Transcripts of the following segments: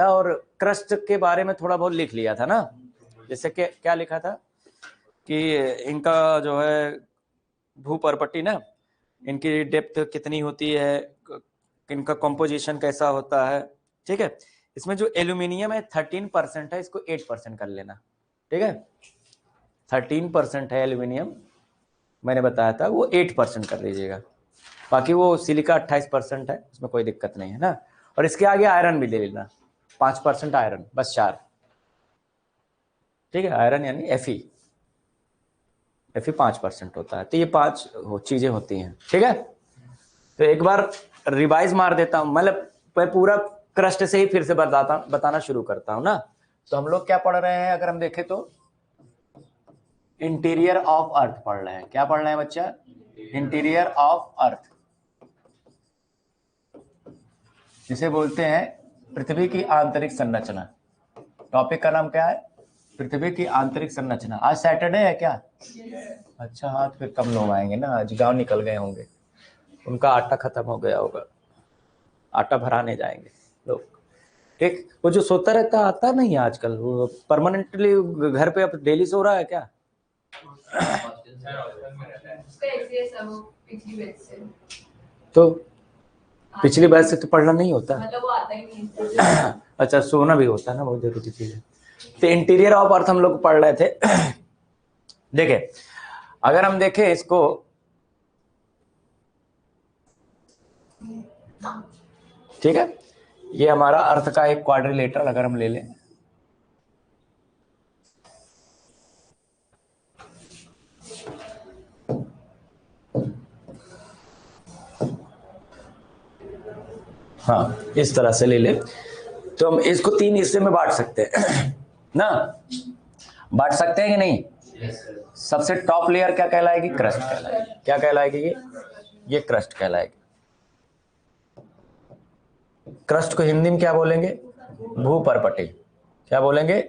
था और क्रस्ट के बारे में थोड़ा बहुत लिख लिया था ना। जैसे कि क्या लिखा था कि इनका जो है भूपर्पटी ना, इनकी डेप्थ कितनी होती है, इनका कंपोजिशन कैसा होता है। ठीक है, इसमें जो एल्यूमिनियम है 13% है, इसको 8% कर लेना। ठीक है, 13% है एल्यूमिनियम, मैंने बताया था, वो 8% कर लीजिएगा। बाकी वो सिलिका 28% है, उसमें कोई दिक्कत नहीं है ना। और इसके आगे आयरन भी ले लेना, 5% आयरन, बस 4। ठीक है, आयरन यानी Fe 5% होता है। तो ये 5 चीजें होती हैं। ठीक है, तो एक बार रिवाइज मार देता हूं, मतलब मैं पूरा क्रस्ट से ही फिर से बताना शुरू करता हूं ना। तो हम लोग क्या पढ़ रहे हैं, अगर हम देखें तो इंटीरियर ऑफ अर्थ पढ़ रहे हैं। क्या पढ़ रहे हैं बच्चा? इंटीरियर ऑफ अर्थ, जिसे बोलते हैं पृथ्वी की आंतरिक संरचना। टॉपिक का नाम क्या है? पृथ्वी की आंतरिक संरचना। आज सैटरडे है क्या? अच्छा हाँ, तो फिर कम लोग आएंगे ना, आज गांव निकल गए होंगे, उनका आटा खत्म हो गया होगा, आटा भराने जाएंगे लोग। ठीक, वो जो सोता रहता आता नहीं है आजकल, वो परमानेंटली घर पे अब डेली सो रहा है क्या? तो पिछली बार से तो पढ़ना नहीं होता, मतलब वो आता ही नहीं। अच्छा, सोना भी होता है ना, बहुत जरूरी चीज है। तो इंटीरियर ऑफ अर्थ हम लोग पढ़ रहे थे। देखे, अगर हम देखें इसको, ठीक है, ये हमारा अर्थ का एक क्वाड्रिलेटरल अगर हम ले लें, हाँ इस तरह से ले ले, तो हम इसको 3 हिस्से में बांट सकते हैं ना। बांट सकते हैं कि नहीं? सबसे टॉप लेयर क्या कहलाएगी? क्रस्ट कहलाएगी। क्या कहलाएगी? ये क्रस्ट कहलाएगी। क्रस्ट को हिंदी में क्या बोलेंगे? भूपर्पटी। क्या बोलेंगे?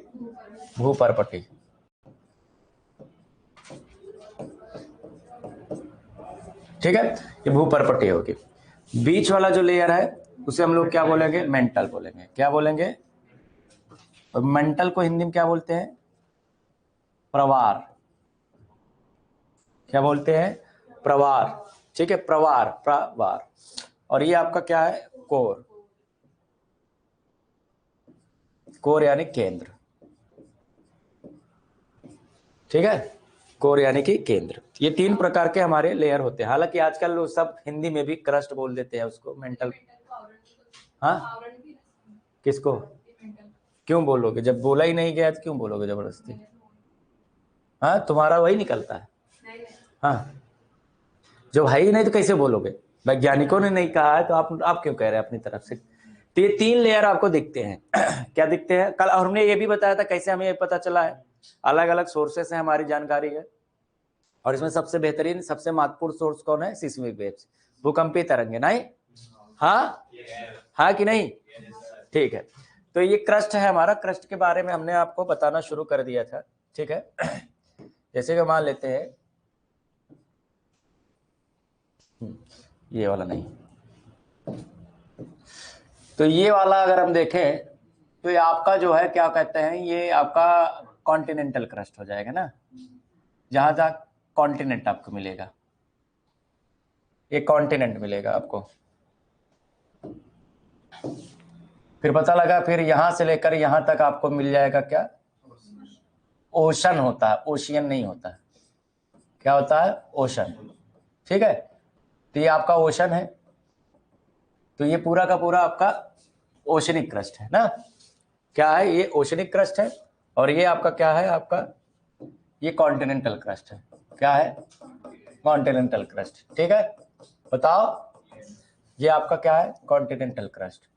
भूपर्पटी। ठीक है, ये भूपर्पटी होगी। बीच वाला जो लेयर है उसे हम लोग क्या बोलेंगे? मेंटल बोलेंगे। क्या बोलेंगे? और मेंटल को हिंदी में क्या बोलते हैं? प्रवार। क्या बोलते हैं? प्रवार। ठीक है, प्रवार, प्रवार। और ये आपका क्या है? कोर। कोर यानी केंद्र। ठीक है, कोर यानी कि केंद्र। ये 3 प्रकार के हमारे लेयर होते हैं। हालांकि आजकल लोग सब हिंदी में भी क्रस्ट बोल देते हैं उसको, मेंटल। हाँ, किसको? क्यों बोलोगे? जब बोला ही नहीं गया तो क्यों बोलोगे जबरदस्ती? हाँ, तुम्हारा वही निकलता है। हाँ, जो है ही नहीं तो कैसे बोलोगे? वैज्ञानिकों ने नहीं कहा है तो आप क्यों कह रहे हैं अपनी तरफ से? तो ये 3 लेयर आपको दिखते हैं। क्या दिखते हैं? कल और हमने ये भी बताया था कैसे हमें ये पता चला है। अलग अलग सोर्सेस से हमारी जानकारी है, और इसमें सबसे बेहतरीन, सबसे महत्वपूर्ण सोर्स कौन है? सिस्मिक वेव्स, भूकंपीय तरंगे। नहीं? हाँ, हाँ कि नहीं? ठीक है, तो ये क्रस्ट है हमारा। क्रस्ट के बारे में हमने आपको बताना शुरू कर दिया था। ठीक है, जैसे कि मान लेते हैं ये वाला नहीं, तो ये वाला अगर हम देखें तो ये आपका जो है क्या कहते हैं, ये आपका कॉन्टिनेंटल क्रस्ट हो जाएगा ना। जहां जहां कॉन्टिनेंट आपको मिलेगा, ये कॉन्टिनेंट मिलेगा आपको। फिर पता लगा, फिर यहां से लेकर यहां तक आपको मिल जाएगा क्या? ओशन होता है, ओशियन नहीं होता है। क्या होता है? ओशन। ठीक है, तो ये आपका ओशन है, तो ये पूरा का पूरा आपका ओशनिक क्रस्ट है ना। क्या है? ये ओशनिक क्रस्ट है। और ये आपका क्या है? आपका ये कॉन्टिनेंटल क्रस्ट है। क्या है? Continental crust. ठीक है, बताओ, ये आपका क्या है? Continental crust.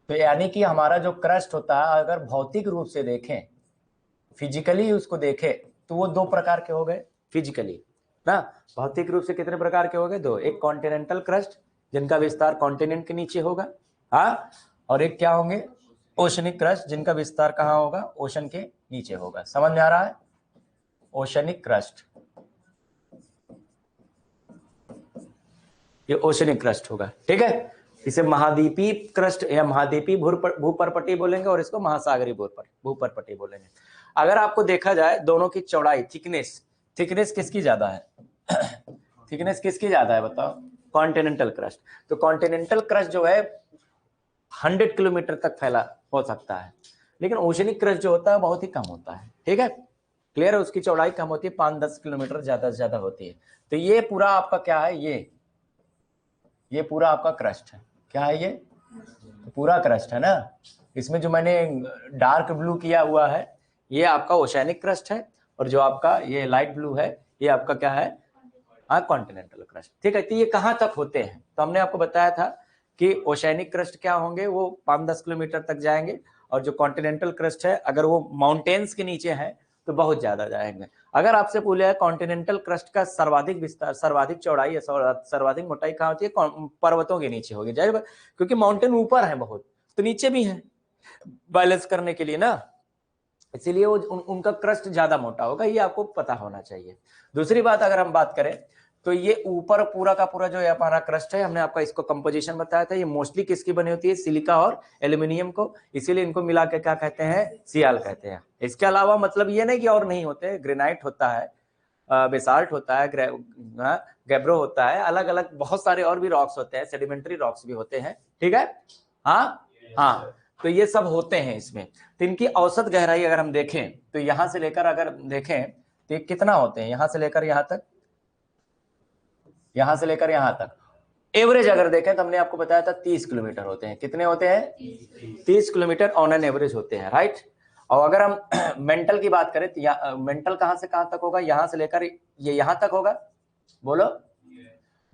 तो यानी कि हमारा जो क्रस्ट होता है, अगर भौतिक रूप से देखें, फिजिकली उसको देखें, तो वो 2 प्रकार के हो गए फिजिकली ना। भौतिक रूप से कितने प्रकार के हो गए? 2। एक कॉन्टिनेंटल क्रस्ट, जिनका विस्तार कॉन्टिनेंट के नीचे होगा, हाँ, और एक क्या होंगे? ओशनिक क्रस्ट, जिनका विस्तार कहाँ होगा? ओशन के नीचे होगा। समझ में आ रहा है? ओशनिक क्रस्ट, ये ओशनिक क्रस्ट होगा। ठीक है, इसे महाद्वीपीय क्रस्ट या महाद्वीपीय भूपर्पटी बोलेंगे और इसको महासागरीय भूपर्पटी बोलेंगे। अगर आपको देखा जाए दोनों की चौड़ाई, थिकनेस किसकी ज्यादा है? थिकनेस किसकी ज्यादा है बताओ? Continental crust. तो कॉन्टिनेंटल क्रस्ट जो है 100 किलोमीटर तक फैला हो सकता है, लेकिन ओशनिक क्रस्ट जो होता है बहुत ही कम होता है। ठीक है, क्लियर है? उसकी चौड़ाई कम होती है, 5-10 किलोमीटर ज्यादा से ज्यादा होती है। तो ये पूरा आपका क्या है? ये पूरा आपका क्रस्ट है। क्या है ये? तो पूरा क्रस्ट है ना। इसमें जो मैंने डार्क ब्लू किया हुआ है ये आपका ओशनिक क्रस्ट है, और जो आपका ये लाइट ब्लू है ये आपका क्या है? Continental crust. ठीक है, तो ये कहाँ तक होते हैं? तो हमने आपको बताया था कि ओशनिक क्रस्ट क्या होंगे, वो 5-10 किलोमीटर तक जाएंगे, और जो कॉन्टिनेंटल क्रस्ट है अगर वो माउंटेन्स के नीचे है तो बहुत ज्यादा जाएंगे। अगर आपसे पूछा है कॉन्टिनेंटल क्रस्ट का सर्वाधिक विस्तार, सर्वाधिक चौड़ाई, सर्वाधिक मोटाई कहाँ होती है? पर्वतों के नीचे होगी, जाहिर, क्योंकि माउंटेन ऊपर है बहुत, तो नीचे भी है बैलेंस करने के लिए ना, इसीलिए वो उनका क्रस्ट ज्यादा मोटा होगा, ये आपको पता होना चाहिए। दूसरी बात अगर हम बात करें तो ये ऊपर पूरा का पूरा जो हमारा क्रस्ट है, हमने आपका इसको कंपोजिशन बताया था, ये मोस्टली किसकी बनी होती है? सिलिका और एल्यूमिनियम को, इसीलिए इनको मिला के क्या कहते हैं? सियाल कहते हैं। इसके अलावा मतलब ये नहीं कि और नहीं होते, ग्रेनाइट होता है, बेसाल्ट होता है, गैब्रो होता है, अलग अलग बहुत सारे और भी रॉक्स होते हैं, सेडिमेंट्री रॉक्स भी होते हैं। ठीक है, हाँ, तो ये सब होते हैं इसमें। तो इनकी औसत गहराई अगर हम देखें तो यहां से लेकर अगर देखें तो ये कितना होते हैं? यहां से लेकर यहां तक, यहां से लेकर यहां तक एवरेज अगर देखें तो हमने आपको बताया था 30 किलोमीटर होते हैं। कितने होते हैं? 30 किलोमीटर ऑन एन एवरेज होते हैं, राइट। और अगर हम मेंटल की बात करें तो मेंटल कहां से कहां तक होगा? यहां से लेकर ये यहां तक होगा, बोलो,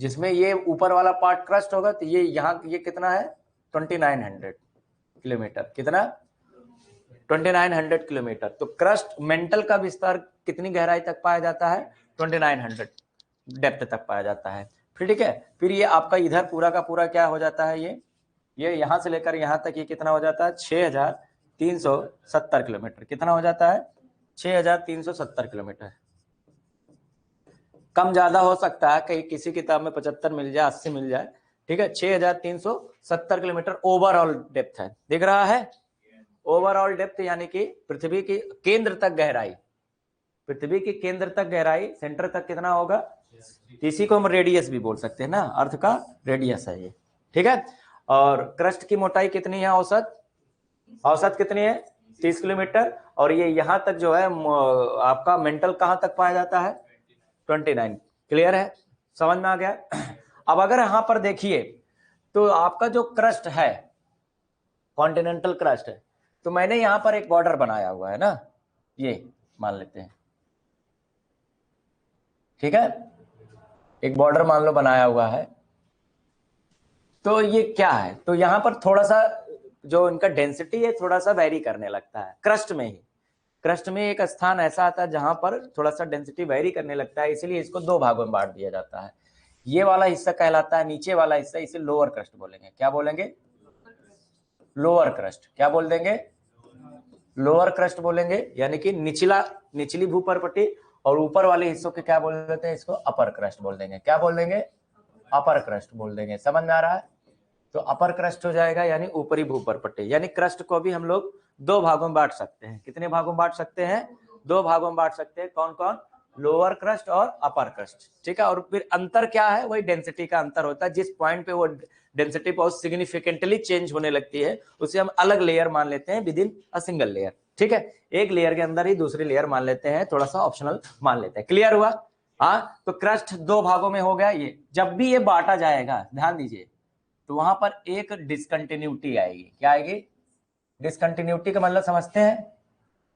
जिसमें ये ऊपर वाला पार्ट क्रस्ट होगा, तो ये यहाँ ये कितना है? 2900 किलोमीटर। कितना? 2900 किलोमीटर। तो क्रस्ट मेंटल का विस्तार कितनी गहराई तक पाया जाता है? 2900 डेप्थ तक पाया जाता है। फिर ठीक है, फिर ये आपका इधर पूरा का पूरा क्या हो जाता है? ये यहां से लेकर यहां तक ये कितना हो जाता है? 6370 किलोमीटर। कितना हो जाता है? 6370 किलोमीटर। कम ज्यादा हो सकता है, कहीं किसी किताब में 75 मिल जाए, 80 मिल जाए। ठीक है, 6370 किलोमीटर ओवरऑल डेप्थ है, दिख रहा है? ओवरऑल डेप्थ यानी कि पृथ्वी की केंद्र तक गहराई, पृथ्वी के केंद्र तक गहराई, सेंटर तक कितना होगा? इसी को हम रेडियस भी बोल सकते हैं ना, अर्थ का रेडियस है ये। ठीक है, और क्रस्ट की मोटाई कितनी है? औसत कितनी है? 30 किलोमीटर। और ये यहां तक जो है आपका मेंटल कहां तक पाया जाता है? 29। क्लियर है? समझ में आ गया? अब अगर यहां पर देखिए तो आपका जो क्रस्ट है, कॉन्टिनेंटल क्रस्ट है, तो मैंने यहां पर एक बॉर्डर बनाया हुआ है ना, ये मान लेते हैं। ठीक है, एक बॉर्डर मान लो बनाया हुआ है। तो ये क्या है? तो यहां पर थोड़ा सा जो इनका डेंसिटी है थोड़ा सा वेरी करने लगता है क्रस्ट में ही। क्रस्ट में एक स्थान ऐसा आता है जहां पर थोड़ा सा डेंसिटी वेरी करने लगता है, इसीलिए इसको दो भागों में बांट दिया जाता है। ये वाला हिस्सा कहलाता है, नीचे वाला हिस्सा, इसे लोअर क्रस्ट बोलेंगे। क्या बोलेंगे? Lower crust. क्या बोल देंगे? लोअर क्रस्ट बोलेंगे, यानी कि निचली भूपर्पटी। और ऊपर वाले हिस्सों के क्या बोल देते हैं? इसको अपर क्रस्ट बोल देंगे। क्या बोल देंगे? अपर क्रस्ट बोल देंगे। समझ में आ रहा है? तो अपर क्रस्ट हो जाएगा यानी ऊपरी भूपर्पटी। यानी क्रस्ट को भी हम लोग दो भागों में बांट सकते हैं। कितने भागों में बांट सकते हैं? दो भागों में बांट सकते हैं। कौन कौन? लोअर क्रस्ट और अपर क्रस्ट। ठीक है, और फिर अंतर क्या है? वही डेंसिटी का अंतर होता है। जिस पॉइंट पे वो डेंसिटी बहुत सिग्निफिकेंटली चेंज होने लगती है उसे हम अलग लेयर मान लेते हैं, with in a single layer. ठीक है, एक लेयर के अंदर ही दूसरी लेयर मान लेते हैं, थोड़ा सा ऑप्शनल मान लेते हैं। क्लियर हुआ? हाँ, तो क्रस्ट दो भागों में हो गया। ये जब भी ये बांटा जाएगा, ध्यान दीजिए, तो वहां पर एक डिसकंटिन्यूटी आएगी। क्या आएगी? डिसकंटिन्यूटी का मतलब समझते हैं?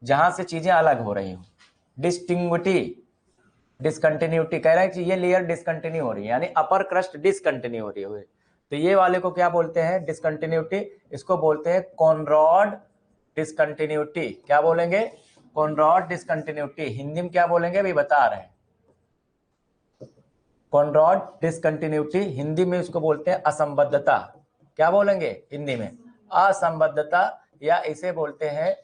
जहां से चीजें अलग हो रही हो। डिसकंटिन्यूटी कह रहा है कि ये लेयर डिसकंटिन्यू हो रही है, यानी अपर क्रस्ट डिसकंटिन्यू हो रही है। तो ये वाले को क्या बोलते हैं? डिसकंटिन्यूटी। इसको बोलते हैं कॉनरॉड डिसकंटिन्यूटी। क्या बोलेंगे? Conrad discontinuity. हिंदी में क्या बोलेंगे भी बता रहे हैं? कॉनरॉड डिसकंटिन्यूटी हिंदी में इसको बोलते हैं असंबद्धता। क्या बोलेंगे हिंदी में? असंबद्धता, या इसे बोलते हैं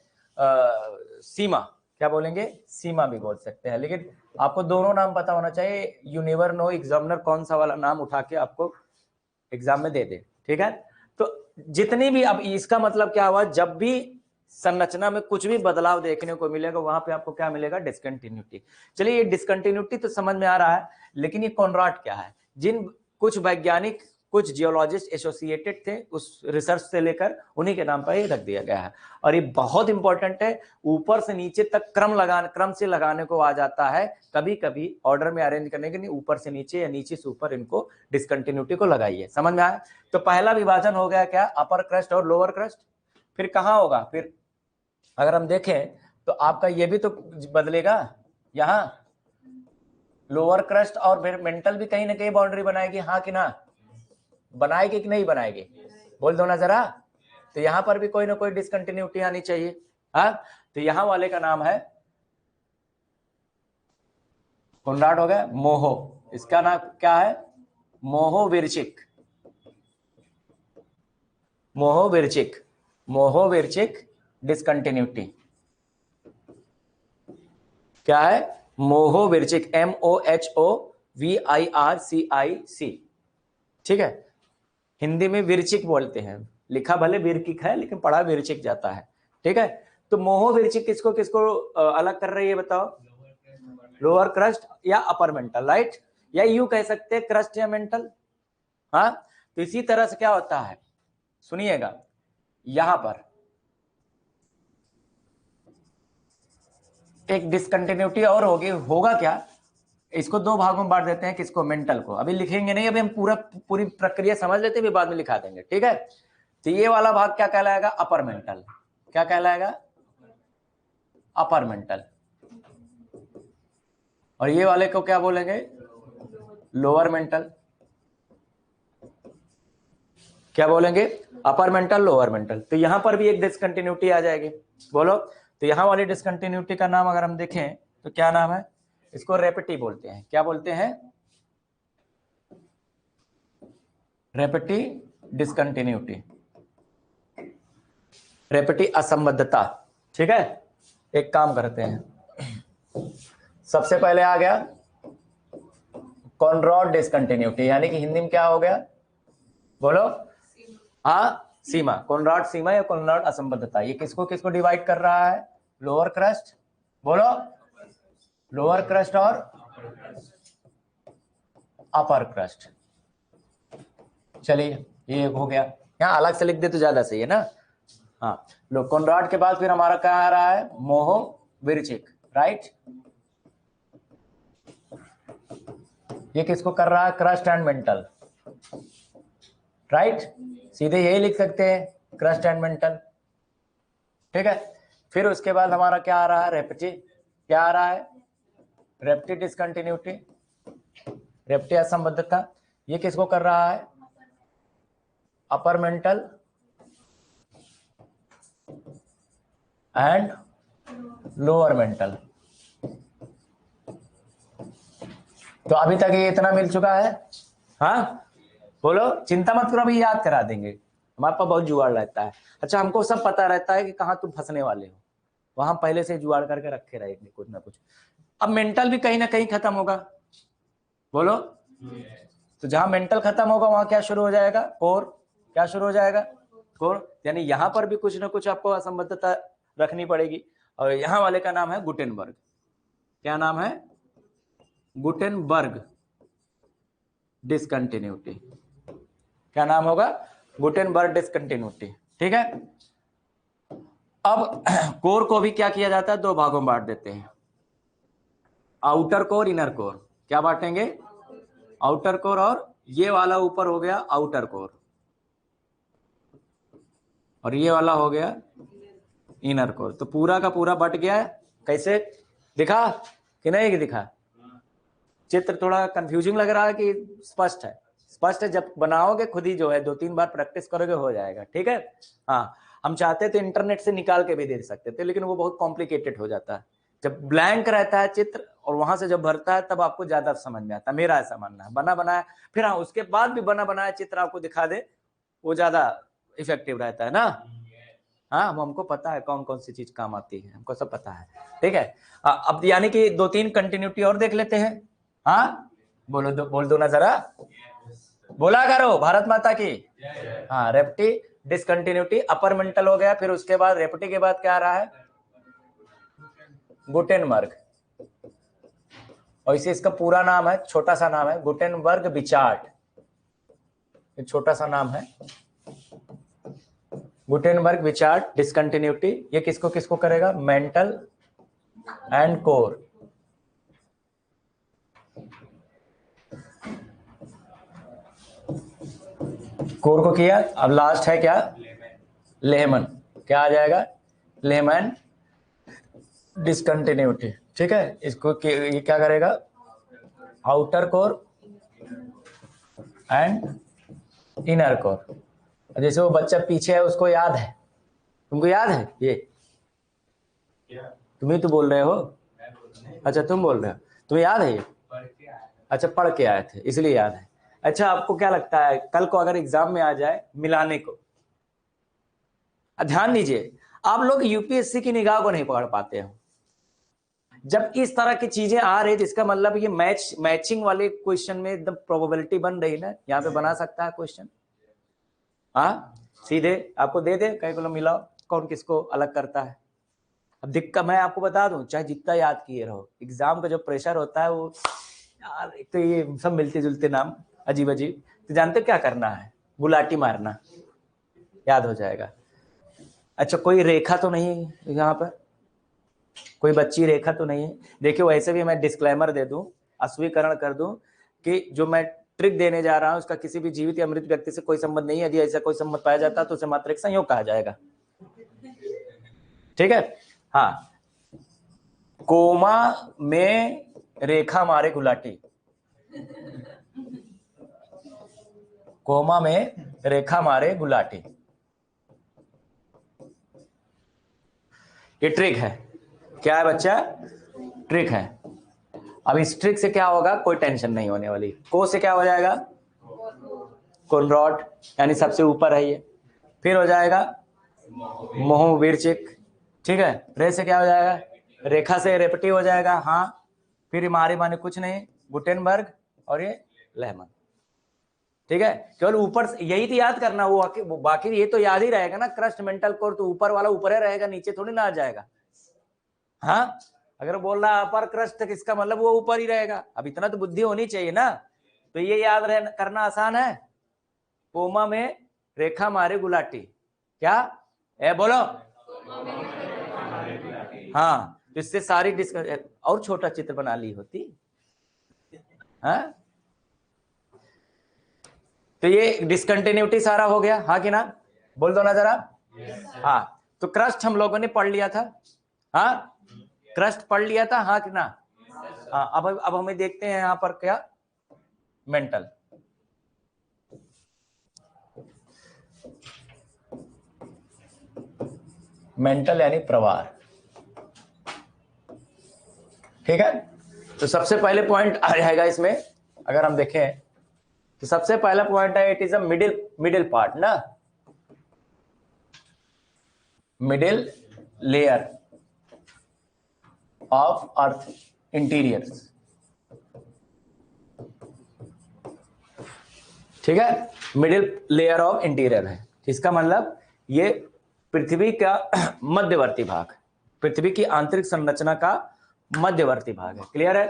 सीमा। क्या बोलेंगे? सीमा भी बोल सकते हैं। लेकिन आपको दोनों नाम पता होना चाहिए। यू नेवर नो एग्जामिनर कौन सा वाला नाम उठा के आपको एग्जाम में दे दे। ठीक है। तो जितनी भी, अब इसका मतलब क्या हुआ, जब भी संरचना में कुछ भी बदलाव देखने को मिलेगा वहां पे आपको क्या मिलेगा, डिसकंटिन्यूटी। चलिए ये डिसकंटिन्यूटी तो समझ में आ रहा है, लेकिन ये कॉनराड क्या है, जिन कुछ वैज्ञानिक, कुछ जियोलॉजिस्ट एसोसिएटेड थे उस रिसर्च से लेकर, उन्हीं के नाम पर ये रख दिया गया है। और ये बहुत इंपॉर्टेंट है, ऊपर से नीचे तक क्रम से लगाने को आ जाता है, कभी कभी ऑर्डर में अरेंज करने के लिए ऊपर से नीचे या नीचे से ऊपर इनको डिसकंटिन्यूटी को लगाइए। समझ में आया? तो पहला विभाजन हो गया क्या, अपर क्रस्ट और लोअर क्रस्ट। फिर कहाँ होगा, फिर अगर हम देखें तो आपका ये भी तो बदलेगा, यहाँ लोअर क्रस्ट और फिर मेंटल भी कहीं ना कहीं बाउंड्री बनाएगी, हाँ कि ना, बनाएगी कि नहीं बनाएगी, बोल दो ना जरा। तो यहां पर भी कोई ना कोई डिसकंटिन्यूटी आनी चाहिए। हाँ, तो यहां वाले का नाम है कॉनराड हो गया, मोहो, इसका नाम क्या है, मोहोविरचिक, मोहोविरचिक, मोहोविरचिक डिसकंटिन्यूटी क्या है, मोहोविरचिक, MOHOVIRCIC, ठीक है। हिंदी में विरचिक बोलते हैं, लिखा भले विरकिक है लेकिन पढ़ा विरचिक जाता है, ठीक है। तो मोहोविरचिक किसको किसको अलग कर रही है बताओ, लोअर क्रस्ट या अपर मेंटल, राइट, या यूं कह सकते हैं क्रस्ट या मेंटल। हाँ, तो इसी तरह से क्या होता है, सुनिएगा, यहां पर एक डिसकंटिन्यूटी और होगी, होगा क्या, इसको दो भागों में बांट देते हैं, किसको, मेंटल को। अभी लिखेंगे नहीं, अभी हम पूरी प्रक्रिया समझ लेते हैं, बाद में लिखा देंगे, ठीक है। तो ये वाला भाग क्या कहलाएगा, अपर मेंटल, क्या कहलाएगा, अपर मेंटल। और ये वाले को क्या बोलेंगे, लोअर मेंटल, क्या बोलेंगे, अपर मेंटल, लोअर मेंटल। तो यहां पर भी एक डिसकंटिन्यूटी आ जाएगी, बोलो। तो यहां वाली डिसकंटिन्यूटी का नाम अगर हम देखें तो क्या नाम है, इसको रेपिटी बोलते हैं, क्या बोलते हैं, रेपिटी डिसकंटिन्यूटी, रेपिटी असंबद्धता, ठीक है। एक काम करते हैं, सबसे पहले आ गया कॉनराड डिसकंटिन्यूटी, यानी कि हिंदी में क्या हो गया, बोलो, हाँ, सीमा, कॉनराड सीमा या कॉनराड असंबद्धता। ये किसको किसको डिवाइड कर रहा है, लोअर क्रस्ट, बोलो, लोअर क्रस्ट और अपर क्रस्ट। चलिए ये हो गया, यहाँ अलग से लिख दे तो ज्यादा सही है ना। हाँ, लो, कॉनराड के बाद फिर हमारा क्या आ रहा है, मोहोविरचिक, राइट। ये किसको कर रहा है, क्रस्ट एंड मेंटल, राइट, सीधे यही लिख सकते हैं, क्रस्ट एंड मेंटल, ठीक है। फिर उसके बाद हमारा क्या आ रहा है, रेपिटी, क्या आ रहा है, रेपिटी डिसकंटिन्यूटी, रेपिटी असंबद्धता। ये किसको कर रहा है, upper mantle and lower mental. तो अभी तक ये इतना मिल चुका है, हाँ, बोलो, चिंता मत करो, अभी याद करा देंगे, हमारे पास बहुत जुगाड़ रहता है। अच्छा, हमको सब पता रहता है कि कहाँ तुम फंसने वाले हो, वहां पहले से जुगाड़ करके रखे रहेंगे कुछ ना कुछ। अब मेंटल भी कहीं ना कहीं खत्म होगा, बोलो। तो जहां मेंटल खत्म होगा वहां क्या शुरू हो जाएगा, कोर, क्या शुरू हो जाएगा, कोर। यानी यहां पर भी कुछ ना कुछ आपको असंबद्धता रखनी पड़ेगी। और यहां वाले का नाम है गुटेनबर्ग, क्या नाम है, गुटेनबर्ग डिसकंटिन्यूटी, क्या नाम होगा, गुटेनबर्ग डिसकंटिन्यूटी, ठीक है। अब कोर को भी क्या किया जाता है, दो भागों में बांट देते हैं, आउटर कोर, इनर कोर। क्या बांटेंगे, आउटर कोर, और ये वाला ऊपर हो गया आउटर कोर, और ये वाला हो गया इनर कोर। तो पूरा का पूरा बट गया है। कैसे दिखा कि नहीं दिखा, चित्र थोड़ा कंफ्यूजिंग लग रहा है कि स्पष्ट है, स्पष्ट है। जब बनाओगे खुद ही जो है 2-3 बार प्रैक्टिस करोगे हो जाएगा, ठीक है। हाँ, हम चाहते तो इंटरनेट से निकाल के भी दे सकते थे, लेकिन वो बहुत कॉम्प्लिकेटेड हो जाता है। जब ब्लैंक रहता है चित्र और वहां से जब भरता है तब आपको ज्यादा समझ में आता है, मेरा ऐसा मानना है। बना बनाया, फिर हाँ उसके बाद भी बना बनाया चित्र आपको दिखा दे, वो ज्यादा इफेक्टिव रहता है ना। हाँ, हमको पता है कौन कौन सी चीज काम आती है, हमको सब पता है, ठीक है। अब यानी कि 2-3 कंटिन्यूटी और देख लेते हैं। हाँ, बोल दो ना जरा, बोला करो भारत माता की। हाँ, रेप्टी डिसकंटिन्यूटी अपर मेंटल हो गया, फिर उसके बाद रेप्टी के बाद क्या आ रहा है, गुटेनबर्ग। और इसे इसका पूरा नाम है, छोटा सा नाम है गुटेनबर्ग बिचार्ट, छोटा सा नाम है गुटेनबर्ग बिचार्ट डिसकंटिन्यूटी। ये किसको किसको करेगा, मेंटल एंड कोर। कोर को किया, अब लास्ट है क्या, लेहमन। क्या आ जाएगा, लेहमन डिसकंटिन्यूटी। ठीक है, इसको ये क्या करेगा, outer core and inner core. जैसे वो बच्चा पीछे है, उसको याद है, तुमको याद है ये, तुम ही तो बोल रहे हो। अच्छा तुम बोल रहे हो, तुम्हें याद है ये, अच्छा पढ़ के आए थे इसलिए याद है। अच्छा आपको क्या लगता है कल को अगर एग्जाम में आ जाए मिलाने को, ध्यान दीजिए, आप लोग यूपीएससी की निगाह को नहीं पकड़ पाते हो। जब इस तरह की चीजें आ रही, तो इसका मतलब ये मैचिंग वाले क्वेश्चन में एकदम प्रोबेबिलिटी बन रही ना, यहाँ पे बना सकता है क्वेश्चन। हाँ, सीधे आपको दे दे, कहीं को मिलाओ कौन किसको अलग करता है। अब दिक्कत मैं आपको बता दूं, चाहे जितना याद किए रहो, एग्जाम का जो प्रेशर होता है वो, यार एक तो ये सब मिलते जुलते नाम अजीब अजीब, तो जानते क्या करना है, गुलाटी मारना, याद हो जाएगा। अच्छा कोई रेखा तो नहीं यहाँ पर, कोई बच्ची रेखा तो नहीं है। देखियो वैसे भी मैं डिस्क्लेमर दे दूं, अस्वीकरण कर दूं कि जो मैं ट्रिक देने जा रहा हूं उसका किसी भी जीवित या मृत व्यक्ति से कोई संबंध नहीं है। यदि ऐसा कोई संबंध पाया जाता तो उसे मात्र एक संयोग कहा जाएगा। ठीक है, हाँ, कोमा में रेखा मारे गुलाटी, कोमा में रेखा मारे गुलाटी, ये ट्रिक है। क्या है बच्चा, ट्रिक है। अब इस ट्रिक से क्या होगा, कोई टेंशन नहीं होने वाली। को से क्या हो जाएगा, कोनरॉड, यानी सबसे ऊपर है ये। फिर हो जाएगा मोहविरचिक। ठीक है, रे से क्या हो जाएगा, रेखा से रेपटी हो जाएगा। हाँ, फिर मारे माने कुछ नहीं, गुटेनबर्ग और ये लेहमन। ठीक है, केवल ऊपर यही तो याद करना, वो बाकी ये तो याद ही रहेगा ना, क्रस्ट मेंटल कोर तो ऊपर वाला ऊपर ही रहेगा, नीचे थोड़ी ना आ जाएगा। हाँ, अगर बोल रहा अपर क्रस्ट इसका मतलब वो ऊपर ही रहेगा। अब इतना तो बुद्धि होनी चाहिए ना, तो ये याद करना आसान है। कोमा में रेखा मारे गुलाटी, क्या ए बोलो, हाँ, तो इससे सारी और छोटा चित्र बना ली होती। हाँ, तो ये डिसकंटिन्यूटी सारा हो गया, हाँ कि ना, बोल दो ना जरा। हाँ, तो क्रस्ट हम लोगों ने पढ़ लिया था। हाँ, क्रस्ट पढ़ लिया था, हाँ कि ना। हाँ, अब हमें देखते हैं यहाँ पर क्या, मेंटल। मेंटल यानी प्रवाह। ठीक है, तो सबसे पहले पॉइंट आ जाएगा इसमें, अगर हम देखें तो सबसे पहला पॉइंट है, it is a middle part ना, middle layer of earth interiors. ठीक है, मिडिल लेयर ऑफ इंटीरियर है, इसका मतलब ये पृथ्वी का मध्यवर्ती भाग, पृथ्वी की आंतरिक संरचना का मध्यवर्ती भाग है। क्लियर है,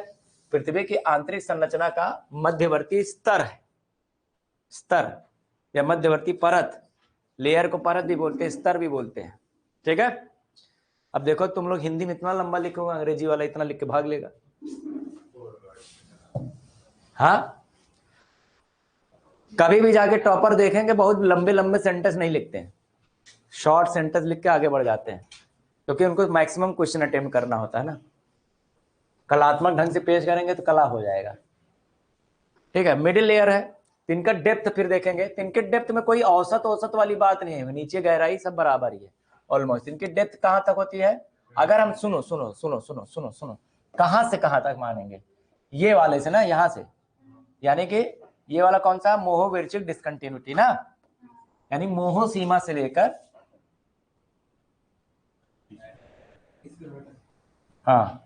पृथ्वी की आंतरिक संरचना का मध्यवर्ती स्तर है, स्तर या मध्यवर्ती परत, लेयर को परत भी बोलते हैं, स्तर भी बोलते हैं। ठीक है, अब देखो तुम लोग हिंदी में इतना लंबा लिखोगे, अंग्रेजी वाला इतना लिख के भाग लेगा। हाँ, कभी भी जाके टॉपर देखेंगे बहुत लंबे लंबे सेंटेंस नहीं लिखते हैं, शॉर्ट सेंटेंस लिख के आगे बढ़ जाते हैं, क्योंकि उनको मैक्सिमम क्वेश्चन अटेम्प्ट करना होता है ना। कलात्मक ढंग से पेश करेंगे तो कला हो जाएगा। ठीक है, मिडिल लेयर है, इनका डेप्थ फिर देखेंगे, इनके डेप्थ में कोई औसत औसत वाली बात नहीं है, नीचे गहराई सब बराबर ही है ऑलमोस्ट। इनकी डेप्थ कहां तक होती है, अगर हम सुनो सुनो सुनो सुनो सुनो सुनो, कहां से कहां तक मानेंगे, ये वाले से ना, यहां से, यानी कि ये वाला कौन सा, मोहोविरचिक डिस्कंटिन्यूटी ना, यानी मोहो सीमा से लेकर, हाँ,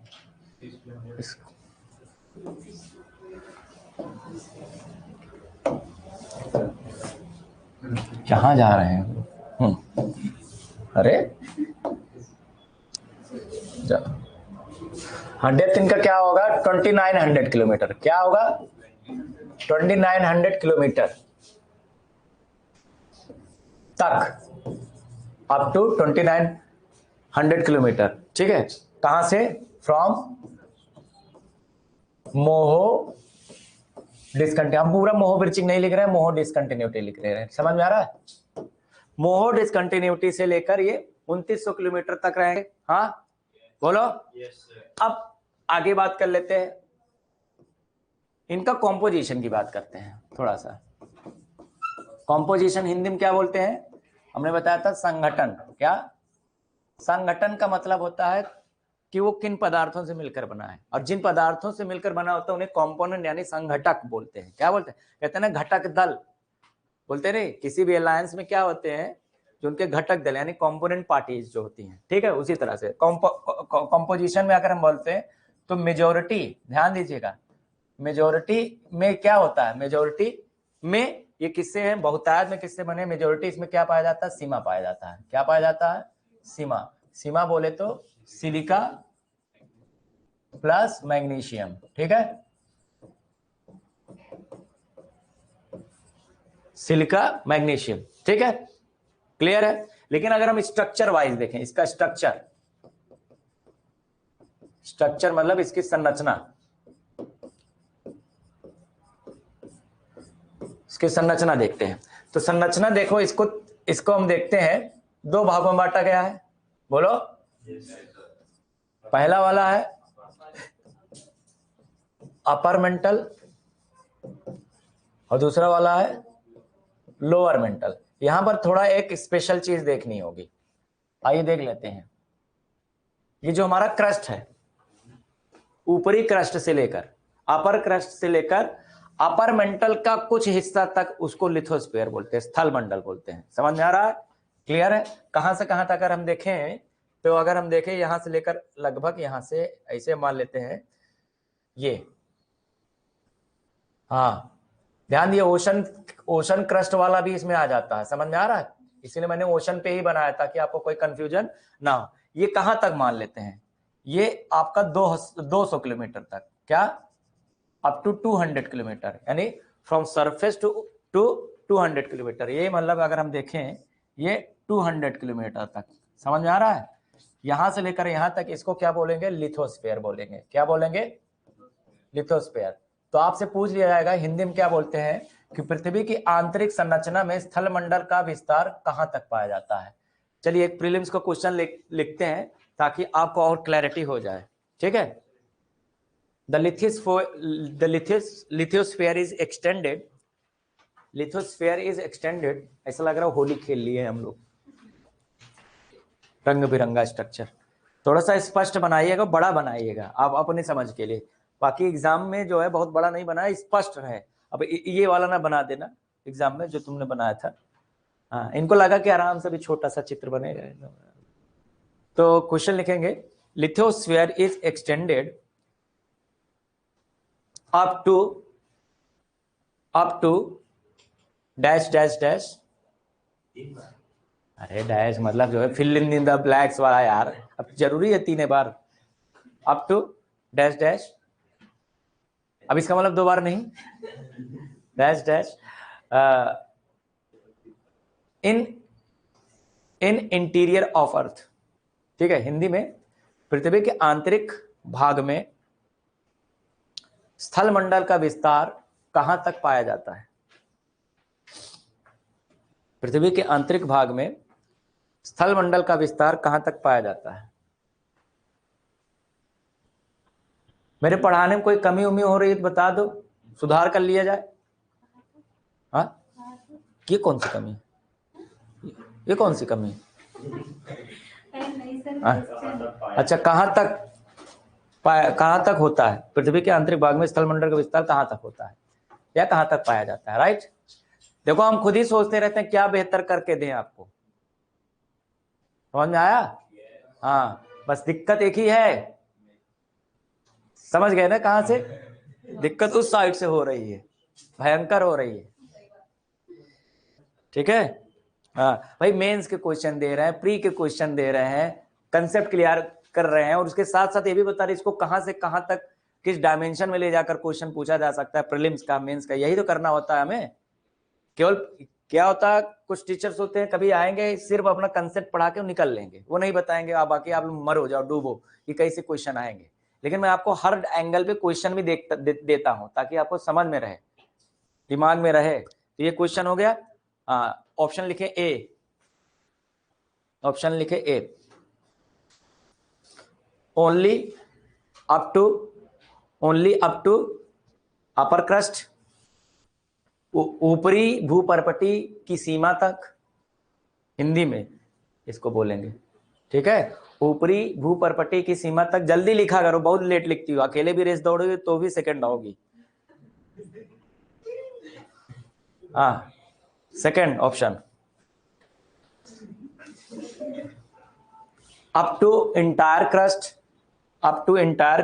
कहाँ जा रहे हैं? अरे हाँ, डेप्थ इनका क्या होगा? 2900 किलोमीटर। क्या होगा? 2900 किलोमीटर तक, अप टू 2900 किलोमीटर। ठीक है, कहां से? From Moho discontinuity. हम पूरा मोहो ब्रीचिंग नहीं लिख रहे हैं, मोहो डिसकंटिन्यूटी लिख रहे हैं। समझ में आ रहा है? मोहो डिसकंटिन्यूटी से लेकर ये 2900 किलोमीटर तक रहेंगे। हाँ बोलो। अब आगे बात कर लेते हैं, इनका कॉम्पोजिशन की बात करते हैं थोड़ा सा। कॉम्पोजिशन हिंदी में क्या बोलते हैं? हमने बताया था संगठन। क्या? संगठन का मतलब होता है कि वो किन पदार्थों से मिलकर बना है, और जिन पदार्थों से मिलकर बना होता है उन्हें कंपोनेंट यानी संघटक बोलते हैं। क्या बोलते हैं? कहते हैं ना घटक दल बोलते नहीं, किसी भी अलायंस में क्या होते हैं? जो उनके घटक दल यानी कंपोनेंट पार्टीज जो होती हैं। ठीक है, उसी तरह से कंपोजिशन में अगर हम बोलते हैं तो मेजोरिटी, ध्यान दीजिएगा, मेजोरिटी में क्या होता है? मेजोरिटी में ये किससे है? बहुतायत में किससे बने? मेजोरिटी इसमें क्या पाया जाता है? सीमा पाया जाता है। क्या पाया जाता है? सीमा। सीमा बोले तो सिलिका प्लस मैग्नीशियम। ठीक है, सिलिका मैग्नीशियम। ठीक है, क्लियर है? लेकिन अगर हम स्ट्रक्चर वाइज देखें, इसका स्ट्रक्चर, स्ट्रक्चर मतलब इसकी संरचना, इसकी संरचना देखते हैं। तो संरचना देखो, इसको हम देखते हैं दो भागों में बांटा गया है। बोलो। पहला वाला है अपर मेंटल और दूसरा वाला है लोअर मेंटल। यहां पर थोड़ा एक स्पेशल चीज देखनी होगी, आइए देख लेते हैं। ये जो हमारा क्रस्ट है, ऊपरी क्रस्ट से लेकर अपर क्रस्ट से लेकर अपर मेंटल का कुछ हिस्सा तक, उसको लिथोस्फीयर बोलते हैं, स्थल मंडल बोलते हैं। समझ में आ रहा है? क्लियर है? कहां से कहां तक अगर हम देखें तो, अगर हम देखें यहां से लेकर लगभग यहां से, ऐसे मान लेते हैं ये, हाँ ध्यान दिए, ओशन क्रस्ट वाला भी इसमें आ जाता है। समझ में आ रहा है? इसीलिए मैंने ओशन पे ही बनाया था कि आपको कोई कंफ्यूजन ना हो। ये कहां तक मान लेते हैं? ये आपका 200 किलोमीटर तक। क्या? अप टू 200 किलोमीटर, यानी फ्रॉम सरफेस टू 200 किलोमीटर। ये मतलब अगर हम देखें ये 200 किलोमीटर तक। समझ में आ रहा है? यहां से लेकर यहां तक इसको क्या बोलेंगे? लिथोस्फीयर बोलेंगे। क्या बोलेंगे? लिथोस्फीयर। तो आपसे पूछ लिया जाएगा हिंदी में क्या बोलते हैं कि पृथ्वी की आंतरिक संरचना में स्थल मंडल का विस्तार कहां तक पाया जाता है। चलिए एक प्रीलिम्स का क्वेश्चन लिखते हैं ताकि आपको और क्लैरिटी हो जाए। ठीक है, the lithosphere is extended, lithosphere is extended। ऐसा लग रहा है होली खेल लिए हम लोग, रंग बिरंगा स्ट्रक्चर। थोड़ा सा स्पष्ट बनाइएगा, बड़ा बनाइएगा आप अपने समझ के लिए। बाकी एग्जाम में जो है बहुत बड़ा नहीं बनाया, स्पष्ट रहे। अब ये वाला ना बना देना एग्जाम में जो तुमने बनाया था। हाँ, इनको लगा कि आराम से भी छोटा सा चित्र बनेगा। तो क्वेश्चन लिखेंगे, lithosphere is extended up to dash dash dash. अरे डैश मतलब जो है फिल इन द ब्लैक्स वाला यार, अब जरूरी है 3 बार। अप टू डैश डैश, अब इसका मतलब 2 बार नहीं, dash dash in interior of अर्थ। ठीक है, हिंदी में पृथ्वी के आंतरिक भाग में स्थल मंडल का विस्तार कहां तक पाया जाता है? पृथ्वी के आंतरिक भाग में स्थल मंडल का विस्तार कहां तक पाया जाता है? मेरे पढ़ाने में कोई कमी उमी हो रही है तो बता दो, सुधार कर लिया जाए। हाँ, ये कौन सी कमी? ये कौन सी कमी? अच्छा, कहां तक होता है पृथ्वी के आंतरिक भाग में स्थल मंडल का विस्तार? कहां तक होता है या कहां तक पाया जाता है? राइट। देखो हम खुद ही सोचते रहते हैं क्या बेहतर करके दें आपको। समझ में आया? हाँ, बस दिक्कत एक ही है, समझ गए ना कहां से? दिक्कत उस साइड से हो रही है, भयंकर हो रही है। ठीक है। हाँ भाई, मेंस के क्वेश्चन दे रहे हैं, प्री के क्वेश्चन दे रहे हैं, कंसेप्ट क्लियर कर रहे हैं, और उसके साथ साथ ये भी बता रहे हैं इसको कहां से कहां तक किस डायमेंशन में ले जाकर क्वेश्चन पूछा जा सकता है, प्रीलिम्स का, मेंस का। यही तो करना होता है हमें। केवल क्या होता है, कुछ टीचर्स होते हैं कभी आएंगे सिर्फ अपना कंसेप्ट पढ़ा के निकल लेंगे, वो नहीं बताएंगे आप बाकी आप मर हो जाओ, डूबो कि कैसे क्वेश्चन आएंगे। लेकिन मैं आपको हर एंगल पे क्वेश्चन भी देता हूं ताकि आपको समझ में रहे, दिमाग में रहे। तो ये क्वेश्चन हो गया। ऑप्शन लिखे ए, ऑप्शन लिखे A, only up to upper crust, ऊपरी भूपर्पटी की सीमा तक, हिंदी में इसको बोलेंगे, ठीक है। ऊपरी भूपर्पटी की सीमा तक। जल्दी लिखा करो, बहुत लेट लिखती हो, अकेले भी रेस दौड़ोगे तो भी सेकंड होगी। हाँ, second option, up to entire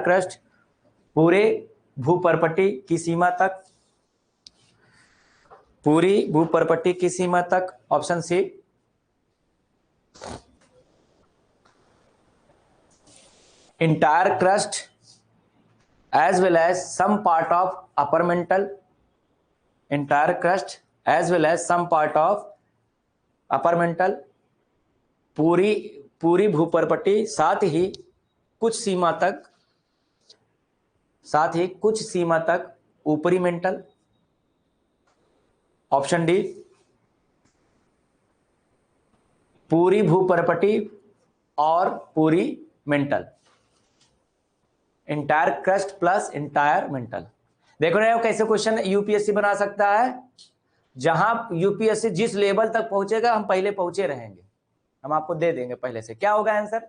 crust, पूरे भूपर्पटी की सीमा तक, पूरी भूपर्पटी की सीमा तक। Option C, entire crust as well as some part of upper mantle, entire crust as well as some part of upper mantle, पूरी भूपर्पटी, साथ ही कुछ सीमा तक ऊपरी मेंटल। ऑप्शन डी, पूरी भूपर्पटी और पूरी mental, entire crust plus entire mental. देखो ना कैसे क्वेश्चन यूपीएससी बना सकता है। जहां यूपीएससी जिस लेवल तक पहुंचेगा हम पहले पहुंचे रहेंगे, हम आपको दे देंगे पहले से। क्या होगा आंसर?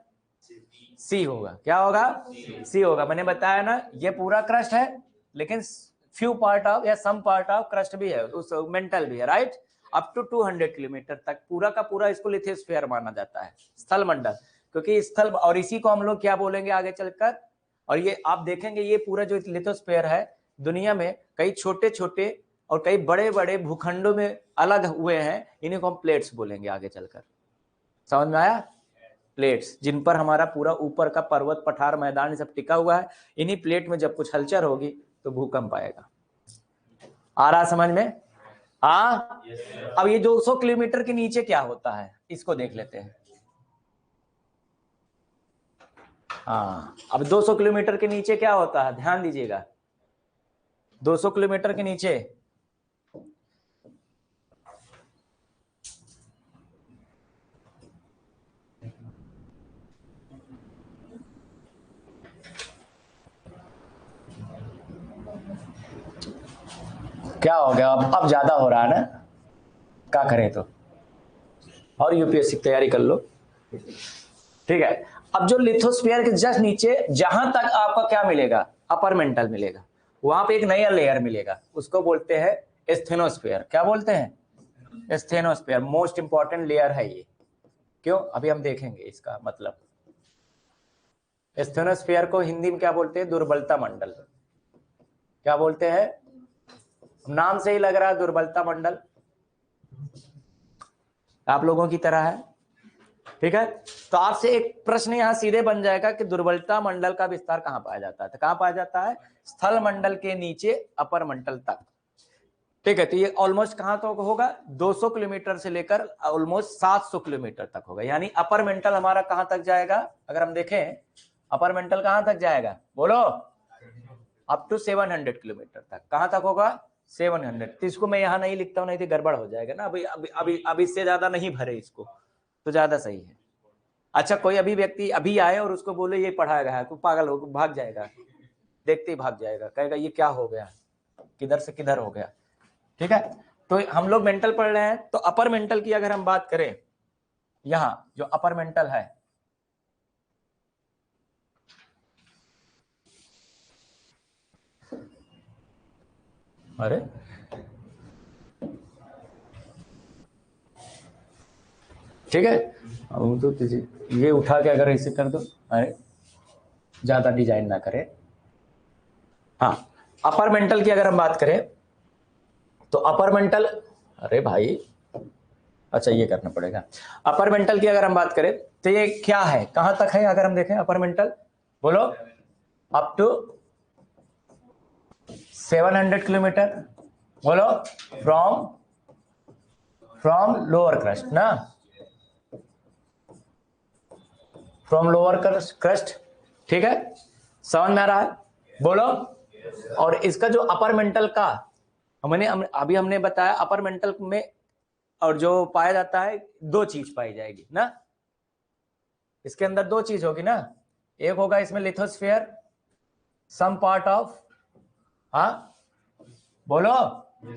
सी होगा। क्या होगा? सी होगा। मैंने बताया ना, ये पूरा क्रस्ट है लेकिन फ्यू पार्ट ऑफ या सम पार्ट ऑफ क्रस्ट भी है, उस मेंटल भी है, राइट। अप टू 200 किलोमीटर तक पूरा का पूरा इसको लिथोस्फीयर माना जाता है, स्थल मंडल। क्योंकि स्थल, और इसी को हम लोग क्या बोलेंगे आगे चलकर, और ये आप देखेंगे ये पूरा जो लिथोस्फीयर है दुनिया में कई छोटे छोटे और कई बड़े बड़े भूखंडों में अलग हुए हैं, इन्हीं को हम प्लेट्स बोलेंगे आगे चलकर। समझ में आया? प्लेट्स, जिन पर हमारा पूरा ऊपर का पर्वत पठार मैदान सब टिका हुआ है, इन्हीं प्लेट में जब कुछ हलचल होगी तो भूकंप आएगा। आ रहा समझ में? हाँ। अब ये 200 किलोमीटर के नीचे क्या होता है इसको देख लेते हैं। हाँ, अब 200 किलोमीटर के नीचे क्या होता है, ध्यान दीजिएगा। 200 किलोमीटर के नीचे क्या हो गया? अब ज्यादा हो रहा है ना, क्या करें तो, और यूपीएससी की तैयारी कर लो, ठीक है। अब जो लिथोस्फीयर के जस्ट नीचे जहां तक आपका क्या मिलेगा, अपर मेंटल मिलेगा, वहां पे एक नया लेयर मिलेगा, उसको बोलते हैं स्टेनोस्फीयर। क्या बोलते हैं? स्टेनोस्फीयर। मोस्ट इंपॉर्टेंट लेयर है ये। क्यों? अभी हम देखेंगे इसका मतलब। स्टेनोस्फीयर को हिंदी में क्या बोलते हैं? दुर्बलता मंडल। क्या बोलते हैं? नाम से ही लग रहा है दुर्बलता मंडल, आप लोगों की तरह है, ठीक है। तो आपसे एक प्रश्न यहां सीधे बन जाएगा कि दुर्बलता मंडल का विस्तार कहां पाया जाता है? तो कहां पाया जाता है? स्थल मंडल के नीचे अपर मंडल तक, ठीक है। तो ये ऑलमोस्ट कहां तक होगा? 200 किलोमीटर से लेकर ऑलमोस्ट 700 किलोमीटर तक होगा। यानी अपर मेंटल हमारा कहां तक जाएगा? अगर हम देखें अपर मेंटल कहां तक जाएगा, बोलो? अप टू 700 किलोमीटर तक। कहां तक होगा? 700। तो इसको मैं यहां नहीं लिखता हूं, नहीं तो गड़बड़ हो जाएगा ना। अभी अभी अभी अभी इससे ज्यादा नहीं भरे इसको, तो ज्यादा सही है। अच्छा, कोई अभी व्यक्ति अभी आए और उसको बोले ये पढ़ाया गया है, तो पागल हो, भाग जाएगा, देखते ही भाग जाएगा, कहेगा ये क्या हो गया, किधर से किधर हो गया, ठीक है। तो हम लोग मेंटल पढ़ रहे हैं, तो अपर मेंटल की अगर हम बात करें, यहां जो अपर मेंटल है, अरे ठीक है, तो ये उठा के अगर ऐसे कर दो, अरे ज्यादा डिजाइन ना करे। हाँ, अपर मेंटल की अगर हम बात करें तो अपर मेंटल, अरे भाई अच्छा ये करना पड़ेगा। अपर मेंटल की अगर हम बात करें तो ये क्या है, कहां तक है अगर हम देखें अपर मेंटल, बोलो अप टू 700 किलोमीटर, बोलो फ्रॉम लोअर क्रस्ट ना, फ्रॉम लोअर क्रस्ट, ठीक है, समझ में आ रहा है, बोलो। और इसका जो अपर मेंटल का अभी हमने बताया अपर मेंटल में और जो पाया जाता है दो चीज पाई जाएगी ना, इसके अंदर दो चीज होगी ना, एक होगा इसमें लिथोस्फीयर, सम पार्ट ऑफ, हाँ बोलो,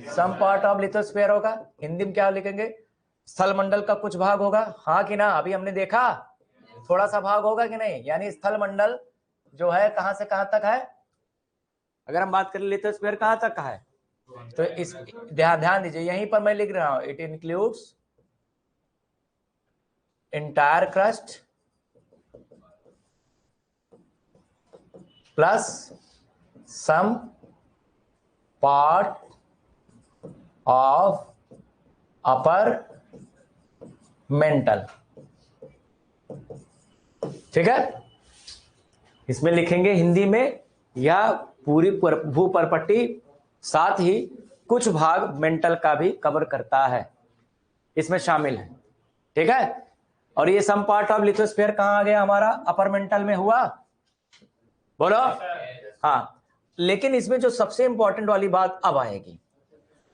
सम पार्ट ऑफ लिथोस्फीयर होगा, हिंदी में क्या लिखेंगे, स्थल मंडल का कुछ भाग होगा, हाँ कि ना, अभी हमने देखा थोड़ा सा भाग होगा कि नहीं, यानी स्थल मंडल जो है कहां से कहां तक है, अगर हम बात करें लिथोस्फीयर कहां तक का है, तो इस ध्यान दीजिए यहीं पर मैं लिख रहा हूं, it includes entire crust plus some part of upper mental, ठीक है, इसमें लिखेंगे हिंदी में, या पूरी भूपर्पट्टी साथ ही कुछ भाग मेंटल का भी कवर करता है, इसमें शामिल है, ठीक है। और ये सम पार्ट ऑफ लिथोस्फीयर कहां आ गया हमारा, अपर मेंटल में हुआ, बोलो, हाँ। लेकिन इसमें जो सबसे इंपॉर्टेंट वाली बात अब आएगी,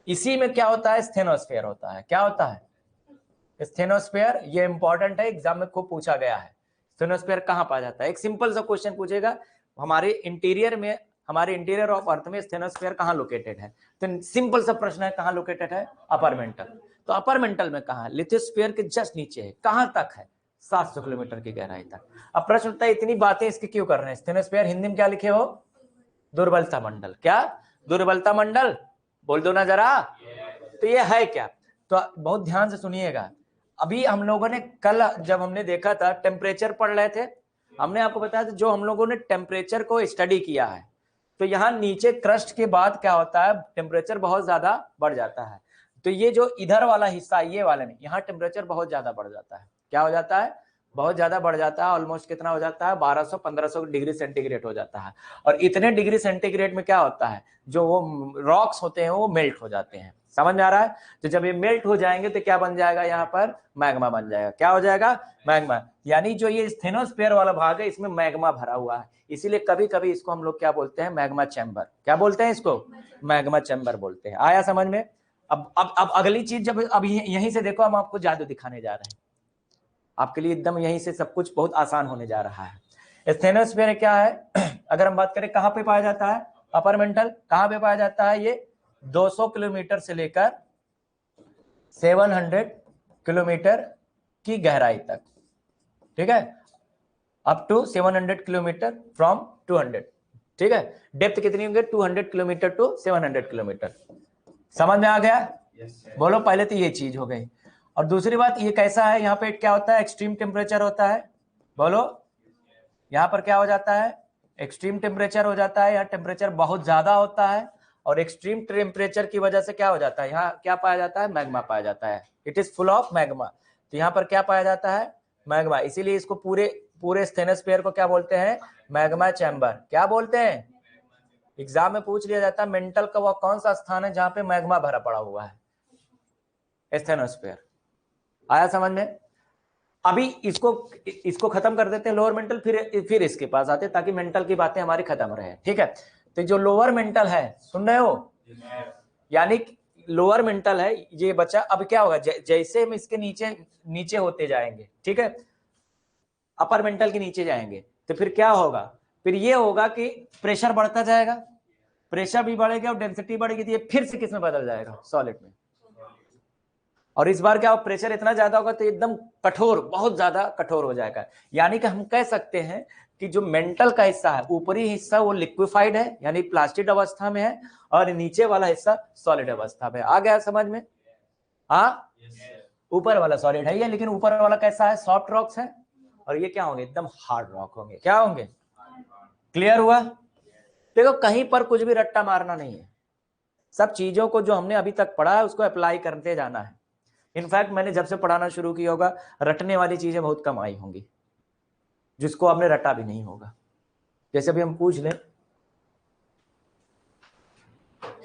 इसी में क्या होता है, स्टेनोस्फीयर होता है, क्या होता है स्टेनोस्फीयर, ये इंपॉर्टेंट है, एग्जाम में खूब पूछा गया है, स्टेनोस्फीयर कहां पाया जाता है, एक सिंपल सा क्वेश्चन पूछेगा, हमारे इंटीरियर ऑफ अर्थ में स्टेनोस्फीयर कहां लोकेटेड है, तो सिंपल सा प्रश्न है, कहां लोकेटेड है, अपर मेंटल, तो अपर मेंटल में कहां है, लिथोस्फीयर के जस्ट नीचे है, कहां तक है, 700 किलोमीटर की गहराई तक। अब प्रश्न उठता है इतनी बातें इसकी क्यों कर रहे हैं, स्टेनोस्फीयर हिंदी में क्या लिखे हो, दुर्बलता मंडल, क्या दुर्बलता मंडल, बोल दो ना जरा, तो ये है क्या, तो बहुत ध्यान से सुनिएगा। अभी हम लोगों ने कल जब हमने देखा था टेम्परेचर पढ़ रहे थे, हमने आपको बताया था जो हम लोगों ने टेम्परेचर को स्टडी किया है, तो यहाँ नीचे क्रस्ट के बाद क्या होता है, टेम्परेचर बहुत ज्यादा बढ़ जाता है, तो ये जो इधर वाला हिस्सा ये वाला नहीं, यहाँ टेम्परेचर बहुत ज्यादा बढ़ जाता है, क्या हो जाता है, बहुत ज्यादा बढ़ जाता है, ऑलमोस्ट कितना हो जाता है, 1200-1500 डिग्री सेंटीग्रेड हो जाता है, और इतने डिग्री सेंटीग्रेड में क्या होता है, जो वो रॉक्स होते हैं वो मेल्ट हो जाते हैं, समझ में आ रहा है, तो जब ये मेल्ट हो जाएंगे तो क्या बन जाएगा, यहाँ पर मैग्मा बन जाएगा, क्या हो जाएगा, मैग्मा, यानी जो ये स्टेनोस्फीयर वाला भाग है इसमें मैग्मा भरा हुआ है, इसीलिए कभी कभी इसको हम लोग क्या बोलते हैं, मैग्मा चैम्बर, क्या बोलते हैं इसको, मैग्मा चैम्बर बोलते हैं, आया समझ में। अब अगली चीज, जब अब यहीं से देखो, हम आपको जादू दिखाने जा रहे हैं, आपके लिए एकदम यहीं से सब कुछ बहुत आसान होने जा रहा है। स्टेनोस्फीयर क्या है, अगर हम बात करें कहां पे पाया जाता है, अपर मेंटल कहां पे पाया जाता है, ये 200 किलोमीटर से लेकर 700 किलोमीटर की गहराई तक, ठीक है, अप टू 700 किलोमीटर फ्रॉम 200, ठीक है, डेप्थ कितनी होंगे, 200 किलोमीटर टू 700 किलोमीटर, समझ में आ गया, बोलो, पहले तो ये चीज हो गई। और दूसरी बात ये कैसा है, यहाँ पे क्या होता है, एक्सट्रीम टेम्परेचर होता है, बोलो, यहाँ पर क्या हो जाता है, एक्सट्रीम टेम्परेचर हो जाता है, यहाँ टेम्परेचर बहुत ज्यादा होता है, और एक्सट्रीम टेम्परेचर की वजह से क्या हो जाता है, यहाँ क्या पाया जाता है, मैग्मा पाया जाता है, it is full of magma, तो यहाँ पर क्या पाया जाता है, मैग्मा, इसीलिए इसको पूरे स्टेनोस्फीयर को क्या बोलते हैं, मैग्मा चैम्बर, क्या बोलते हैं, एग्जाम में पूछ लिया जाता है मेंटल का वह कौन सा स्थान है जहां पे मैग्मा भरा पड़ा हुआ है, स्टेनोस्फीयर, आया समझ में। अभी इसको खत्म कर देते हैं लोअर मेंटल, फिर इसके पास आते हैं ताकि मेंटल की बातें हमारी खत्म रहे, ठीक है। तो जो लोअर मेंटल है, सुन रहे हो, यानी लोअर मेंटल है ये बचा, अब क्या होगा, जैसे हम इसके नीचे होते जाएंगे, ठीक है, अपर मेंटल के नीचे जाएंगे, तो फिर क्या होगा, फिर ये होगा कि प्रेशर बढ़ता जाएगा, प्रेशर भी बढ़ेगा और डेंसिटी बढ़ेगी, तो ये फिर से किस में बदल जाएगा, सॉलिड में, और इस बार क्या प्रेशर इतना ज्यादा होगा तो एकदम कठोर, बहुत ज्यादा कठोर हो जाएगा, यानी कि हम कह सकते हैं कि जो मेंटल का हिस्सा है, ऊपरी हिस्सा वो लिक्विफाइड है यानी प्लास्टिड अवस्था में है, और नीचे वाला हिस्सा सॉलिड अवस्था में, आ गया समझ में, हाँ, ऊपर वाला सॉलिड है ये, लेकिन ऊपर वाला कैसा है, सॉफ्ट रॉक्स है, और ये क्या होंगे, एकदम हार्ड रॉक होंगे, क्या होंगे, क्लियर हुआ। देखो कहीं पर कुछ भी रट्टा मारना नहीं है, सब चीजों को जो हमने अभी तक पढ़ा है उसको अप्लाई करते जाना है, इनफैक्ट मैंने जब से पढ़ाना शुरू किया होगा रटने वाली चीजें बहुत कम आई होंगी, जिसको आपने रटा भी नहीं होगा। जैसे अभी हम पूछ लें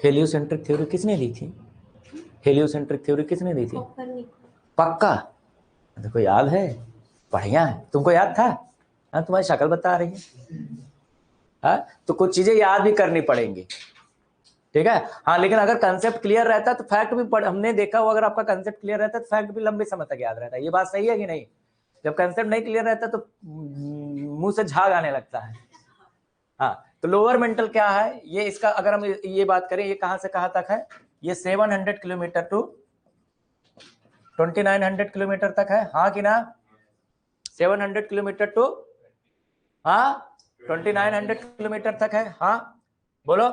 हेलियोसेंट्रिक थ्योरी किसने दी थी? हेलियोसेंट्रिक थ्योरी किसने दी थी? पक्का? देखो याद है, बढ़िया है। तुमको याद था? हाँ, तुम्हारी शक्ल बता रही है। हाँ, तो कुछ चीजें याद भी करनी पड़ेंगी, ठीक है। हाँ, लेकिन अगर कंसेप्ट क्लियर रहता है तो फैक्ट भी हमने देखा हो, अगर आपका कंसेप्ट क्लियर रहता है तो फैक्ट भी लंबे समय तक याद रहता है। ये बात सही है कि नहीं? जब कंसेप्ट नहीं क्लियर रहता तो मुंह से झाग आने लगता है। हाँ, तो लोअर मेंटल क्या है ये, इसका अगर हम ये बात करें, ये कहां से कहां तक है? ये 700 किलोमीटर टू 2900 किलोमीटर तक है, हाँ कि ना? 700 किलोमीटर टू हाँ 2900 किलोमीटर तक है, हाँ बोलो।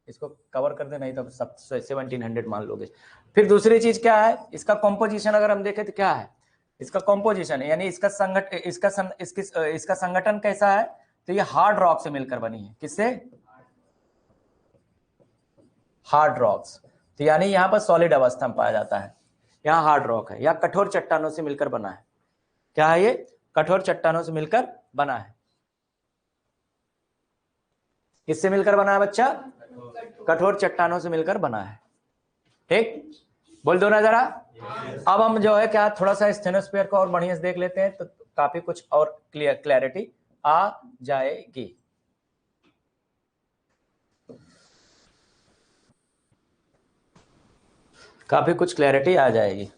इसको कवर कर दे, नहीं तो सब 1700 मान लोगे। फिर दूसरी चीज क्या है, इसका कॉम्पोजिशन अगर हम देखें तो क्या है? इसका कॉम्पोजिशन है, यानी इसका संगठन कैसा है? तो ये हार्ड रॉक से मिलकर बनी है। किससे? Hard rocks. तो यानी यहाँ पर सॉलिड अवस्था में पाया जाता है, यहाँ हार्ड रॉक है, या कठोर चट्टानों से मिलकर बना है। क्या है ये? कठोर चट्टानों से मिलकर बना है। किससे मिलकर बना है बच्चा? कठोर चट्टानों से मिलकर बना है, ठीक। बोल दो ना जरा। अब हम जो है क्या थोड़ा सा स्टेनोस्फीयर को और बढ़िया से देख लेते हैं, तो काफी कुछ और क्लैरिटी आ जाएगी। काफी कुछ क्लैरिटी आ जाएगी।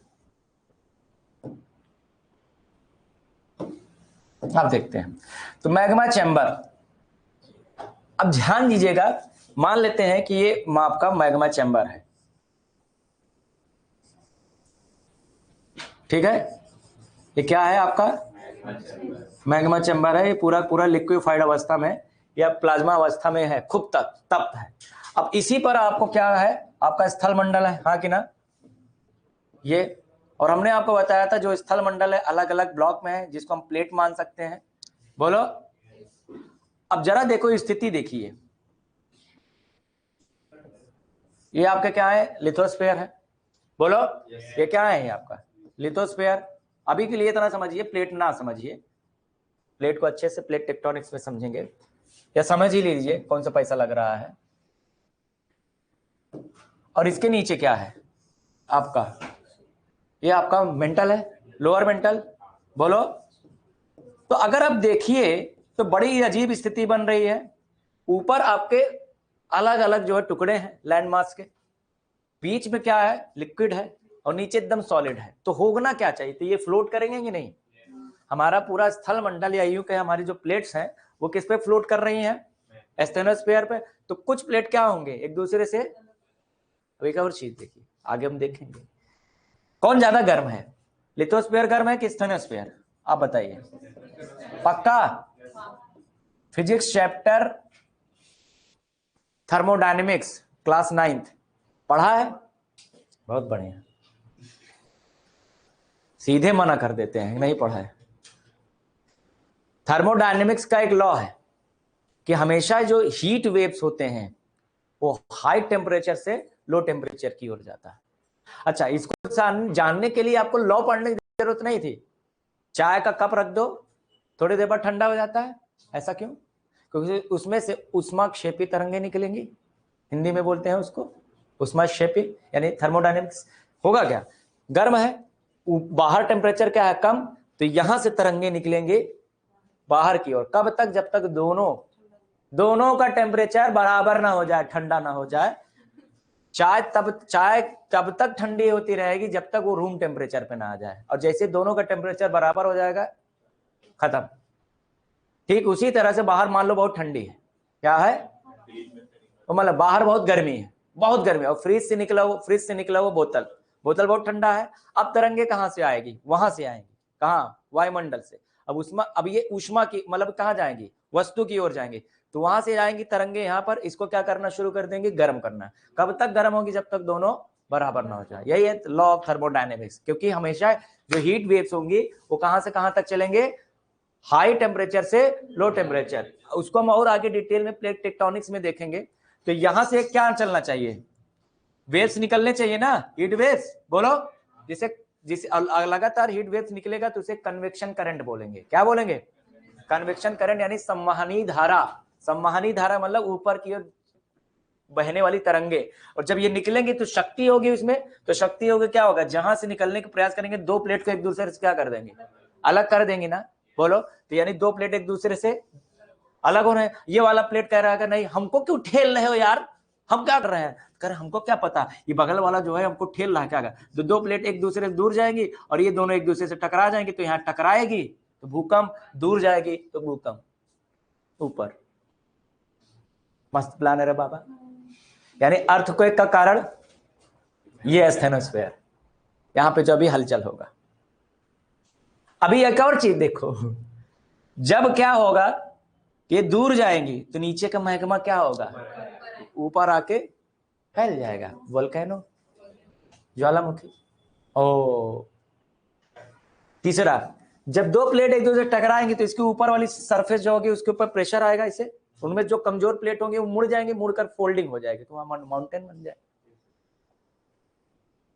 अब देखते हैं, तो मैग्मा चैम्बर, अब ध्यान दीजिएगा, मान लेते हैं कि ये माप का मैग्मा चैम्बर है, ठीक है। ये क्या है आपका? मैग्मा चैम्बर है। ये पूरा पूरा लिक्विफाइड अवस्था में या प्लाज्मा अवस्था में है, खूब तप्त है। अब इसी पर आपको क्या है, आपका स्थल मंडल है, हाँ कि ना? ये, और हमने आपको बताया था जो स्थल मंडल है अलग अलग ब्लॉक में है, जिसको हम प्लेट मान सकते हैं। बोलो। अब जरा देखो स्थिति देखिए, ये आपका क्या है? लिथोस्फीयर है। बोलो। ये क्या है? ये आपका लिथोस्फीयर। अभी के लिए इतना समझिए, प्लेट ना समझिए, प्लेट को अच्छे से प्लेट टेक्टोनिक्स में समझेंगे, या समझ ही लीजिए कौन सा पैसा लग रहा है। और इसके नीचे क्या है आपका? ये आपका मेंटल है, लोअर मेंटल। बोलो। तो अगर आप देखिए तो बड़ी अजीब स्थिति बन रही है। ऊपर आपके अलग अलग जो है टुकड़े हैं लैंड मास के, बीच में क्या है? लिक्विड है, और नीचे एकदम सॉलिड है। तो होना क्या चाहिए? तो ये फ्लोट करेंगे कि नहीं? हमारा पूरा स्थल मंडल या यूं कहें हमारी जो प्लेट्स हैं वो किस पे फ्लोट कर रही हैं? स्टेनोस्फीयर पे। तो कुछ प्लेट क्या होंगे एक दूसरे से, अब एक और चीज देखिए, आगे हम देखेंगे कौन ज्यादा गर्म है, लिथोस्फीयर गर्म है कि स्टेनोस्फीयर? आप बताइए। पक्का? Physics chapter thermodynamics class 9th पढ़ा है? बहुत बढ़िया, सीधे मना कर देते हैं नहीं पढ़ा है। थर्मोडायनेमिक्स का एक लॉ है कि हमेशा जो हीट वेव्स होते हैं वो हाई टेम्परेचर से लो टेम्परेचर की ओर जाता है। अच्छा, इसको जानने के लिए आपको लॉ पढ़ने की जरूरत नहीं थी। चाय का कप रख दो, थोड़ी देर बाद ठंडा हो जाता है। ऐसा क्यों? क्योंकि उसमें से उष्माक्षेपी तरंगें निकलेंगी, हिंदी में बोलते हैं उसको उष्माक्षेपी, यानी थर्मोडायनेमिक्स। होगा क्या? गर्म है, बाहर टेम्परेचर क्या है? कम, तो यहां से तरंगे निकलेंगे बाहर की ओर। कब तक? जब तक दोनों का टेम्परेचर बराबर ना हो जाए, ठंडा ना हो जाए। चाय तब तक ठंडी होती रहेगी जब तक वो रूम टेम्परेचर पे ना आ जाए, और जैसे दोनों का टेम्परेचर बराबर हो जाएगा, खत्म। ठीक उसी तरह से बाहर मान लो बहुत ठंडी है, क्या है? तो मतलब बाहर बहुत गर्मी है, बहुत गर्मी है, और फ्रिज से निकला वो बोतल बहुत ठंडा है। अब तरंगे कहां से आएगी? वहां से आएंगी। कहाँ? वायुमंडल से। अब ये ऊष्मा की मतलब कहां जाएंगी? वस्तु की ओर जाएंगी। तो वहां से आएंगी तरंगे यहाँ पर, इसको क्या करना शुरू कर देंगे? गर्म करना। कब तक गर्म होगी? जब तक दोनों बराबर ना हो जाए। यही है लॉ ऑफ थर्मोडायनेमिक्स। क्योंकि हमेशा जो हीट वेव्स होंगी वो कहां से कहां तक चलेंगे? हाई टेम्परेचर से लो टेम्परेचर। उसको हम और आगे डिटेल में प्लेट टेक्टोनिक्स में देखेंगे। तो यहां से क्या चलना चाहिए? वेव्स निकलने चाहिए ना, हीट वेव्स। बोलो। जिसे जिसे लगातार हीट वेव्स निकलेगा तो उसे कन्वेक्शन करंट बोलेंगे। क्या बोलेंगे? कन्वेक्शन करंट यानी संवहनी धारा। संवहनी धारा मतलब ऊपर की ओर बहने वाली तरंगे, और जब ये निकलेंगे तो शक्ति होगी उसमें, तो शक्ति होगी क्या होगा, जहां से निकलने का प्रयास करेंगे दो प्लेट को एक दूसरे से क्या कर देंगे, अलग कर देंगे ना। बोलो, तो यानी दो प्लेट एक दूसरे से अलग हो रहे हैं। ये वाला प्लेट कह रहा है नहीं हमको क्यों ठेल रहे हो यार, हम क्या कर रहे हैं, कर हमको क्या पता, ये बगल वाला जो है हमको ठेल रहा है क्या। तो दो प्लेट एक दूसरे से दूर जाएंगी और ये दोनों एक दूसरे से टकरा जाएंगी, तो यहाँ टकराएगी तो भूकंप, दूर जाएगी तो भूकंप ऊपर। मस्त प्लान है रे बाबा। यानी अर्थक्वेक का कारण ये स्टेनोस्फेयर, यहां पे जो अभी हलचल होगा। अभी एक और चीज देखो, जब क्या होगा, ये दूर जाएंगी तो नीचे का महकमा क्या होगा, ऊपर आके फैल जाएगा, वोल्केनो, ज्वालामुखी। ओ तीसरा, जब दो प्लेट एक दूसरे से टकराएंगे तो इसके ऊपर वाली सरफेस जो होगी उसके ऊपर प्रेशर आएगा, इसे उनमें जो कमजोर प्लेट होंगे वो मुड़ जाएंगे, मुड़कर फोल्डिंग हो जाएगी, तो वहां माउंटेन बन जाए।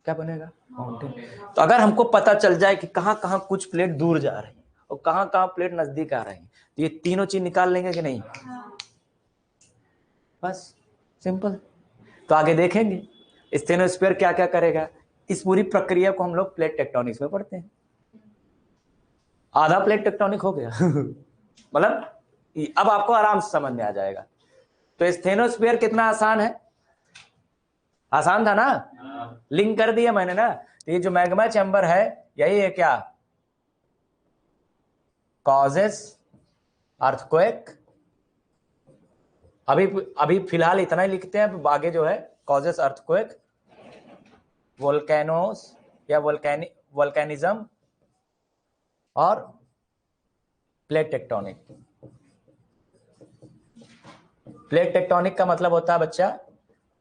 क्या बनेगा, माउंटेन। तो अगर हमको पता चल जाए कि कहां कहां कुछ प्लेट दूर जा रही है और कहां कहां प्लेट नजदीक आ रही है, तो ये तीनों चीज निकाल लेंगे कि नहीं, बस सिंपल। तो आगे देखेंगे स्टेनोस्फीयर क्या क्या करेगा। इस पूरी प्रक्रिया को हम लोग प्लेट टेक्टोनिक्स में पढ़ते हैं। आधा प्लेट टेक्टोनिक हो गया मतलब अब आपको आराम से समझ में आ जाएगा। तो स्टेनोस्फीयर कितना आसान है, आसान था ना, लिंक कर दिया मैंने ना। तो ये जो मैग्मा चैम्बर है यही है क्या, कॉजेस अर्थक्वेक। अभी फिलहाल इतना ही लिखते हैं, आगे जो है कॉजेस अर्थक्वेक, वोल्केनोस या वोल्केनिज्म और प्लेट टेक्टोनिक। प्लेट टेक्टोनिक का मतलब होता है बच्चा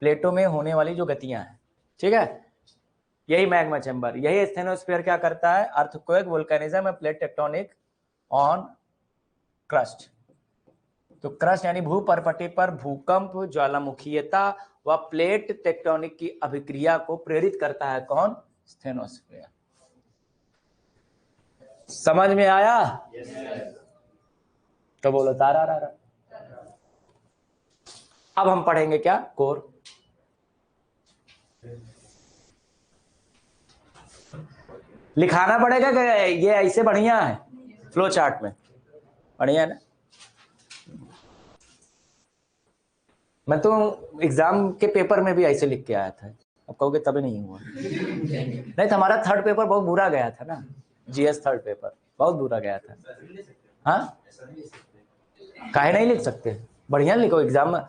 प्लेटों में होने वाली जो गतियां हैं, ठीक है, यही मैग्मा चैम्बर, यही स्टेनोस्फीयर क्या करता है, अर्थक्वेक, वोल्केनिज्म और प्लेट टेक्टोनिक ऑन क्रस्ट। तो क्रस्ट यानी भूपर्पटी पर भूकंप, ज्वालामुखीयता व प्लेट टेक्टोनिक की अभिक्रिया को प्रेरित करता है कौन, स्टेनोस्फीयर। समझ में आया? तो बोलो तारा रा रा। अब हम पढ़ेंगे क्या, कोर। लिखाना पड़ेगा कि ये ऐसे बढ़िया है फ्लो चार्ट में, बढ़िया ना। मैं तो एग्जाम के पेपर में भी ऐसे लिख के आया था, अब कहोगे तभी नहीं हुआ नहीं तो हमारा थर्ड पेपर बहुत बुरा गया था ना, जीएस थर्ड पेपर बहुत बुरा गया था। हाँ काहे नहीं लिख सकते, बढ़िया लिखो एग्जाम में।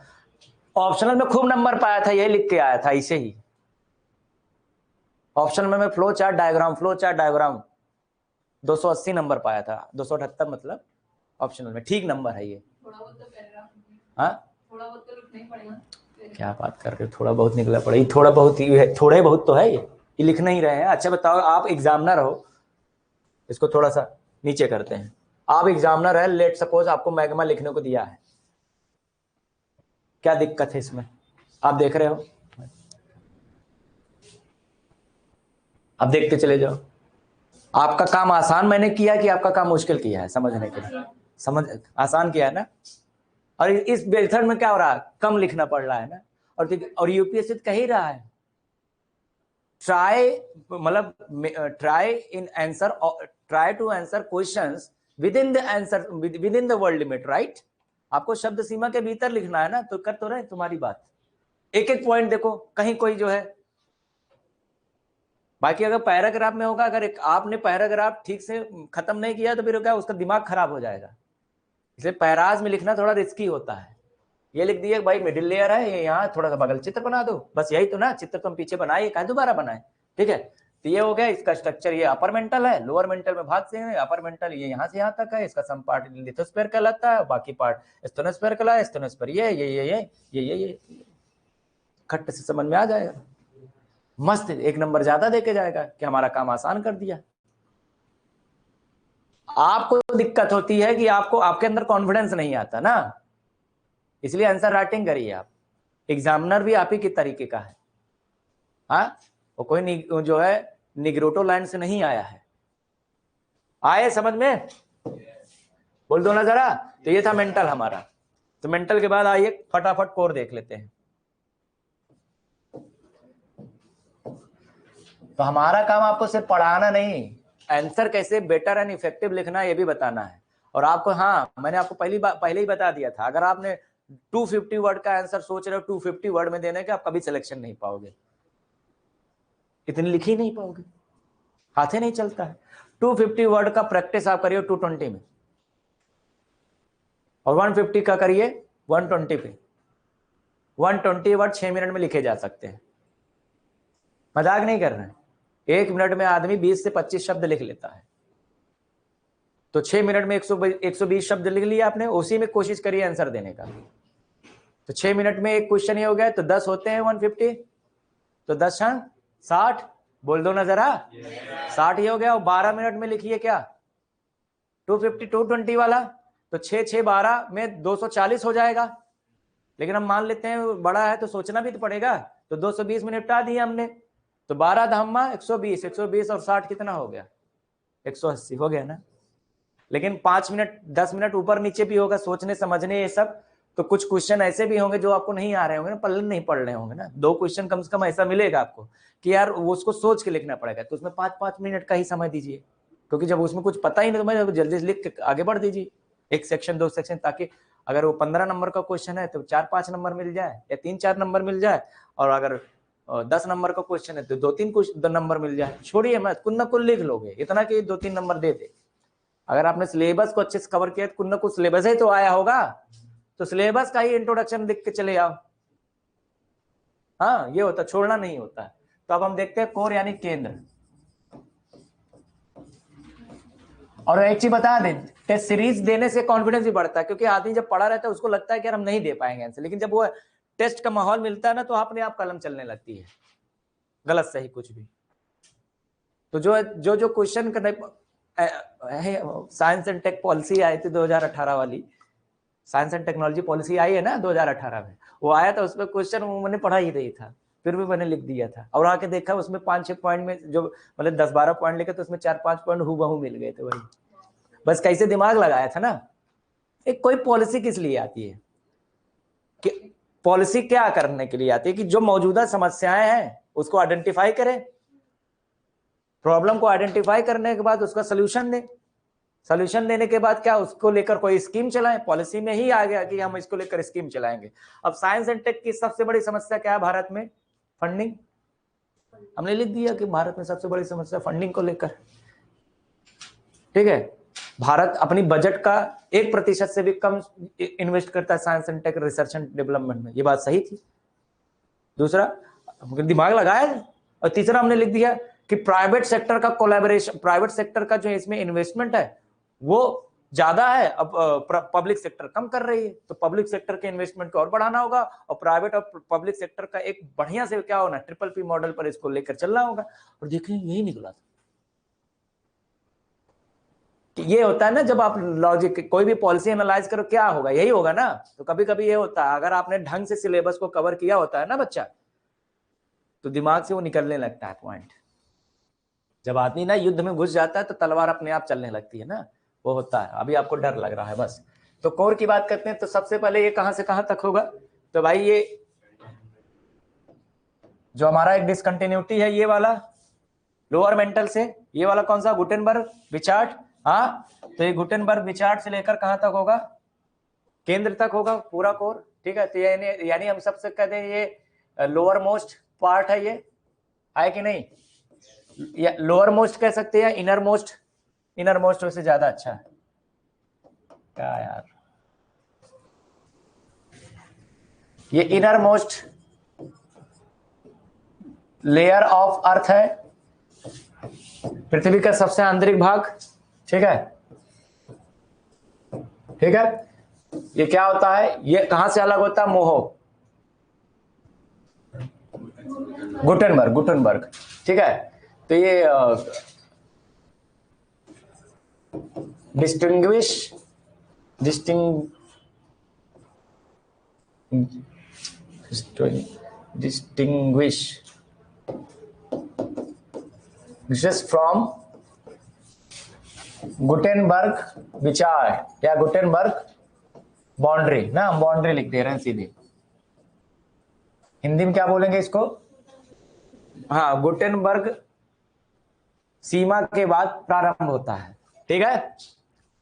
ऑप्शनल में खूब नंबर पाया था, यही लिख के आया था ऐसे ही। ऑप्शनल में मैं फ्लो चार्ट डायग्राम 280 नंबर पाया था, 278 मतलब ऑप्शनल में, ठीक नंबर है ये। हाँ थोड़ा बहुत तो लिखना ही पड़ेगा। क्या बात कर रहे हो, थोड़ा बहुत निकला पड़ेगा, थोड़ा बहुत ही है, थोड़ा बहुत तो है ये लिख नहीं रहे हैं। अच्छा बताओ, आप एग्जामिनर हो, इसको थोड़ा सा नीचे करते हैं, आप एग्जामिनर है, लेट सपोज आपको मैग्मा लिखने को दिया है, क्या दिक्कत है इसमें, आप देख रहे हो, अब देखते चले जाओ। आपका काम आसान मैंने किया कि आपका काम मुश्किल किया है समझने के लिए, समझ आसान किया है ना। और इस मेथड में क्या हो रहा है, कम लिखना पड़ रहा है ना। और यूपीएससी कह ही रहा है ट्राई, मतलब try to answer questions within the word limit, right. आपको शब्द सीमा के भीतर लिखना है ना, तो कर तो रहे तुम्हारी बात। एक एक पॉइंट देखो, कहीं कोई जो है, बाकी अगर पैराग्राफ में होगा, अगर आपने पैराग्राफ ठीक से खत्म नहीं किया तो फिर क्या, उसका दिमाग खराब हो जाएगा। इसलिए पैराज में लिखना थोड़ा रिस्की होता है। ये लिख दिए भाई मिडिल लेयर है, ये यहाँ थोड़ा सा बगल चित्र बना दो, बस यही तो ना, चित्र तो हम पीछे बनाए, कहा दोबारा बनाए, ठीक है। तो ये हो गया इसका स्ट्रक्चर, ये अपर मेंटल है, लोअर मेंटल में भाग से है, अपर मेंटल ये यहाँ से यहाँ तक है, इसका सम पार्ट लिथोस्फीयर कहलाता है, बाकी पार्ट स्टेनोस्फीयर कहलाता है। स्टेनोस्फीयर ये खट्ट से समझ में आ जाएगा, मस्त, एक नंबर ज्यादा देके जाएगा कि हमारा काम आसान कर दिया। आपको दिक्कत होती है कि आपको आपके अंदर कॉन्फिडेंस नहीं आता ना, इसलिए आंसर राइटिंग करिए आप। एग्जामिनर भी आप ही के तरीके का है, हाँ वो कोई नहीं जो है निग्रोटो लैंड से नहीं आया है। आए समझ में? बोल दो ना जरा। तो ये था मेंटल हमारा। तो मेंटल के बाद आइए फटाफट कोर देख लेते हैं। तो हमारा काम आपको सिर्फ पढ़ाना नहीं, आंसर कैसे बेटर एंड इफेक्टिव लिखना ये भी बताना है। और आपको, हाँ मैंने आपको पहले ही बता दिया था, अगर आपने 250 वर्ड का आंसर सोच रहे हो 250 वर्ड में देने का, आप कभी सिलेक्शन नहीं पाओगे, इतनी लिख ही नहीं पाओगे, हाथ ही नहीं चलता है। 250 वर्ड का प्रैक्टिस आप करिए 220 में, और 150 का करिए 120 पे। 120 वर्ड 6 मिनट में लिखे जा सकते हैं, मजाक नहीं कर रहे हैं। 1 मिनट में आदमी 20 से 25 शब्द लिख लेता है, तो 6 मिनट में 120 शब्द लिख लिए आपने, उसी में कोशिश करिए आंसर देने का। तो 6 मिनट में एक क्वेश्चन ही हो गया, तो 10 होते हैं 150, तो 10 60, बोल दो ना जरा, 60 ही हो गया। और 12 मिनट में लिखिए क्या, 250 220 वाला, तो 6 6 12 में 240 हो जाएगा। लेकिन हम मान लेते हैं बड़ा है तो सोचना भी तो पड़ेगा, तो 220 में निपटा दिए हमने। तो 12 धम्मा 120, 120 और 60 कितना हो गया, 180 हो गया ना। लेकिन 5 मिनट 10 मिनट ऊपर नीचे भी होगा सोचने समझने ये सब। तो कुछ क्वेश्चन ऐसे भी होंगे जो आपको नहीं आ रहे होंगे ना, पल्ले नहीं पढ़ रहे होंगे ना, 2 क्वेश्चन कम से कम ऐसा मिलेगा आपको कि यार वो उसको सोच के लिखना पड़ेगा, तो उसमें 5-5 मिनट का ही समय दीजिए, क्योंकि जब उसमें कुछ पता ही नहीं तो मैं जल्दी से लिख के आगे बढ़ दीजिए, 1 सेक्शन 2 सेक्शन, ताकि अगर वो 15 नंबर का क्वेश्चन है तो 4-5 नंबर मिल जाए या 3-4 नंबर मिल जाए, और अगर 10 नंबर का क्वेश्चन है तो 2-3 नंबर मिल जाए। छोड़िए मत, कुल न कुल लिख लोगे, इतना कि 2-3 नंबर दे दे। अगर आपने सिलेबस को अच्छे से कवर किया तो कुछ न कुछ सिलेबस ही तो आया होगा, तो सिलेबस का ही इंट्रोडक्शन लिख के चले आओ। हाँ ये होता, छोड़ना नहीं होता। तो अब हम देखते हैं कोर यानी केंद्र। और एक चीज बता दें, टेस्ट सीरीज देने से कॉन्फिडेंस भी बढ़ता है, क्योंकि आदमी जब पढ़ा रहता है उसको लगता है कि यार हम नहीं दे पाएंगे आंसर, लेकिन जब वो टेस्ट का माहौल मिलता है ना, तो अपने आप कलम चलने लगती है, गलत सही कुछ भी। तो जो क्वेश्चन करने, साइंस एंड टेक पॉलिसी आई थी 2018 वाली, साइंस एंड टेक्नोलॉजी पॉलिसी आई है ना 2018 में, वो आया था, उसमें क्वेश्चन मैंने पढ़ा ही नहीं था, फिर भी मैंने लिख दिया था, और आके देखा उसमें 5-6 पॉइंट में जो मतलब 10-12 पॉइंट लिखे, तो उसमें 4-5 पॉइंट हूबहू मिल गए थे। वही बस कैसे दिमाग लगाया था ना। एक कोई पॉलिसी किस लिए आती है, कि पॉलिसी क्या करने के लिए आती है, कि जो मौजूदा समस्याएं हैं उसको आइडेंटिफाई करें, प्रॉब्लम को आइडेंटिफाई करने के बाद उसका सोल्यूशन दें, सोल्यूशन देने के बाद क्या उसको लेकर कोई स्कीम चलाएं। पॉलिसी में ही आ गया कि हम इसको लेकर स्कीम चलाएंगे। अब साइंस एंड टेक की सबसे बड़ी समस्या क्या है भारत में, फंडिंग। हमने लिख दिया कि भारत में सबसे बड़ी समस्या फंडिंग को लेकर, ठीक है। भारत अपनी बजट का 1% से भी कम इन्वेस्ट करता है science and tech research and development में, ये बात सही थी। दूसरा, दिमाग लगाया। और तीसरा हमने लिख दिया कि प्राइवेट सेक्टर का कोलैबोरेशन, प्राइवेट सेक्टर का जो इसमें इन्वेस्टमेंट है वो ज्यादा है, अब पब्लिक सेक्टर कम कर रही है, तो पब्लिक सेक्टर के इन्वेस्टमेंट को और बढ़ाना होगा, और प्राइवेट और पब्लिक सेक्टर का एक बढ़िया से क्या होना, PPP मॉडल पर इसको लेकर चलना होगा। और देखिए यही निकला था। ये होता है ना, जब आप लॉजिक कोई भी पॉलिसी एनालाइज करो क्या होगा, यही होगा ना। तो कभी कभी ये होता है, अगर आपने ढंग से सिलेबस को कवर किया होता है ना बच्चा, तो दिमाग से वो निकलने लगता है पॉइंट। जब आदमी ना युद्ध में घुस जाता है तो तलवार अपने आप चलने लगती है ना, वो होता है। अभी आपको डर लग रहा है बस। तो कोर की बात करते हैं, तो सबसे पहले ये कहां से कहां तक होगा, तो भाई ये जो हमारा एक डिसकंटिन्यूटी है, ये वाला लोअर मेंटल से, ये वाला कौन सा, गुटेनबर्ग विचार्ट। हाँ, तो ये गुटेनबर्ग विचार्ट से लेकर कहां तक होगा, केंद्र तक होगा पूरा कोर, ठीक है। तो यानी हम सबसे कहते हैं ये लोअर मोस्ट पार्ट है, ये है कि नहीं, या लोअर मोस्ट कह सकते हैं, इनर मोस्ट, इनर मोस्ट से ज्यादा अच्छा है क्या यार, ये इनर मोस्ट लेयर ऑफ अर्थ है, पृथ्वी का सबसे आंतरिक भाग, ठीक है, ठीक है। ये क्या होता है, ये कहां से अलग होता है, मोहो, गुटेनबर्ग, गुटेनबर्ग, ठीक है। तो ये distinguish this is from Gutenberg विचार या गुटेनबर्ग बाउंड्री ना, हम बाउंड्री लिख दे रहे हैं सीधे। हिंदी में क्या बोलेंगे इसको? हाँ, गुटेनबर्ग सीमा के बाद प्रारंभ होता है। ठीक है,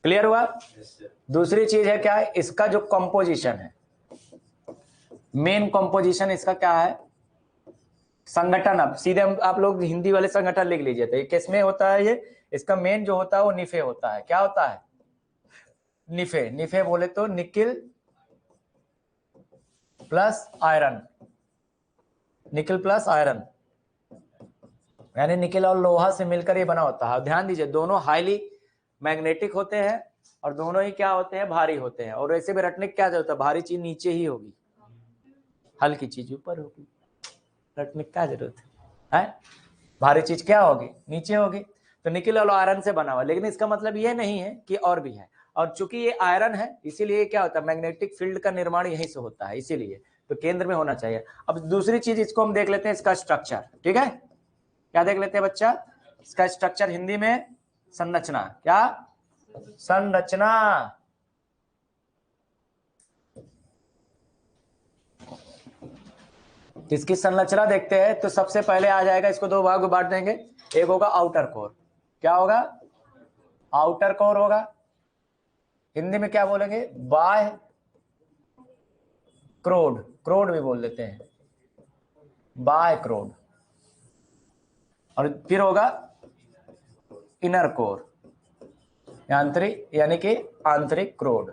क्लियर हुआ? दूसरी चीज है क्या है, इसका जो कंपोजिशन है, मेन कंपोजिशन इसका क्या है? संगठन। अब सीधे आप लोग हिंदी वाले संगठन लिख लीजिए। तो ये किसमें होता है? ये इसका मेन जो होता है वो निफे होता है। क्या होता है? निफे। निफे बोले तो nickel plus iron, nickel plus iron, यानी निकिल और लोहा से मिलकर ये बना होता है। ध्यान दीजिए, दोनों हाईली मैग्नेटिक होते हैं और दोनों ही क्या होते हैं? भारी होते हैं। और वैसे भी रटने क्या जरूरत है? भारी चीज नीचे ही होगी, हल्की चीज ऊपर होगी। रटने क्या जरूरत है? भारी चीज क्या होगी? नीचे होगी। तो निकिल और आयरन से बना हुआ, लेकिन इसका मतलब ये नहीं है कि और भी है। और चूंकि ये आयरन है इसीलिए क्या होता है? मैग्नेटिक फील्ड का निर्माण यहीं से होता है, इसीलिए तो केंद्र में होना चाहिए। अब दूसरी चीज इसको हम देख लेते हैं, इसका स्ट्रक्चर। ठीक है, क्या देख लेते हैं बच्चा? इसका स्ट्रक्चर, हिंदी में संरचना। क्या? संरचना। इसकी संरचना देखते हैं तो सबसे पहले आ जाएगा, इसको दो भाग में बांट देंगे। एक होगा आउटर कोर। क्या होगा? आउटर कोर होगा। हिंदी में क्या बोलेंगे? बाह्य क्रोड, क्रोड भी बोल देते हैं, बाह्य क्रोड। और फिर होगा इनर कोर, आंतरिक, यानी कि आंतरिक क्रोड।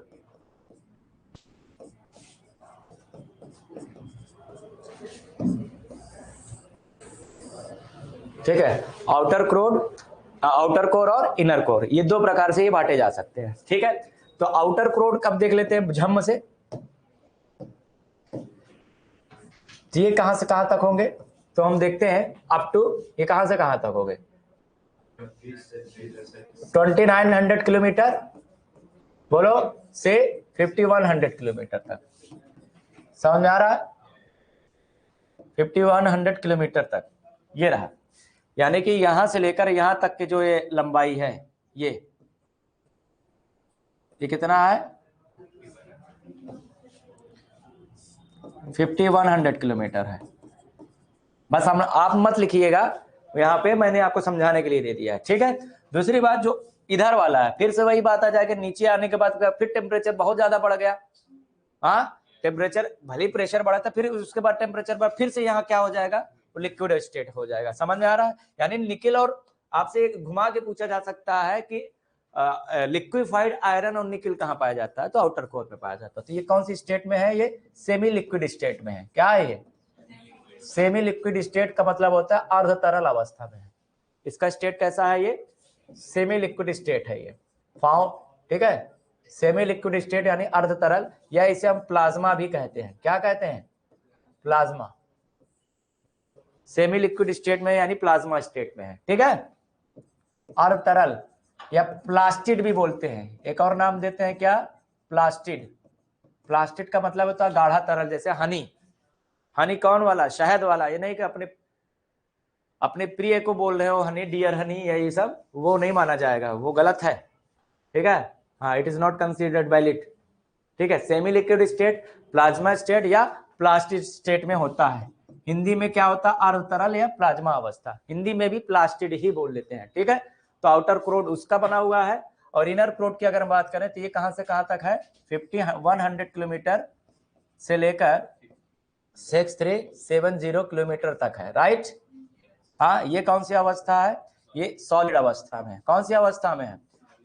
ठीक है, आउटर क्रोड, आउटर कोर और इनर कोर, ये दो प्रकार से ये बांटे जा सकते हैं। ठीक है, तो आउटर क्रोड कब देख लेते हैं? झम्म से। ये कहां से कहां तक होंगे? तो हम देखते हैं अप टू, ये कहां से कहां तक होंगे? 2900 किलोमीटर, बोलो, से 5100 किलोमीटर तक। समझ में आ रहा है? 5100 किलोमीटर तक ये रहा। यानी कि यहां से लेकर यहां तक की जो ये लंबाई है, ये कितना है? 5100 किलोमीटर है। बस हम, आप मत लिखिएगा, यहाँ पे मैंने आपको समझाने के लिए दे दिया है। ठीक है, दूसरी बात जो इधर वाला है, फिर से वही बात आ जाएगी। नीचे आने के बाद फिर टेम्परेचर बहुत ज्यादा बढ़ गया। हाँ, टेम्परेचर भले प्रेशर बढ़ा था, फिर उसके बाद टेम्परेचर बढ़, फिर से यहाँ क्या हो जाएगा? लिक्विड स्टेट हो जाएगा। समझ में आ रहा है? यानी निकिल, और आपसे घुमा के पूछा जा सकता है कि लिक्विफाइड आयरन और निकिल कहाँ पाया जाता है? तो आउटर कोर पे पाया जाता है। तो ये कौन सी स्टेट में है? ये सेमी लिक्विड स्टेट में है। क्या है ये? सेमी लिक्विड स्टेट का मतलब होता है अर्ध तरल अवस्था में है। इसका स्टेट कैसा है? ये सेमी लिक्विड स्टेट है ये, फाउ। ठीक है, सेमी लिक्विड स्टेट यानी अर्ध तरल, या इसे हम प्लाज्मा भी कहते हैं। क्या कहते हैं? प्लाज्मा। सेमी लिक्विड स्टेट में यानी प्लाज्मा स्टेट में है। ठीक है, अर्ध तरल या प्लास्टिड भी बोलते हैं। एक और नाम देते हैं, क्या? प्लास्टिड। प्लास्टिड का मतलब होता है गाढ़ा तरल, जैसे हनी। हनी कौन वाला? शहद वाला। ये नहीं कि अपने प्रिय को बोल रहे हो हनी, डियर हनी, ये सब वो नहीं माना जाएगा, वो गलत है। ठीक है, हाँ, it is not considered valid. ठीक है, semi liquid state, plasma state या प्लास्टिड स्टेट में होता है। हिंदी में क्या होता है? अर्ध तरल या प्लाज्मा अवस्था। हिंदी में भी प्लास्टिड ही बोल लेते हैं। ठीक है, तो आउटर क्रोड उसका बना हुआ है। और इनर क्रोड की अगर हम बात करें तो ये कहां से कहां तक है? 5100 किलोमीटर से लेकर 6370 किलोमीटर तक है। राइट, हाँ, ये कौन सी अवस्था है? ये सॉलिड अवस्था में है। कौन सी अवस्था में है?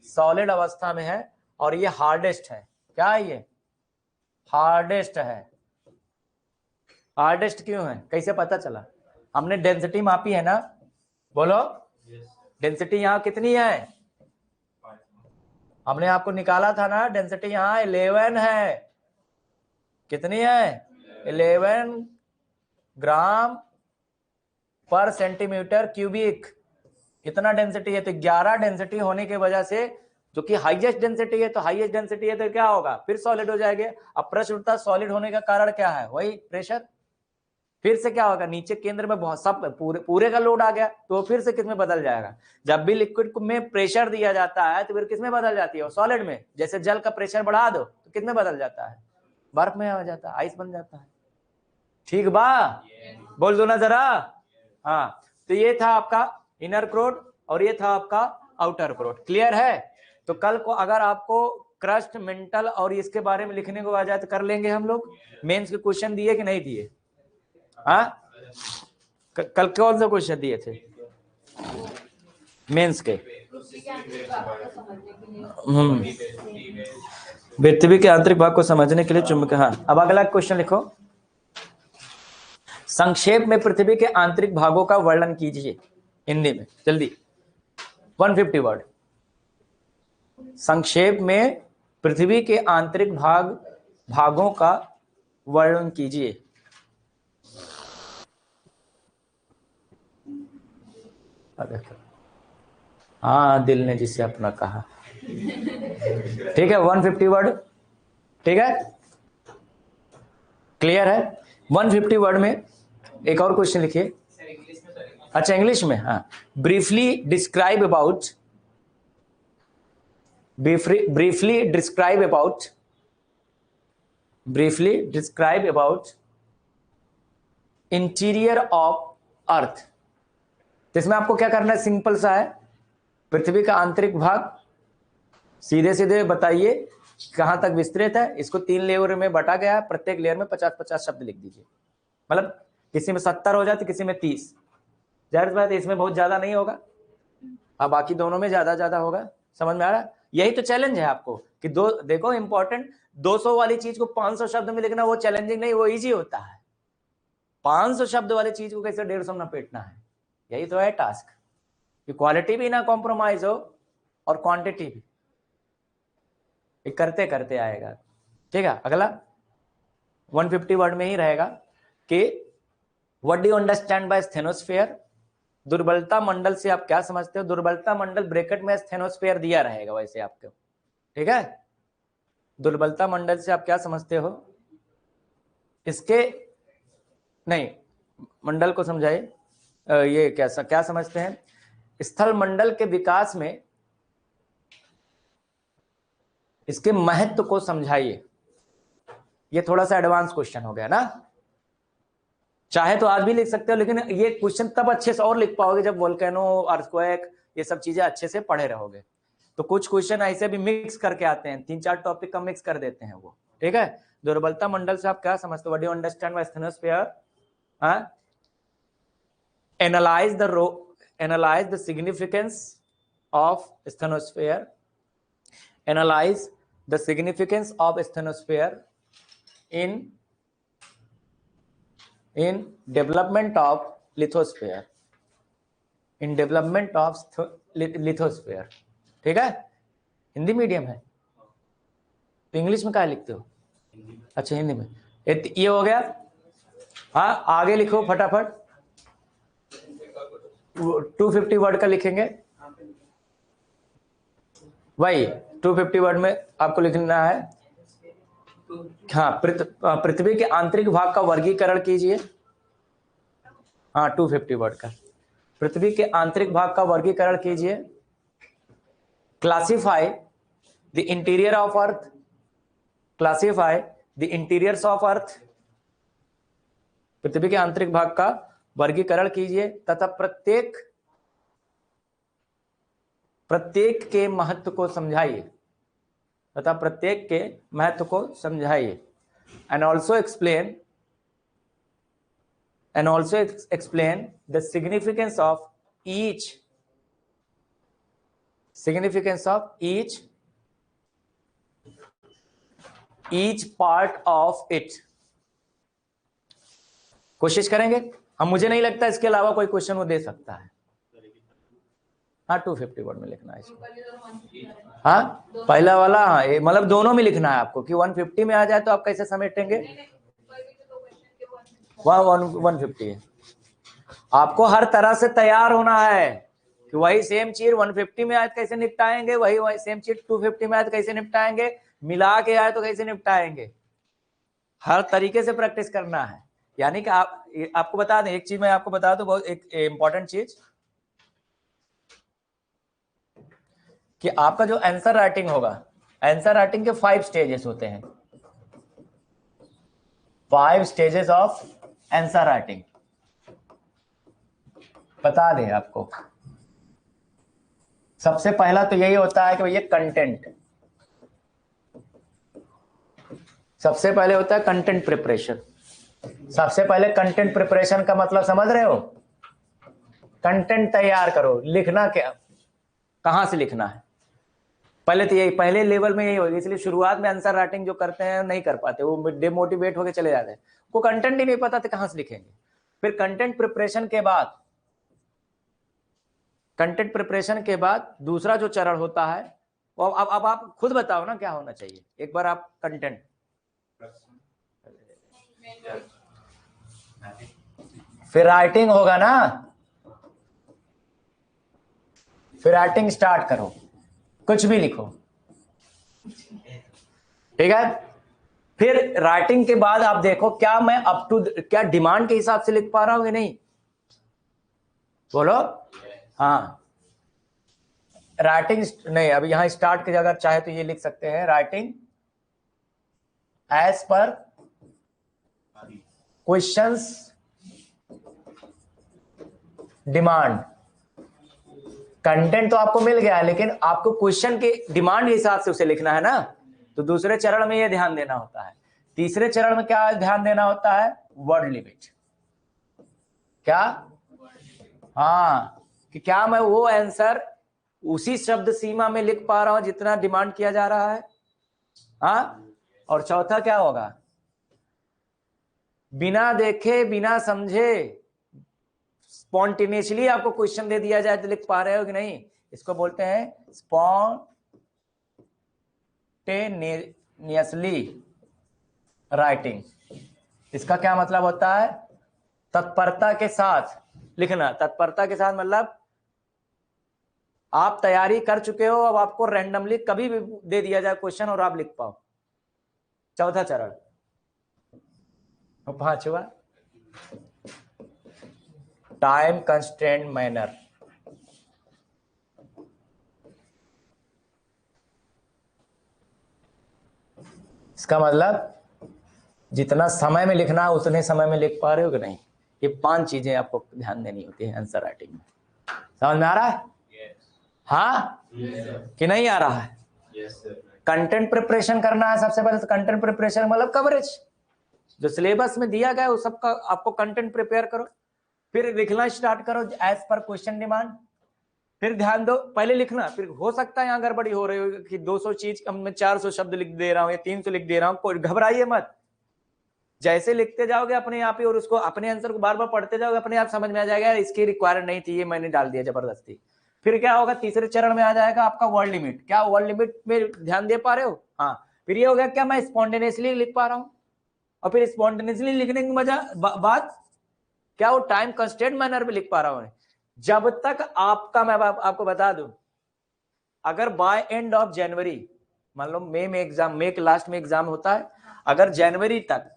सॉलिड अवस्था में है। और ये हार्डेस्ट है। क्या है ये? हार्डेस्ट है। हार्डेस्ट क्यों है? कैसे पता चला? हमने डेंसिटी मापी है ना, बोलो। डेंसिटी यहाँ कितनी है? हमने आपको निकाला था ना, डेंसिटी यहाँ 11 है। कितनी है? 11 ग्राम पर सेंटीमीटर क्यूबिक। कितना डेंसिटी है? तो 11 डेंसिटी होने की वजह से, जो कि हाईएस्ट डेंसिटी है, तो हाईएस्ट डेंसिटी है तो क्या होगा? फिर सॉलिड हो जाएंगे। अब प्रश्न उठता, सॉलिड होने का कारण क्या है? वही प्रेशर। फिर से क्या होगा, नीचे केंद्र में बहुत सब पूरे का लोड आ गया तो फिर से किस में बदल जाएगा। जब भी लिक्विड में प्रेशर दिया जाता है तो फिर किस में बदल जाती है, सॉलिड में। जैसे जल का प्रेशर बढ़ा दो तो किस में बदल जाता है, बर्फ में आ जाता है, आइस बन जाता है। ठीक बा, बोल दो ना जरा। हाँ, तो ये था आपका इनर कोर और ये था आपका आउटर कोर। क्लियर है। तो कल को अगर आपको क्रस्ट, मेंटल और इसके बारे में लिखने को आ जाए तो कर लेंगे हम लोग। मेंस के क्वेश्चन दिए कि नहीं दिए? हाँ, कल कौन से क्वेश्चन दिए थे मेंस के? पृथ्वी के आंतरिक भाग को समझने के लिए चुंबक। हाँ, अब अगला क्वेश्चन लिखो। संक्षेप में पृथ्वी के आंतरिक भागों का वर्णन कीजिए हिंदी में, जल्दी 150 वर्ड। संक्षेप में पृथ्वी के आंतरिक भागों का वर्णन कीजिए। हाँ, दिल ने जिसे अपना कहा। ठीक है, 150 वर्ड। ठीक है, क्लियर है। 150 वर्ड में एक और क्वेश्चन लिखिए। अच्छा, इंग्लिश में। हाँ, briefly describe about interior of अर्थ। इसमें आपको क्या करना है, सिंपल सा है। पृथ्वी का आंतरिक भाग सीधे सीधे बताइए कहां तक विस्तृत है। इसको 3 लेयर में बांटा गया है, प्रत्येक लेयर में 50-50 शब्द लिख दीजिए। मतलब किसी में 70 हो जाते, किसी में 30। जाहिर बात है इसमें बहुत ज्यादा नहीं होगा, अब बाकी दोनों में ज्यादा होगा। समझ में आ रहा है? यही तो चैलेंज है आपको कि देखो इंपॉर्टेंट 200 वाली चीज को 500 शब्द में लिखना वो चैलेंजिंग नहीं, वो इजी होता है। 500 शब्द वाली चीज को कैसे 150 में लपेटना है, यही तो है टास्क। कि क्वालिटी भी ना कॉम्प्रोमाइज हो और क्वांटिटी भी, करते करते आएगा। ठीक है, अगला 150 वर्ड में ही रहेगा कि what do you understand by asthenosphere. दुर्बलता मंडल से आप क्या समझते हो। दुर्बलता मंडल ब्रैकेट में स्टेनोस्फेयर दिया रहेगा वैसे आपको। ठीक है, दुर्बलता मंडल से आप क्या समझते हो, इसके नहीं, मंडल को समझाइए। ये क्या समझते हैं, स्थल मंडल के विकास में इसके महत्व को समझाइए। ये थोड़ा सा एडवांस क्वेश्चन हो गया ना, चाहे तो आज भी लिख सकते हो, लेकिन ये क्वेश्चन तब अच्छे से और लिख पाओगे जब वोल्केनो, अर्थक्वेक, ये सब चीजें अच्छे से पढ़े रहोगे। तो कुछ क्वेश्चन ऐसे भी मिक्स करके आते हैं, 3-4 टॉपिक का मिक्स कर देते हैं वो। ठीक है, दुर्बलता मंडल से आप क्या समझते हो, what do you understand by asthenosphere. Analyse the significance of asthenosphere. Analyse the significance of asthenosphere in development of lithosphere, lithosphere। ठीक है, हिंदी मीडियम है तो इंग्लिश में क्या लिखते हो? अच्छा, हिंदी में। ये हो गया। हाँ, आगे लिखो फटाफट। 250 वर्ड का लिखेंगे, वही 250 वर्ड में आपको लिखना है। हाँ, पृथ्वी के आंतरिक भाग का वर्गीकरण कीजिए। हाँ, 250 वर्ड का पृथ्वी के आंतरिक भाग का वर्गीकरण कीजिए। Classify the interior of earth, classify the interiors of earth. पृथ्वी के आंतरिक भाग का वर्गीकरण कीजिए तथा प्रत्येक के महत्व को समझाइए, तथा प्रत्येक के महत्व को समझाइए। And also explain the significance of each part of it। कोशिश करेंगे हम, मुझे नहीं लगता इसके अलावा कोई क्वेश्चन वो दे सकता है। हाँ, 250 वर्ड में लिखना है इसको। हाँ, पहला वाला, हाँ, मतलब दोनों में लिखना है आपको कि 150 में आ जाए तो आप कैसे समेटेंगे। 150 है, आपको हर तरह से तैयार होना है कि वही सेम चीज 150 में आए तो कैसे निपटाएंगे, वही सेम चीज 250 में आए तो कैसे निपटाएंगे, मिला के आए तो कैसे निपटाएंगे। हर तरीके से प्रैक्टिस करना है। यानी कि आपको बता दें एक चीज, मैं आपको बता दूं बहुत एक इंपॉर्टेंट चीज, कि आपका जो आंसर राइटिंग होगा, आंसर राइटिंग के 5 स्टेजेस होते हैं, 5 स्टेजेस ऑफ आंसर राइटिंग। बता दें आपको, सबसे पहला तो यही होता है कि भैया कंटेंट, सबसे पहले होता है कंटेंट प्रिपरेशन। सबसे पहले कंटेंट प्रिपरेशन का मतलब समझ रहे हो? कंटेंट तैयार करो, लिखना क्या, कहां से लिखना है, पहले तो यही, पहले लेवल में यही होगी। इसलिए शुरुआत में आंसर राइटिंग जो करते हैं नहीं कर पाते, वो डिमोटिवेट होकर चले जाते हैं, को कंटेंट ही नहीं पता तो कहां से लिखेंगे। फिर कंटेंट प्रिपरेशन के बाद, कंटेंट प्रिपरेशन के बाद दूसरा जो चरण होता है वो अब आप खुद बताओ ना क्या होना चाहिए। एक बार आप कंटेंट, फिर राइटिंग होगा ना, फिर राइटिंग स्टार्ट करो, कुछ भी लिखो, ठीक है। फिर राइटिंग के बाद आप देखो क्या मैं अप टू, क्या डिमांड के हिसाब से लिख पा रहा हूं कि नहीं, बोलो। हाँ, राइटिंग नहीं, अभी यहां स्टार्ट की जगह चाहे तो ये लिख सकते हैं, writing as per questions demand. Content तो आपको मिल गया है, लेकिन आपको क्वेश्चन के डिमांड के हिसाब से उसे लिखना है ना, तो दूसरे चरण में ये ध्यान देना होता है। तीसरे चरण में क्या ध्यान देना होता है? Word limit. क्या? हाँ, कि क्या मैं वो आंसर उसी शब्द सीमा में लिख पा रहा हूं जितना डिमांड किया जा रहा है। हाँ, और चौथा क्या होगा? बिना देखे बिना समझे स्पॉन्टेनियसली आपको क्वेश्चन दे दिया जाए तो लिख पा रहे हो कि नहीं, इसको बोलते हैं स्पॉन्टेनियसली राइटिंग। इसका क्या मतलब होता है? तत्परता के साथ लिखना। तत्परता के साथ मतलब आप तैयारी कर चुके हो, अब आपको रैंडमली कभी भी दे दिया जाए क्वेश्चन और आप लिख पाओ। चौथा चरण। पांचवा टाइम कंस्ट्रेंट मैनर। इसका मतलब जितना समय में लिखना है उतने समय में लिख पा रहे हो कि नहीं। ये 5 चीजें आपको ध्यान देनी होती है आंसर राइटिंग में। समझ में आ रहा है? हाँ कि नहीं आ रहा है? कंटेंट प्रिपरेशन करना है सबसे पहले। तो कंटेंट प्रिपरेशन मतलब कवरेज, जो सिलेबस में दिया गया है वो सबका आपको कंटेंट प्रिपेयर करो, फिर लिखना स्टार्ट करो एज पर क्वेश्चन डिमांड। फिर ध्यान दो, पहले लिखना, फिर हो सकता है यहाँ गड़बड़ी हो रही हो कि 200 चीज कम में 400 शब्द लिख दे रहा हूँ या 300 लिख दे रहा हूँ, कोई घबराइए मत। जैसे लिखते जाओगे अपने आप ही, और उसको अपने आंसर को बार बार पढ़ते जाओगे, अपने आप समझ में आ जाएगा इसकी रिक्वायरमेंट नहीं थी, ये मैंने डाल दिया जबरदस्ती। फिर क्या होगा? तीसरे चरण में आ जाएगा आपका वर्ड लिमिट। क्या वर्ड लिमिट में ध्यान दे पा रहे हो? हाँ। फिर ये हो गया क्या मैं स्पॉन्टेनियसली लिख पा रहा हूँ, और फिर स्पॉन्टेनियसली लिखने की बात क्या वो टाइम कंस्टेंट मैनर में लिख पा रहा हूं। जब तक आपका, मैं आपको बता दूं, अगर बाय एंड ऑफ जनवरी, मान लो मई में एग्जाम, मई के लास्ट में एग्जाम होता है, अगर जनवरी तक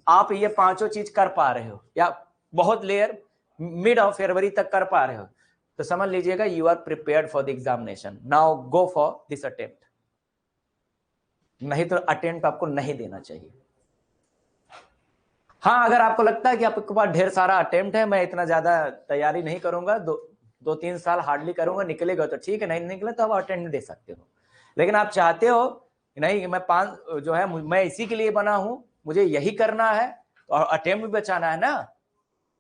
आप ये 5 चीज कर पा रहे हो या बहुत लेयर मिड ऑफ फरवरी तक कर पा रहे हो, तो समझ लीजिएगा you are prepared for the examination. Now go for this attempt. नहीं तो अटेम्प्ट आपको नहीं देना चाहिए। हाँ, अगर आपको लगता है कि आपके पास ढेर सारा अटेम्प्ट है, मैं इतना ज्यादा तैयारी नहीं करूंगा, 2-3 साल हार्डली करूंगा, निकलेगा तो ठीक है, नहीं निकले तो आप अटेम्प्ट दे सकते हो। लेकिन आप चाहते हो नहीं, मैं 5 जो है मैं इसी के लिए बना हूं, मुझे यही करना है और अटेम्प्ट भी बचाना है ना,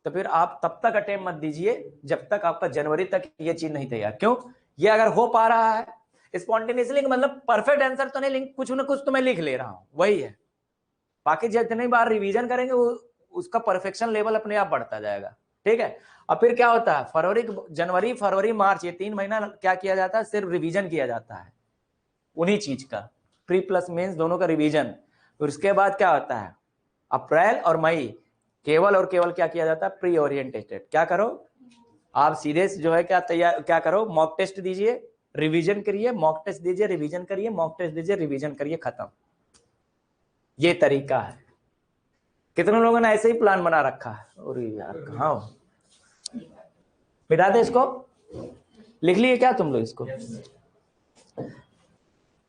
तो फिर आप तब तक अटेम्प्ट मत दीजिए जब तक आपका जनवरी तक ये चीज नहीं तैयार। क्यों? ये अगर हो पा रहा है स्पॉन्टेनियसली, मतलब परफेक्ट आंसर तो नहीं, कुछ ना कुछ तो मैं लिख ले रहा हूं, वही है। बाकी जितनी बार रिवीजन करेंगे वो उसका परफेक्शन लेवल अपने आप बढ़ता जाएगा। ठीक है। अब फिर क्या होता है, जनवरी फरवरी मार्च, ये 3 महीना क्या किया जाता है? सिर्फ रिवीजन किया जाता है उन्हीं चीज का, प्री प्लस मेंस दोनों का रिवीजन। फिर उसके बाद क्या होता है? अप्रैल और मई केवल और केवल क्या किया जाता है? Pre oriented. क्या करो आप सीधे जो है क्या करो, मॉक टेस्ट दीजिए, रिवीजन करिए, मॉक टेस्ट दीजिए, रिवीजन करिए, मॉक टेस्ट दीजिए, रिवीजन करिए, खत्म। ये तरीका है। कितने लोगों ने ऐसे ही प्लान बना रखा है? अरे यार कहाँ हो, मिटा दे इसको, लिख लिए क्या तुम लोग इसको?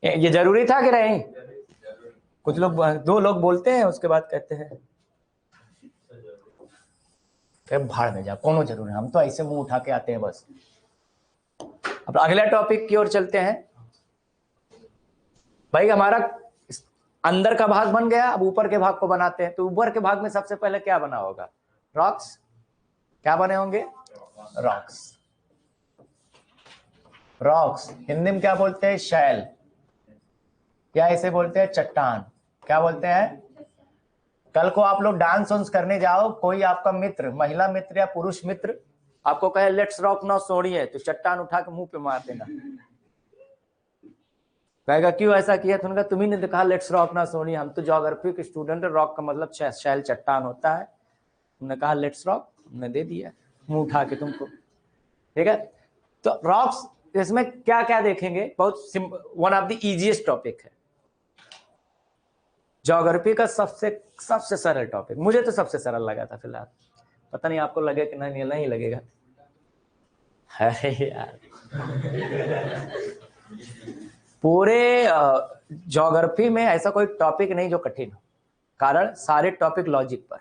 ये जरूरी था कि नहीं? कुछ लोग, 2 लोग बोलते हैं उसके बाद कहते हैं भाड़ में जा, कौन जरूरी है, हम तो ऐसे मुंह उठा के आते हैं बस। अब अगला टॉपिक की ओर चलते हैं। भाई हमारा अंदर का भाग बन गया, अब ऊपर के भाग को बनाते हैं। तो ऊपर के भाग में सबसे पहले क्या बना होगा? रॉक्स। क्या बने होंगे? रॉक्स। रॉक्स हिंदी में क्या बोलते हैं? शैल, या इसे बोलते हैं चट्टान। क्या बोलते हैं? कल को आप लोग डांस वांस करने जाओ, कोई आपका मित्र, महिला मित्र या पुरुष मित्र आपको कहे लेट्स रॉक नाउ सोनिए, तो चट्टान उठा के मुंह पे मार देना। कहेगा क्यों ऐसा किया? तुमने कहा तुम्ही ने कहा लेट्स रॉक नाउ सोनिए, हम तो ज्योग्राफी के स्टूडेंट है, रॉक का मतलब शैल चट्टान होता है, तुमने कहा लेट्स रॉक, हमने दे दिया मुंह उठा के तुमको। ठीक है, तो रॉक्स इसमें क्या क्या देखेंगे? बहुत one of the easiest topic है ज्योग्राफी का, सबसे सरल टॉपिक। मुझे तो सबसे सरल लगा था फिलहाल, पता नहीं आपको लगे कि नहीं लगेगा। अरे यार पूरे ज्योग्राफी में ऐसा कोई टॉपिक नहीं जो कठिन हो, कारण सारे टॉपिक लॉजिक पर।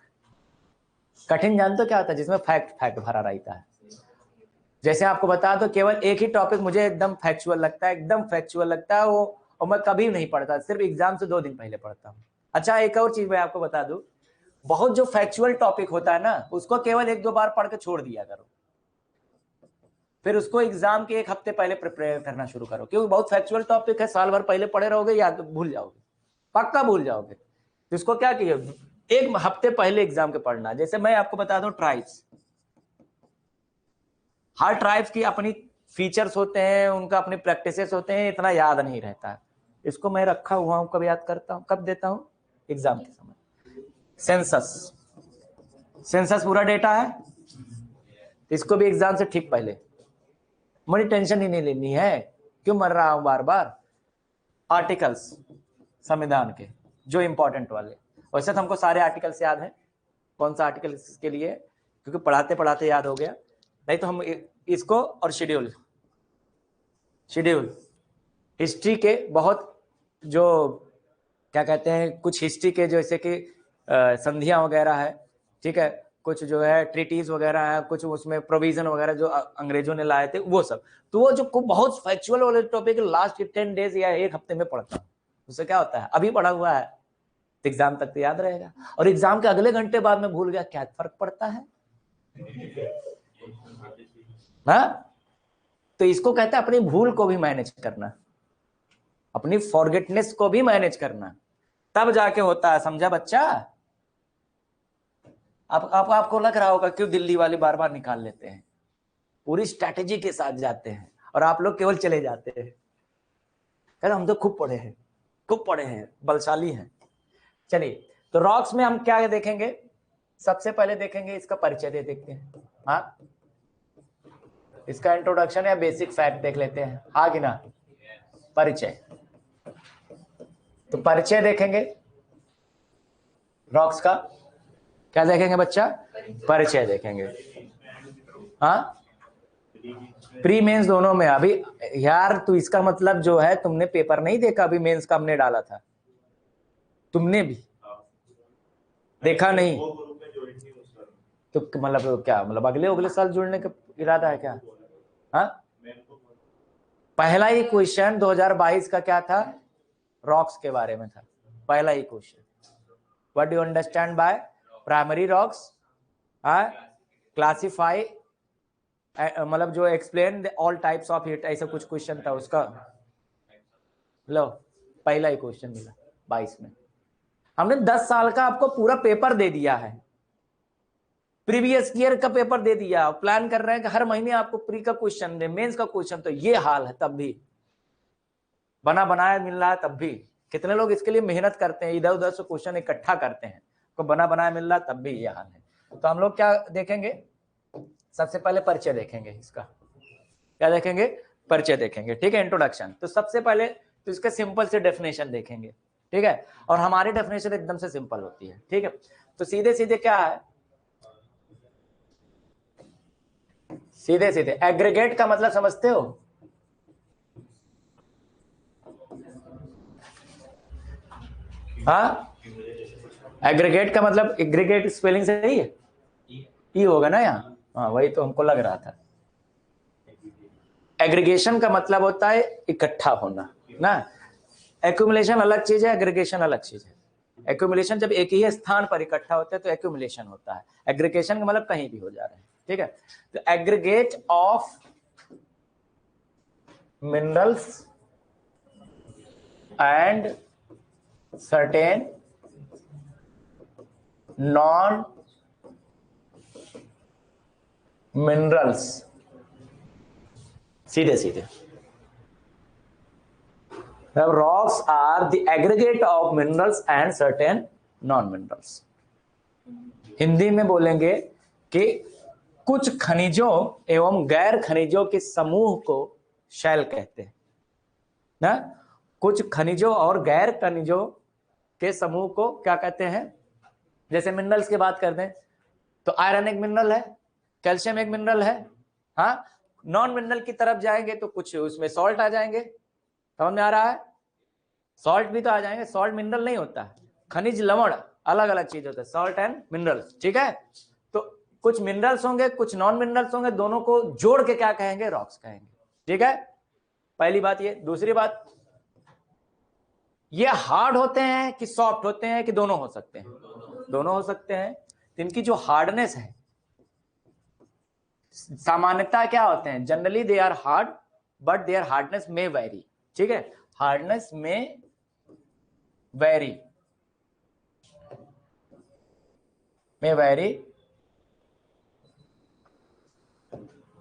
कठिन जानते हो क्या होता है? जिसमें फैक्ट भरा रहता है। जैसे आपको बता दो, केवल एक ही टॉपिक मुझे एकदम फैक्चुअल लगता है, एकदम फैक्चुअल लगता है वो, और मैं कभी नहीं पढ़ता, सिर्फ एग्जाम से 2 दिन पहले पढ़ता हूँ। अच्छा एक और चीज मैं आपको बता दूं, बहुत जो फैक्चुअल टॉपिक होता है ना, उसको केवल 1-2 बार पढ़ के छोड़ दिया करो, फिर उसको एग्जाम के 1 हफ्ते पहले प्रिपेयर करना शुरू करो, क्योंकि बहुत फैक्चुअल टॉपिक है, साल भर पहले पढ़े रहोगे, याद भूल जाओगे, पक्का भूल जाओगे। तो इसको क्या किया, 1 हफ्ते पहले एग्जाम के पढ़ना। जैसे मैं आपको बता दूं, ट्राइब्स, हर ट्राइब्स की अपनी फीचर्स होते हैं, उनका अपने प्रैक्टिसेस होते हैं, इतना याद नहीं रहता। इसको मैं रखा हुआ हूं, कब याद करता हूं, कब देता हूं? एग्जाम के समय। सेंसस पूरा डेटा है, इसको भी एग्जाम से ठीक पहले, मुझे टेंशन ही नहीं लेनी है, क्यों मर रहा हूं बार बार। आर्टिकल्स संविधान के जो इंपॉर्टेंट वाले, वैसे तो हमको सारे आर्टिकल्स याद हैं, कौन सा आर्टिकल इसके लिए, क्योंकि पढ़ाते पढ़ाते याद हो गया, नहीं तो हम इसको, और शेड्यूल हिस्ट्री के बहुत, जो क्या कहते हैं, कुछ हिस्ट्री के जैसे कि संधियां वगैरह है, ठीक है, कुछ जो है ट्रीटीज वगैरह है, कुछ उसमें प्रोविजन वगैरह जो अंग्रेजों ने लाए थे, वो सब। तो वो जो बहुत फैक्चुअल वाले टॉपिक लास्ट 10 डेज या 1 हफ्ते में पढ़ता हूँ, उससे क्या होता है, अभी पढ़ा हुआ है तो एग्जाम तक तो याद रहेगा, और एग्जाम के अगले घंटे बाद में भूल गया, क्या फर्क पड़ता है? हाँ, तो इसको कहते हैं अपनी भूल को भी मैनेज करना, अपनी फॉरगेटनेस को भी मैनेज करना, तब जाके होता है, समझा बच्चा? आपको लग रहा होगा क्यों दिल्ली वाले बार बार निकाल लेते हैं, पूरी स्ट्रैटेजी के साथ जाते हैं, और आप लोग केवल चले जाते हैं, कहते हम तो खूब पढ़े हैं, बलशाली हैं। चलिए, तो रॉक्स में हम क्या देखेंगे? सबसे पहले देखेंगे इसका परिचय दे देखते हैं, हाँ, इसका इंट्रोडक्शन या बेसिक फैक्ट देख लेते हैं, हाँ कि ना? परिचय, तो परिचय देखेंगे रॉक्स का, क्या देखेंगे बच्चा? परिचय देखेंगे, हाँ, प्री मेंस दोनों में। अभी यार तू इसका मतलब जो है, तुमने पेपर नहीं देखा अभी मेंस का हमने डाला था, तुमने भी देखा नहीं? तो मतलब क्या मतलब अगले साल जुड़ने का इरादा है क्या? हाँ, पहला ही क्वेश्चन 2022 का क्या था? रॉक्स के बारे में था, पहला ही question. What do you understand by primary rocks? Classify, मतलब जो explain all types of heat, ऐसा कुछ क्वेश्चन था उसका। लो, पहला ही क्वेश्चन मिला 22 में। हमने 10 साल का आपको पूरा पेपर दे दिया है, प्रीवियस ईयर का पेपर दे दिया, प्लान कर रहे हैं कि हर महीने आपको प्री का क्वेश्चन दे, मेंस का क्वेश्चन, तो ये हाल है, तब भी बना बनाया मिल रहा है, तब भी कितने लोग इसके लिए मेहनत करते हैं, इधर उधर से क्वेश्चन इकट्ठा करते हैं, तो बना बनाया मिल रहा है, तब भी ये हाल है। तो हम लोग क्या देखेंगे? सबसे पहले परिचय देखेंगे इसका, क्या देखेंगे? परिचय देखेंगे, ठीक है, इंट्रोडक्शन। तो सबसे पहले तो इसके सिंपल से डेफिनेशन देखेंगे, ठीक है, और हमारी डेफिनेशन एकदम से सिंपल होती है। ठीक है, तो सीधे सीधे क्या है, सीधे सीधे एग्रीगेट का मतलब समझते हो? हाँ, एग्रीगेट का मतलब, एग्रीगेट स्पेलिंग सही है, ई होगा ना यहाँ, हाँ वही तो हमको लग रहा था। एग्रीगेशन का मतलब होता है इकट्ठा होना ना, एक्यूमुलेशन अलग चीज है, एग्रीगेशन अलग चीज है। एक्यूमुलेशन जब एक ही स्थान पर इकट्ठा होते हैं तो एक्यूमुलेशन होता है, एग्रीगेशन का मतलब कहीं भी हो जा रहे हैं। ठीक है, तो aggregate of minerals and certain non minerals, सीधे सीधे rocks are the aggregate of minerals and certain non-minerals। Hindi में बोलेंगे कि कुछ खनिजों एवं गैर खनिजों के समूह को शैल कहते हैं ना, कुछ खनिजों और गैर खनिजों के समूह को क्या कहते हैं? जैसे मिनरल्स की बात करते हैं तो आयरन एक मिनरल है, कैल्शियम एक मिनरल है। हाँ, नॉन मिनरल की तरफ जाएंगे तो कुछ उसमें सॉल्ट आ जाएंगे, समझ में आ रहा है? सॉल्ट भी तो आ जाएंगे, सॉल्ट मिनरल नहीं होता है, खनिज लवण अलग अलग चीज होता है, सॉल्ट एंड मिनरल्स। ठीक है, तो कुछ मिनरल्स होंगे कुछ नॉन मिनरल्स होंगे, दोनों को जोड़ के क्या कहेंगे? रॉक्स कहेंगे। ठीक है, पहली बात ये। दूसरी बात, ये हार्ड होते हैं कि सॉफ्ट होते हैं कि दोनों हो सकते हैं? दोनों हो सकते हैं। इनकी जो हार्डनेस है, सामान्यता क्या होते हैं? Generally they are hard but their hardness में वेरी। ठीक है, हार्डनेस में vary, may vary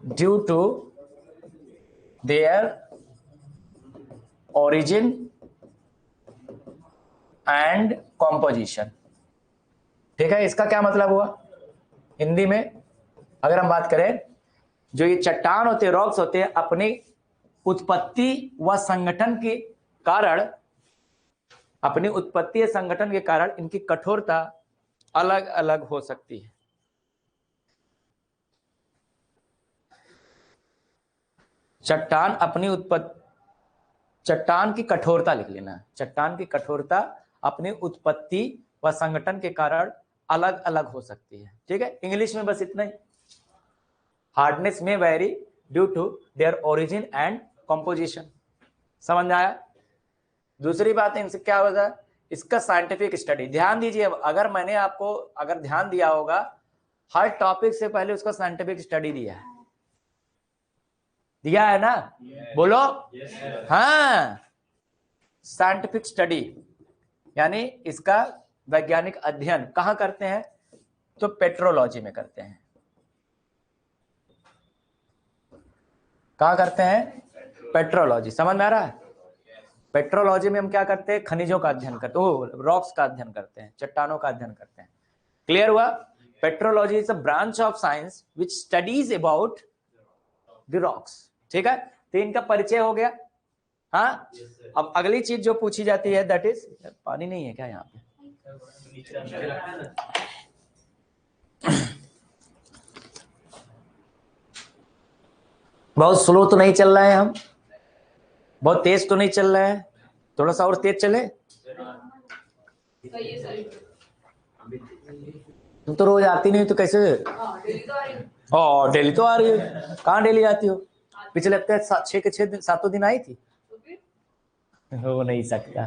due to their origin and composition। ठीक है, इसका क्या मतलब हुआ हिंदी में? अगर हम बात करें, जो ये चट्टान होते हैं, रॉक्स होते हैं, अपनी उत्पत्ति व संगठन के कारण, अपनी उत्पत्ति या संगठन के कारण इनकी कठोरता अलग अलग हो सकती है। चट्टान अपनी उत्पत्ति, चट्टान की कठोरता लिख लेना, चट्टान की कठोरता अपनी उत्पत्ति व संगठन के कारण अलग अलग हो सकती है। ठीक है, इंग्लिश में बस इतना ही, हार्डनेस में vary due to their origin and composition. समझ में आया? दूसरी बात इनसे क्या होगा, इसका साइंटिफिक स्टडी। ध्यान दीजिए, अगर मैंने आपको अगर ध्यान दिया होगा, हर टॉपिक से पहले उसका साइंटिफिक स्टडी दिया है, दिया है ना? बोलो हाँ, साइंटिफिक स्टडी यानी इसका वैज्ञानिक अध्ययन कहां करते हैं? तो पेट्रोलॉजी में करते हैं। कहां करते हैं? पेट्रोलॉजी। समझ में आ रहा है? पेट्रोलॉजी में हम क्या करते हैं? खनिजों का अध्ययन करते हैं, रॉक्स का अध्ययन करते हैं, चट्टानों का अध्ययन करते हैं। क्लियर हुआ? Petrology is a branch of science which studies about the rocks. ठीक है, तो इनका परिचय हो गया। हाँ, अब अगली चीज जो पूछी जाती है दैट इज, पानी नहीं है क्या यहाँ पे? बहुत स्लो तो नहीं चल रहा है हम, बहुत तेज तो नहीं चल रहा है, थोड़ा सा और तेज चले। तुम तो रोज आती नहीं तो कैसे? डेली तो आ रही है। कहाँ डेली आती हो? पिछले हफ्ते 6 के 6 7 दिन आई थी। हो नहीं सकता,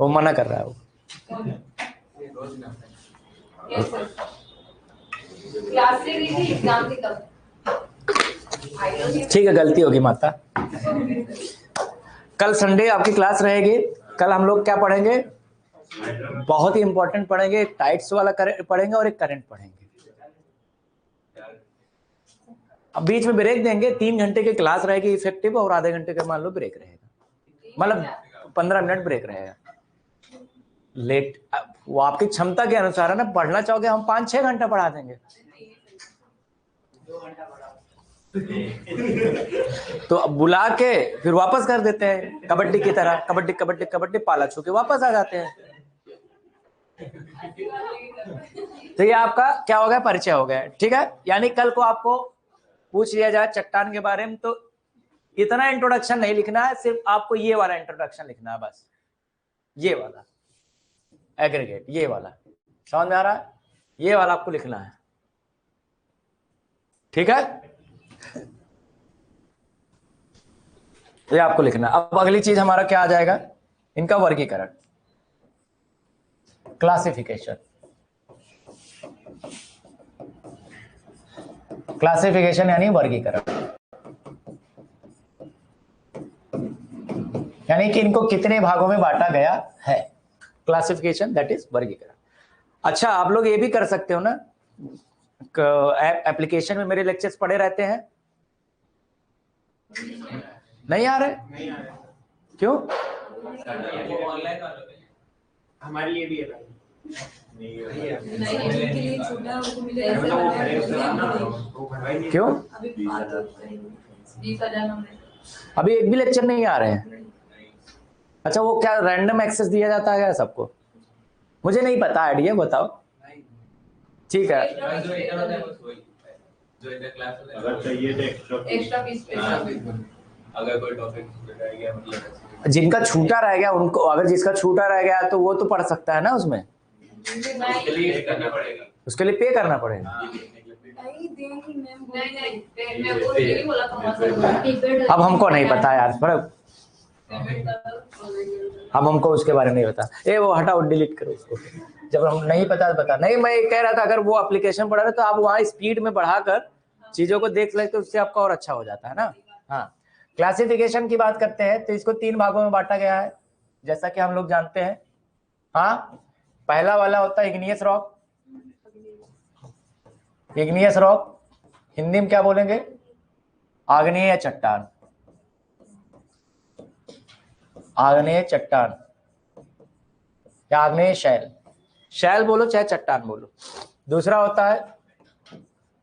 वो मना कर रहा है वो। ठीक है, गलती होगी माता। कल संडे आपकी क्लास रहेगी। कल हम लोग क्या पढ़ेंगे? बहुत ही इंपॉर्टेंट पढ़ेंगे, एक टाइट्स वाला पढ़ेंगे और एक करंट पढ़ेंगे। अब बीच में ब्रेक देंगे, 3 घंटे की क्लास रहेगी इफेक्टिव, और आधे घंटे का मान लो ब्रेक रहेगा, मतलब 15 मिनट ब्रेक रहेगा। लेट वो आपकी क्षमता के अनुसार है ना, पढ़ना चाहोगे हम 5-6 घंटा पढ़ा देंगे। तो अब बुला के फिर वापस कर देते हैं, कबड्डी की तरह, कबड्डी कबड्डी कबड्डी, पाला छू के वापस आ जाते हैं। तो ये आपका क्या हो गया, परिचय हो गया, ठीक है। यानी कल को आपको पूछ लिया जाए चट्टान के बारे में तो इतना इंट्रोडक्शन नहीं लिखना है, सिर्फ आपको ये वाला इंट्रोडक्शन लिखना है बस, ये वाला एग्रीगेट, ये वाला समझ में आ रहा है, ये वाला आपको लिखना है, ठीक है। ये आपको लिखना। अब अगली चीज हमारा क्या आ जाएगा, इनका वर्गीकरण, क्लासिफिकेशन। क्लासिफिकेशन यानी वर्गीकरण, यानी कि इनको कितने भागों में बांटा गया है। क्लासिफिकेशन दैट इज वर्गीकरण। अच्छा, आप लोग ये भी कर सकते हो ना, एप्लीकेशन में मेरे लेक्चर्स पढ़े रहते हैं, नहीं आ रहे? क्यों? हमारे लिए भी है क्यों? अभी एक भी लेक्चर नहीं आ रहे हैं? अच्छा, वो क्या रैंडम एक्सेस दिया जाता है सबको? मुझे नहीं पता, आइडिया बताओ। ठीक है, अगर चाहिए तो एक्स्ट्रा अगर कोई टॉपिक रह गया, मतलब जिनका छूटा रह गया उनको, अगर जिसका छूटा रह गया तो वो तो पढ़ सकता है ना उसमें, उसके लिए करना पड़ेगा, उसके लिए पे करना पड़ेगा। अब हमको नहीं पता यार, पर अब हमको उसके बारे में नहीं पता। ए वो हटाओ, डिलीट करो उसको, जब हम नहीं पता तो बता। नहीं, मैं कह रहा था अगर वो एप्लीकेशन पढ़ा रहे तो आप वहाँ स्पीड में बढ़ाकर चीजों को देख लेते तो उससे आपका और अच्छा हो जाता है ना। हाँ, क्लासिफिकेशन की बात करते हैं तो इसको 3 भागों में बांटा गया है, जैसा कि हम लोग जानते हैं। हाँ, पहला वाला होता है igneous rock. Igneous rock Hindi में क्या बोलेंगे, आग्नेय चट्टान, आग्नेय चट्टान या आग्नेय शैल, शैल बोलो चाहे चट्टान बोलो। दूसरा होता है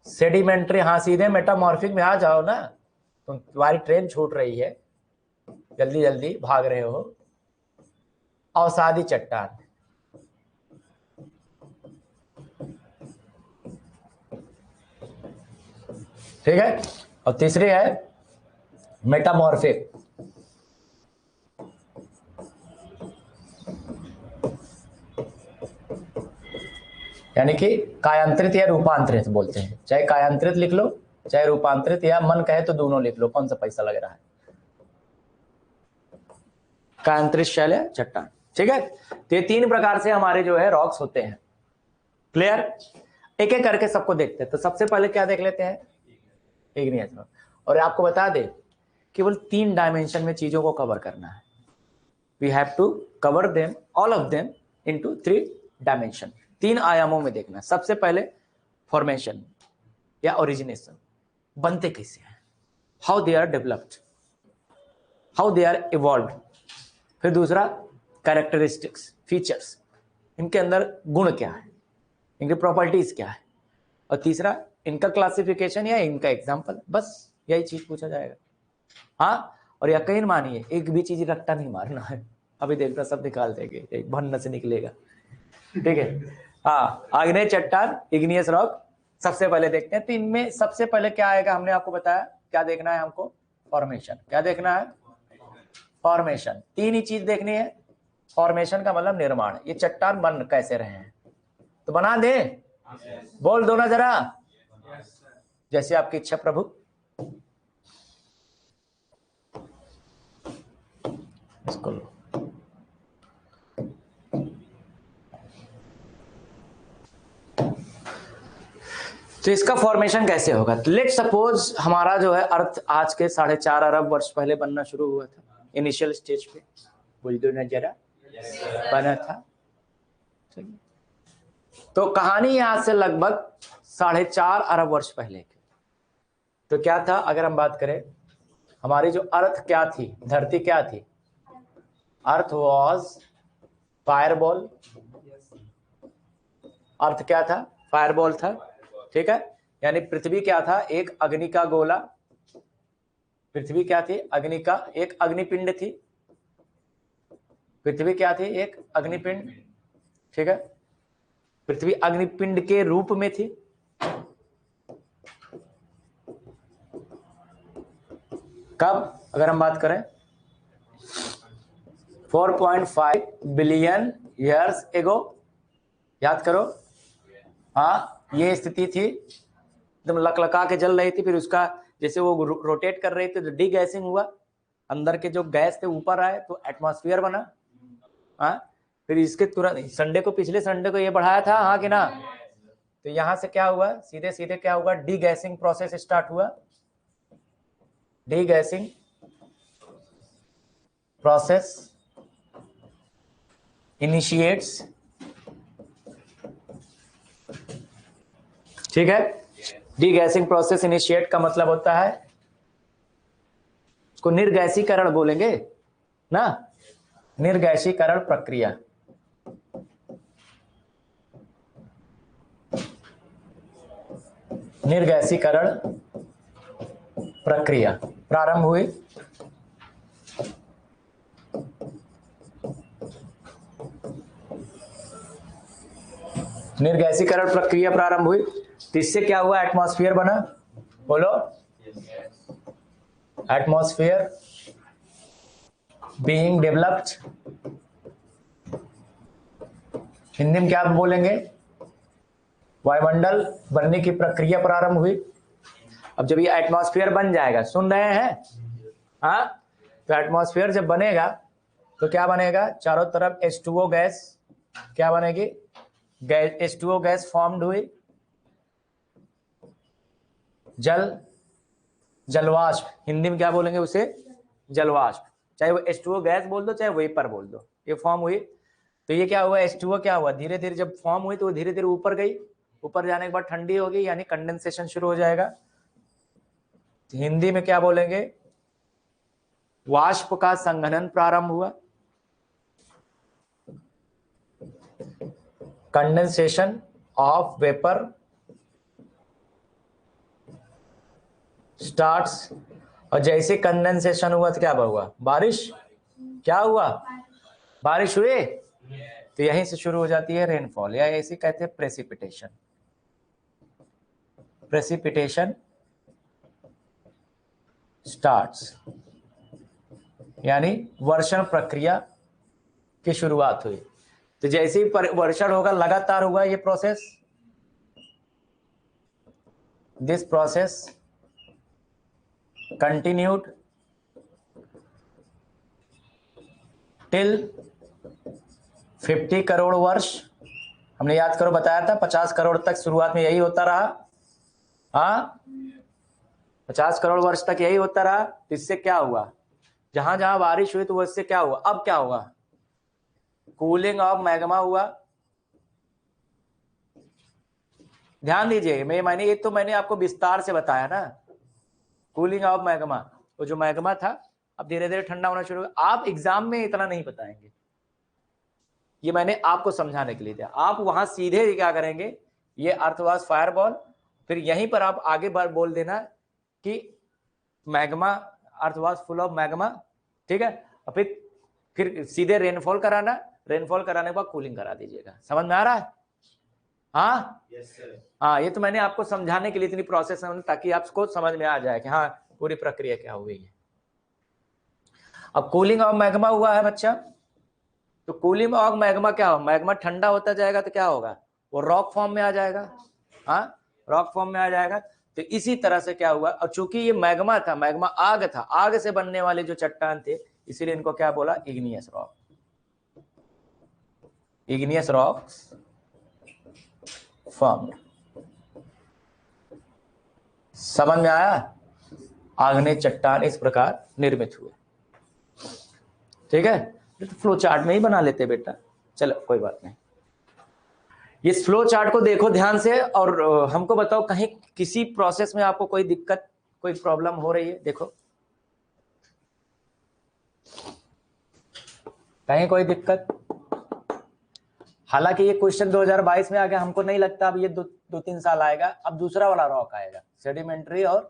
सेडिमेंट्री, हाँ सीधे मेटामॉर्फिक में आ जाओ ना, तुम्हारी ट्रेन छूट रही है, जल्दी जल्दी भाग रहे हो। अवसादी चट्टान, ठीक है। और तीसरी है मेटामॉर्फिक, यानी कि कायांतरित या रूपांतरित बोलते हैं, चाहे कायांतरित लिख लो चाहे रूपांतरित, या मन कहे तो दोनों लिख लो, कौन सा पैसा लग रहा है। कायांतरित शैल है चट्टान, ठीक है। तो ये 3 प्रकार से हमारे जो है रॉक्स होते हैं। क्लियर? एक एक करके सबको देखते हैं। तो सबसे पहले क्या देख लेते हैं, इग्नियस रॉक। और आपको बता दे केवल 3 डायमेंशन में चीजों को कवर करना है। We have to cover them, all of them into 3 dimension, 3 आयामों में देखना। सबसे पहले फॉर्मेशन या ओरिजिनेशन, बनते कैसे हैं, how they are developed, how they are evolved. फिर दूसरा कैरेक्टरिस्टिक्स, फीचर्स, इनके अंदर गुण क्या है, इनकी प्रॉपर्टीज क्या है। और तीसरा इनका क्लासिफिकेशन या इनका एग्जाम्पल, बस यही चीज पूछा जाएगा। हाँ, और यकीन मानिए एक भी चीज रट्टा नहीं मारना है, अभी देखना सब निकाल देंगे, एक भन्न से निकलेगा, ठीक है। हाँ, आग्नेय चट्टान, इग्नियस रॉक सबसे पहले देखते हैं। तो इनमें सबसे पहले क्या आएगा, हमने आपको बताया क्या देखना है हमको, फॉर्मेशन। क्या देखना है, फॉर्मेशन। 3 ही चीज देखनी है। फॉर्मेशन का मतलब निर्माण, ये चट्टान बन कैसे रहे हैं, तो बना दे, बोल दो ना जरा, जैसे आपकी इच्छा प्रभु। इसको लो, तो इसका फॉर्मेशन कैसे होगा। लेट सपोज हमारा जो है अर्थ आज के 4.5 अरब वर्ष पहले बनना शुरू हुआ था, इनिशियल स्टेज पे, बोल दो ना जरा, बना था। तो कहानी यहां से लगभग 4.5 अरब वर्ष पहले की। तो क्या था, अगर हम बात करें हमारी जो अर्थ क्या थी, धरती क्या थी, अर्थ वॉज फायरबॉल। अर्थ क्या था, फायरबॉल था, ठीक है। यानी पृथ्वी क्या था, एक अग्नि का गोला, पृथ्वी क्या थी? अग्नि का एक अग्निपिंड थी। पृथ्वी क्या थी? एक अग्निपिंड। ठीक है, पृथ्वी अग्निपिंड के रूप में थी। कब अगर हम बात करें 4.5 बिलियन ईयर्स एगो, याद करो। हाँ, ये स्थिति थी, एकदम लकलका के जल रही थी, फिर उसका जैसे वो रोटेट कर रही थी तो डी गैसिंग हुआ, अंदर के जो गैस थे ऊपर आए तो एटमॉस्फेयर बना। हाँ, फिर इसके तुरंत संडे को, पिछले संडे को ये बढ़ाया था, हाँ कि ना? तो यहां से क्या हुआ, सीधे सीधे क्या हुआ, डी गैसिंग प्रोसेस स्टार्ट हुआ। D guessing process initiates. ठीक है, डी गैसिंग प्रोसेस इनिशिएट का मतलब होता है, उसको निर्गैसीकरण बोलेंगे ना, निर्गैसीकरण प्रक्रिया। निर्गैसीकरण प्रक्रिया प्रारंभ हुई। निर्गैसीकरण प्रक्रिया प्रारंभ हुई तो इससे क्या हुआ, एटमॉस्फेयर बना। बोलो, एटमॉस्फेयर बीइंग डेवलप्ड। हिंदी में क्या बोलेंगे, वायुमंडल बनने की प्रक्रिया प्रारंभ हुई। अब जब ये एटमॉस्फेयर बन जाएगा, सुन रहे हैं? हाँ, तो एटमॉस्फेयर जब बनेगा तो क्या बनेगा, चारों तरफ H2O गैस क्या बनेगी, H2O गैस फॉर्म्ड हुई। जलवाष्प, हिंदी में क्या बोलेंगे उसे, जलवाष्प। चाहे वो H2O गैस बोल दो, चाहे वेपर बोल दो, ये फॉर्म हुई। तो ये क्या हुआ, H2O क्या हुआ, धीरे धीरे जब फॉर्म हुई तो वो धीरे धीरे ऊपर गई, ऊपर जाने के बाद ठंडी होगी, यानी कंडेंसेशन शुरू हो जाएगा। हिंदी में क्या बोलेंगे, वाष्प का संघनन प्रारंभ हुआ। Condensation of vapour starts. और जैसे कंडेंसेशन हुआ तो क्या हुआ, बारिश। क्या हुआ, बारिश हुई। तो यहीं से शुरू हो जाती है रेनफॉल, या ऐसे कहते हैं प्रेसिपिटेशन। प्रेसिपिटेशन स्टार्ट्स, यानी वर्षण प्रक्रिया की शुरुआत हुई। तो जैसे ही वर्षण होगा, लगातार होगा ये process, this process continued till 50 crore वर्ष। हमने याद करो बताया था 50 करोड़ तक शुरुआत में यही होता रहा। हाँ, 50 करोड़ वर्ष तक यही होता रहा। तो इससे क्या हुआ, जहां जहां बारिश हुई तो वो इससे क्या हुआ, अब क्या होगा, कूलिंग ऑफ मैग्मा हुआ। ध्यान दीजिए, मैंने ये तो मैंने आपको विस्तार से बताया ना, कूलिंग ऑफ मैग्मा। वो जो मैग्मा था अब धीरे धीरे ठंडा होना शुरू हुआ। आप एग्जाम में इतना नहीं बताएंगे, ये मैंने आपको समझाने के लिए दिया। आप वहां सीधे क्या करेंगे, ये अर्थ वाज फायरबॉल, फिर यहीं पर आप आगे बार बोल देना कि magma, earth was full of magma. ठीक है, और फिर सीधे रेनफॉल कराना, रेनफॉल कराने के बाद कूलिंग करा दीजिएगा। समझ में आ रहा है? हाँ हाँ, ये तो मैंने आपको समझाने के लिए इतनी प्रोसेस है, ताकि आपको समझ में आ जाए कि हाँ पूरी प्रक्रिया क्या हुई है। अब कूलिंग ऑफ मैग्मा हुआ है बच्चा, तो कूलिंग ऑफ मैग्मा क्या होगा, मैग्मा ठंडा होता जाएगा तो क्या होगा, वो रॉक फॉर्म में आ जाएगा। हाँ, रॉक फॉर्म में आ जाएगा। तो इसी तरह से क्या हुआ, और चूंकि ये मैग्मा था, मैग्मा आग था, आग से बनने वाले जो चट्टान थे, इसीलिए इनको क्या बोला, igneous rock. Igneous rocks formed. समझ में आया, आग्नेय चट्टान इस प्रकार निर्मित हुए। ठीक है, तो फ्लो चार्ट में ही बना लेते बेटा, चलो कोई बात नहीं। ये फ्लो चार्ट को देखो ध्यान से, और हमको बताओ कहीं किसी प्रोसेस में आपको कोई दिक्कत, कोई प्रॉब्लम हो रही है, देखो कहीं कोई दिक्कत। हालांकि ये क्वेश्चन 2022 में आ गया, हमको नहीं लगता अब ये दो तीन साल आएगा। अब दूसरा वाला रॉक आएगा, सेडिमेंट्री और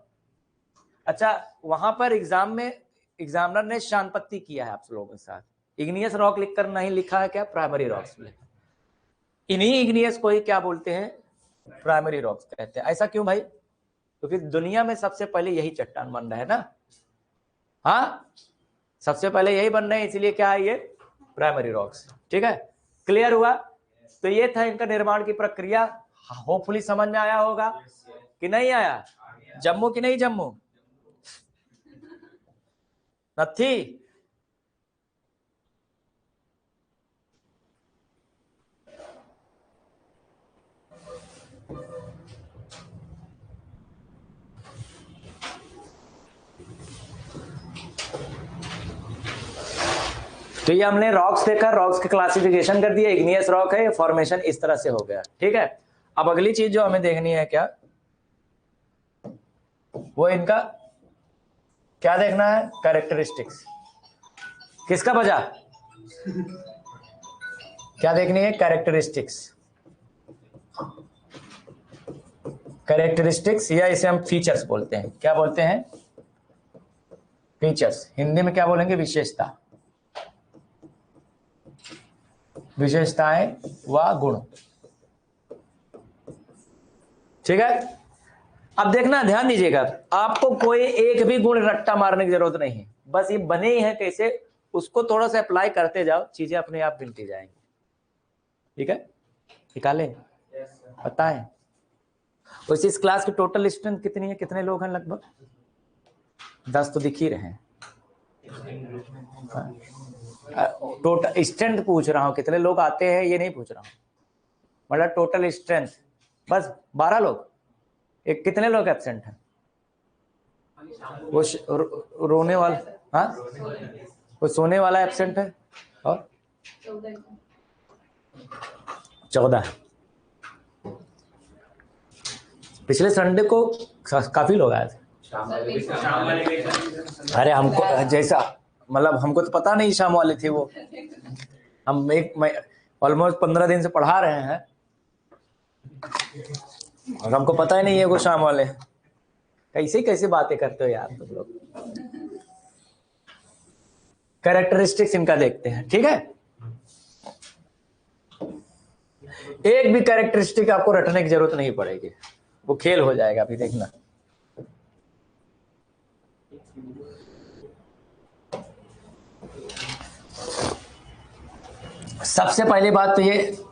अच्छा, वहां पर एग्जाम में एग्जामिनर ने शांतपत्ति किया है आप लोगों के साथ, इग्नियस रॉक लिखकर नहीं लिखा है क्या, प्राइमरी रॉक्स लिखा। इन्हीं इग्नियस को ही क्या बोलते हैं, प्राइमरी रॉक्स कहते हैं। ऐसा क्यों भाई, क्योंकि दुनिया में सबसे पहले यही चट्टान बन रहा है ना, हाँ सबसे पहले यही बन रहे हैं, इसलिए क्या है ये प्राइमरी रॉक्स। ठीक है, क्लियर हुआ। तो ये था इनका निर्माण की प्रक्रिया, होपफुली समझ में आया होगा कि नहीं आया। जम्मू की नहीं जम्मू नथी, तो ये हमने रॉक्स देखा, रॉक्स के क्लासिफिकेशन कर दिया, इग्नियस रॉक है, फॉर्मेशन इस तरह से हो गया। ठीक है, अब अगली चीज जो हमें देखनी है क्या, वो इनका क्या देखना है, कैरेक्टरिस्टिक्स। किसका बजा, क्या देखनी है, कैरेक्टरिस्टिक्स। कैरेक्टरिस्टिक्स या इसे हम फीचर्स बोलते हैं, क्या बोलते हैं, फीचर्स। हिंदी में क्या बोलेंगे, विशेषता, विशेषताएं व गुण। ठीक है, अब देखना, ध्यान दीजिएगा, आपको कोई एक भी गुण रट्टा मारने की जरूरत नहीं है, बस ये बने ही है कैसे, उसको थोड़ा सा अप्लाई करते जाओ, चीजें अपने आप मिलती जाएंगी। ठीक है, निकालें, बताएं। वैसे इस क्लास की टोटल स्ट्रेंथ कितनी है, कितने लोग हैं, लगभग 10 तो दिख ही रहे हैं। टोटल स्ट्रेंथ पूछ रहा हूं, कितने लोग आते हैं ये नहीं पूछ रहा हूं, मतलब टोटल स्ट्रेंथ बस 12 लोग। एक कितने लोग एब्सेंट हैं, वो रोने वाला, हाँ वो सोने वाला एब्सेंट है, और 14। पिछले संडे को काफी लोग आए थे। अरे हमको जैसा, मतलब हमको तो पता नहीं शाम वाले थे वो, हम ऑलमोस्ट 15 दिन से पढ़ा रहे हैं और हमको पता ही नहीं है वो शाम वाले। कैसे कैसे बातें करते हो यार तुम लोग। कैरेक्टरिस्टिक्स इनका देखते हैं। ठीक है, एक भी कैरेक्टरिस्टिक आपको रटने की जरूरत नहीं पड़ेगी, वो खेल हो जाएगा, अभी देखना। सबसे पहली बात तो ये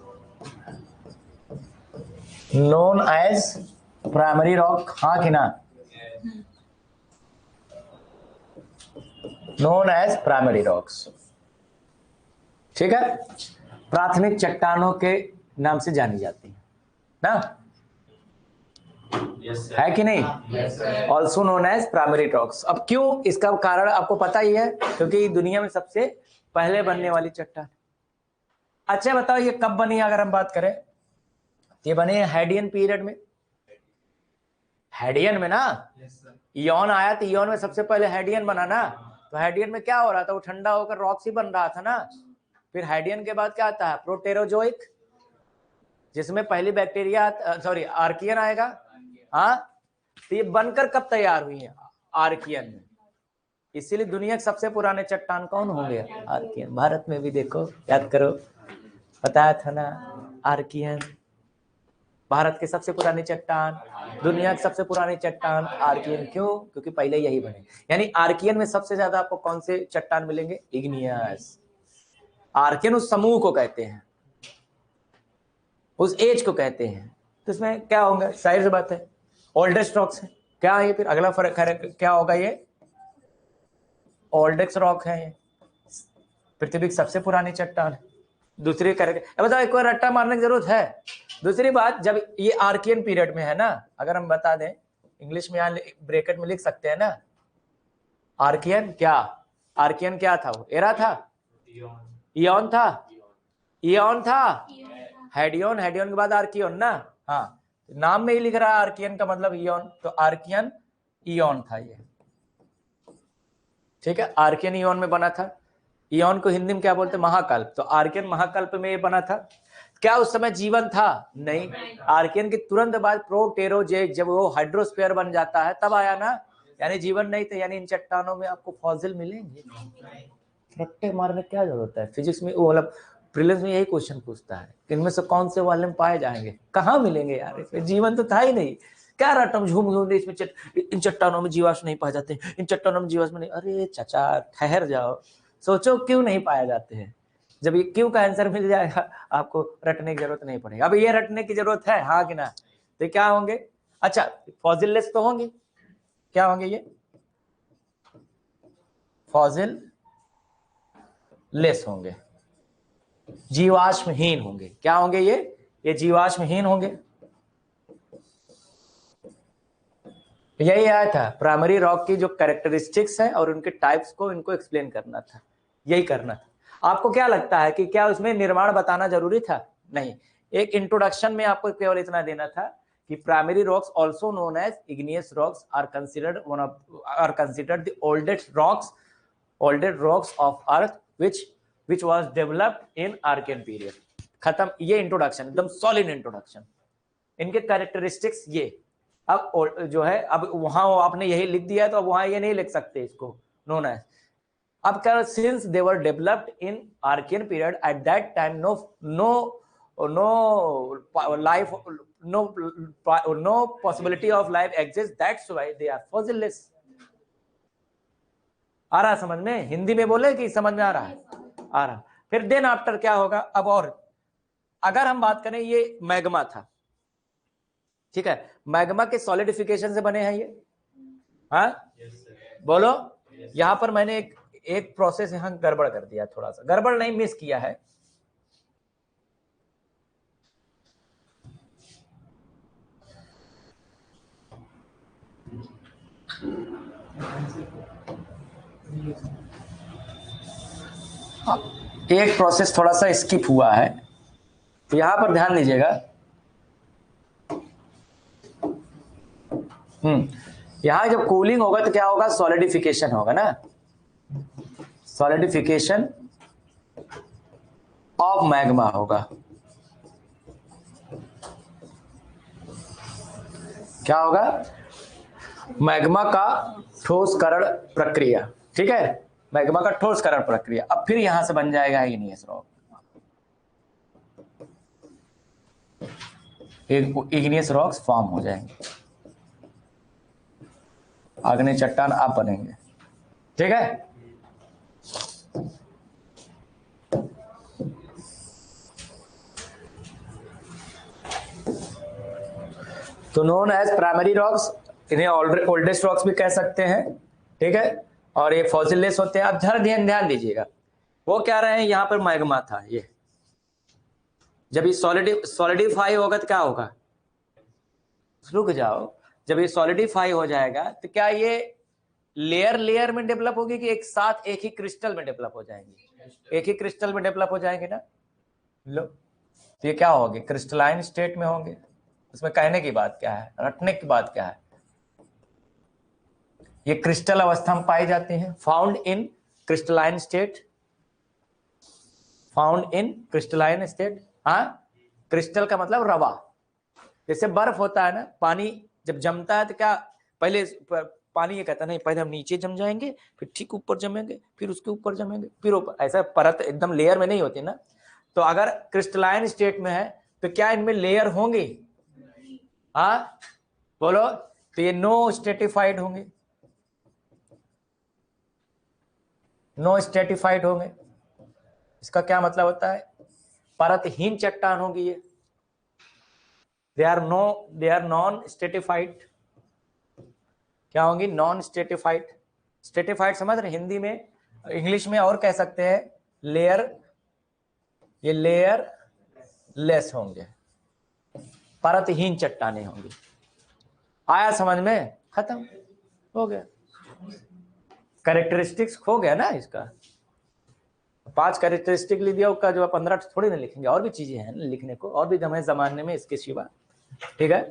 नोन एज प्राइमरी रॉक, हाँ कि ना, नोन एज प्राइमरी रॉक्स। ठीक है, प्राथमिक चट्टानों के नाम से जानी जाती है ना, है कि नहीं, also known as primary rocks. अब क्यों, इसका कारण आपको पता ही है, क्योंकि दुनिया में सबसे पहले बनने वाली चट्टान। अच्छा बताओ ये कब बनी, अगर हम बात करें, ये बने हेडियन पीरियड में। हेडियन में ना, इयॉन आया तो इयॉन में सबसे पहले हेडियन बना ना, तो हेडियन में क्या हो रहा था, वो ठंडा होकर रॉक्स ही बन रहा था ना। फिर हेडियन के बाद क्या आता है, प्रोटेरोजोइक, जिसमें पहली बैक्टीरिया सॉरी आर्कियन आएगा। हाँ, तो ये बनकर कब तैयार हुई है, आर्कियन में। इसीलिए दुनिया के सबसे पुराने चट्टान कौन होंगे, आर्कियन। भारत में भी देखो, याद करो, बताया था ना, आर्कियन भारत की सबसे पुरानी चट्टान, दुनिया की सबसे पुरानी चट्टान आर्कियन। क्यों, क्योंकि पहले यही बने। यानी आर्कियन में सबसे ज्यादा आपको कौन से चट्टान मिलेंगे, इग्नियस। आर्कियन उस समूह को कहते हैं, उस एज को कहते हैं। तो इसमें क्या होगा, जाहिर सी बात है ओल्डेस्ट रॉक्स है। क्या है ये, फिर अगला फर्क क्या होगा, ये ओल्डेस्ट रॉक है, ये पृथ्वी की सबसे पुरानी चट्टान है। दूसरी करेक्ट, बताओ एक बार रट्टा मारने की जरूरत है। दूसरी बात, जब ये आर्कियन पीरियड में है ना, अगर हम बता दें इंग्लिश में, यहाँ ब्रैकेट में लिख सकते हैं ना, आर्कियन क्या, आर्कियन क्या था, वो एरा था, इयॉन था, इयॉन था, हेडियन, हेडियन के बाद आर्कियन ना। हाँ, नाम में ही लिख रहा है आर्कियन का मतलब इयॉन, तो आर्कियन इयॉन था ये। ठीक है, आर्कियन इयॉन में बना था। इयॉन को हिंदी में क्या बोलते हैं, महाकल्प। तो आर्कियन महाकल्प में ये बना था। क्या उस समय जीवन था, नहीं। आर्कियन के तुरंत बाद प्रोटेरोजोइक, जब वो हाइड्रोस्फीयर बन जाता है तब आया ना। यानी जीवन नहीं तो यानी इन चट्टानों में आपको फॉसिल मिलेंगे। रट्टे मारने क्या जरूरत है? फिजिक्स में वो मतलब प्रीलिम्स में यही क्वेश्चन पूछता है कि इनमें से कौन से वाले में पाए जाएंगे, कहाँ मिलेंगे यार? इसमें जीवन तो था ही नहीं, क्या रटम झूम झूम इसमें इन चट्टानों में जीवाश्म नहीं पाए जाते, इन चट्टानों में जीवाश्म नहीं। अरे चाचा ठहर जाओ, सोचो क्यों नहीं पाए जाते हैं। जब ये क्यों का आंसर मिल जाएगा आपको रटने की जरूरत नहीं पड़ेगी। अब ये रटने की जरूरत है हाँ कि ना? तो क्या होंगे? अच्छा फॉसिल लेस तो होंगे, क्या होंगे ये? फॉसिल लेस होंगे, जीवाश्महीन होंगे। क्या होंगे ये जीवाश्महीन होंगे। यही आया था प्राइमरी रॉक की जो कैरेक्टरिस्टिक्स है और उनके टाइप्स को इनको एक्सप्लेन करना था, यही करना था। आपको क्या लगता है कि क्या उसमें निर्माण बताना जरूरी था? नहीं, एक इंट्रोडक्शन में आपको केवल इतना देना था कि primary rocks also known as igneous rocks are considered the oldest rocks of earth which was developed in Archean period। खत्म, ये इंट्रोडक्शन एकदम सॉलिड इंट्रोडक्शन, इनके कैरेक्टरिस्टिक्स ये। अब जो है अब वहां आपने यही लिख दिया है तो अब वहां ये नहीं लिख सकते इसको नोन एज। अब क्या, since they were developed in Archean period at that time no possibility of life exists, that's why they are fossilless। आ रहा समझ में? हिंदी में बोले कि समझ में आ रहा है? आ रहा। फिर देन आफ्टर क्या होगा? अब और अगर हम बात करें, ये मैग्मा था, ठीक है, मैग्मा के सॉलिडिफिकेशन से बने हैं ये, हाँ बोलो। यहां पर मैंने एक प्रोसेस यहां गड़बड़ कर दिया, थोड़ा सा गड़बड़ नहीं, मिस किया है। एक प्रोसेस थोड़ा सा स्किप हुआ है, तो यहां पर ध्यान दीजिएगा। यहां जब कूलिंग होगा तो क्या होगा? सॉलिडिफिकेशन होगा ना, सॉलिडिफिकेशन ऑफ मैग्मा होगा। क्या होगा? मैग्मा का ठोसकरण प्रक्रिया, ठीक है, मैग्मा का ठोसकरण प्रक्रिया। अब फिर यहां से बन जाएगा igneous rock, igneous rocks form हो जाएंगे, आग्नेय चट्टान आप बनेंगे, ठीक है। तो नोन एज प्राइमरी रॉक्स, इन्हें ओल्डेस्ट रॉक्स भी कह सकते हैं, ठीक है, और ये फॉसिलेस होते हैं। अब ध्यान दीजिएगा, वो क्या रहे हैं, यहां पर मैग्मा था, ये जब ये सॉलिडिफाई होगा तो क्या होगा? रुक जाओ, जब ये सॉलिडिफाई हो जाएगा तो क्या ये लेयर में डेवलप होगी कि एक साथ एक ही क्रिस्टल में डेवलप हो जाएंगे? एक ही क्रिस्टल में डेवलप हो जाएंगे ना। लो, तो ये क्या होगी? क्रिस्टलाइन स्टेट में होंगे। उसमें कहने की बात क्या है, रटने की बात क्या है? ये क्रिस्टल अवस्था में पाई जाती हैं, found in crystalline state, found in crystalline state. हाँ, क्रिस्टल का मतलब रवा, जैसे बर्फ होता है ना, पानी जब जमता है तो क्या पहले पानी ये कहता है नहीं, पहले हम नीचे जम जाएंगे, फिर ठीक ऊपर जमेंगे, फिर उसके ऊपर जमेंगे, फिर ऊपर, ऐसा परत एकदम लेयर में नहीं होती ना। तो अगर क्रिस्टलाइन स्टेट में है तो क्या इनमें लेयर होंगे? हाँ बोलो, तो ये नो स्ट्रेटिफाइड होंगे, नो स्ट्रेटिफाइड होंगे। इसका क्या मतलब होता है? परतहीन चट्टान होगी ये, दे आर नॉन स्ट्रेटिफाइड। क्या होंगी? Non stratified. स्ट्रेटिफाइड समझ रहे? हिंदी में, इंग्लिश में और कह सकते हैं लेयर, ये लेयर लेस होंगे, परतहीन चट्टानें होंगी। आया समझ में? खत्म हो गया, कैरेक्टरिस्टिक्स खो गया ना इसका। 5 कैरेक्टरिस्टिक लिख दिया, उसका जो 15 थोड़ी ना लिखेंगे, और भी चीजें हैं लिखने को, और भी हमें जमाने में इसके सिवा, ठीक है।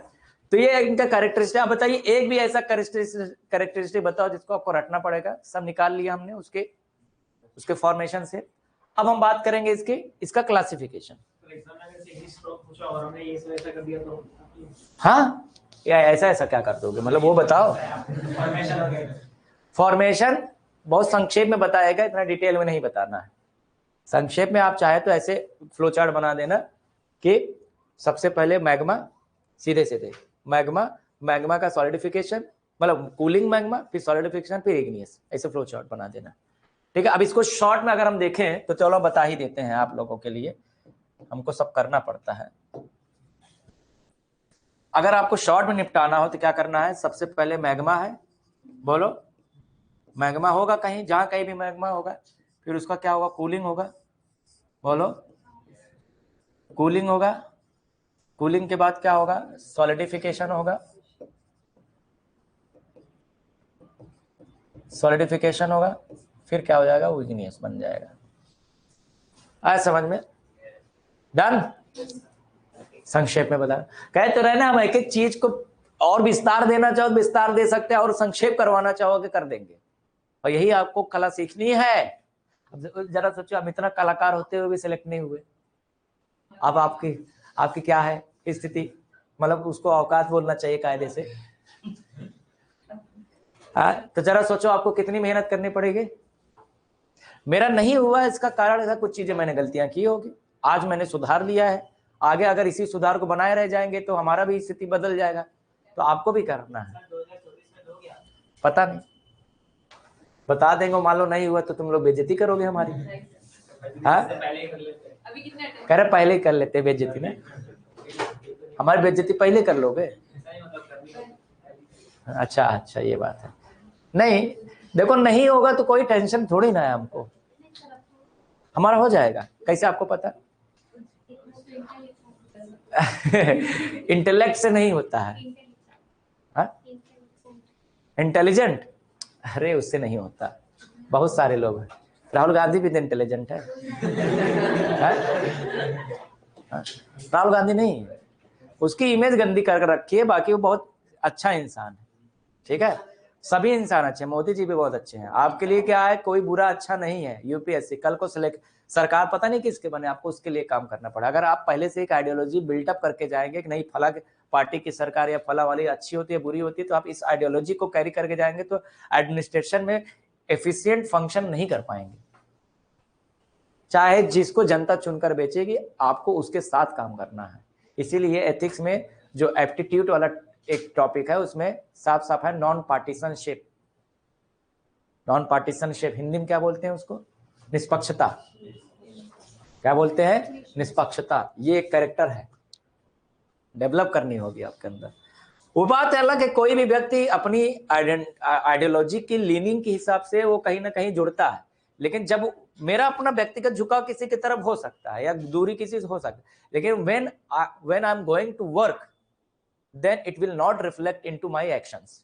तो ये इनका कैरेक्टरिस्टिक। आप बताइए एक भी ऐसा कैरेक्टरिस्टिक बताओ जिसको आपको रटना पड़ेगा। सब निकाल लिया हमने उसके फॉर्मेशन से। अब हम बात करेंगे इसका क्लासिफिकेशन। हाँ, या ऐसा ऐसा क्या कर दोगे, मतलब वो बताओ। फॉर्मेशन बहुत संक्षेप में बताएगा, इतना डिटेल में नहीं बताना है। संक्षेप में आप चाहे तो ऐसे फ्लो चार्ट बना देना कि सबसे पहले मैग्मा, सीधे सीधे मैग्मा का सॉलिडिफिकेशन, मतलब कूलिंग मैग्मा, फिर सॉलिडिफिकेशन, फिर इग्नियस, ऐसे फ्लो चार्ट बना देना। ठीक है, अब इसको शॉर्ट में अगर हम देखें तो चलो बता ही देते हैं आप लोगों के लिए, हमको सब करना पड़ता है। अगर आपको शॉर्ट में निपटाना हो तो क्या करना है, सबसे पहले मैग्मा है, बोलो मैग्मा होगा कहीं, जहां कहीं भी मैग्मा होगा, फिर उसका क्या होगा, कूलिंग होगा, बोलो कूलिंग होगा, कूलिंग के बाद क्या होगा, सॉलिडिफिकेशन होगा, सॉलिडिफिकेशन होगा, फिर क्या हो जाएगा, वो इग्नियस बन जाएगा। आया समझ में, डन। संक्षेप में बता, कहे तो रहना हम एक एक चीज को और विस्तार देना चाहो विस्तार दे सकते हैं, और संक्षेप करवाना चाहोगे कर देंगे, और यही आपको कला सीखनी है। अब जरा सोचो, हम इतना कलाकार होते हुए भी सिलेक्ट नहीं हुए, अब आपकी क्या है स्थिति, मतलब उसको औकात बोलना चाहिए कायदे से। तो जरा सोचो आपको कितनी मेहनत करनी पड़ेगी। मेरा नहीं हुआ इसका कारण ऐसा, कुछ चीजें मैंने गलतियां की होगी, आज मैंने सुधार लिया है, आगे अगर इसी सुधार को बनाए रह जाएंगे तो हमारा भी स्थिति बदल जाएगा, तो आपको भी करना है। पता नहीं, बता देंगे, मान लो नहीं हुआ तो तुम लोग बेइज्जती करोगे हमारी। हाँ, कह रहे पहले ही कर लेते बेइज्जती ना, हमारी बेइज्जती पहले कर लोगे। अच्छा ये बात है। नहीं देखो, नहीं होगा तो कोई टेंशन थोड़ी ना है हमको, हमारा हो जाएगा। कैसे आपको पता? इंटेलेक्ट से नहीं होता है, इंटेलिजेंट, अरे उससे नहीं होता, बहुत सारे लोग हैं, राहुल गांधी भी तो इंटेलिजेंट है, राहुल गांधी नहीं, उसकी इमेज गंदी कर रखी है, बाकी वो बहुत अच्छा इंसान है। ठीक है, सभी इंसान अच्छे हैं, मोदी जी भी बहुत अच्छे हैं, आपके लिए क्या है, कोई बुरा अच्छा नहीं है। यूपीएससी कल को सिलेक्ट सरकार पता नहीं किसके बने, आपको उसके लिए काम करना पड़ा। अगर आप पहले से एक आइडियोलॉजी बिल्टअप करके जाएंगे कि नहीं फला पार्टी की सरकार या फला वाली अच्छी होती है बुरी होती है, तो आप इस आइडियोलॉजी को कैरी करके जाएंगे तो एडमिनिस्ट्रेशन में एफिशिएंट फंक्शन नहीं कर पाएंगे। चाहे जिसको जनता चुनकर बेचेगी, आपको उसके साथ काम करना है। इसीलिए एथिक्स में जो एप्टीट्यूड वाला एक टॉपिक है उसमें साफ साफ है नॉन पार्टीशनशिप। नॉन पार्टीशनशिप हिंदी में क्या बोलते हैं उसको? निष्पक्षता। क्या बोलते हैं? निष्पक्षता। ये एक कैरेक्टर है, डेवलप करनी होगी आपके अंदर। वो बात है अलग है, कोई भी व्यक्ति अपनी आइडियोलॉजी की लीनिंग के हिसाब से वो कहीं ना कहीं जुड़ता है, लेकिन जब मेरा अपना व्यक्तिगत झुकाव किसी की तरफ हो सकता है या दूरी किसी से हो सकता है, लेकिन when I am going to work then it will not reflect into my actions।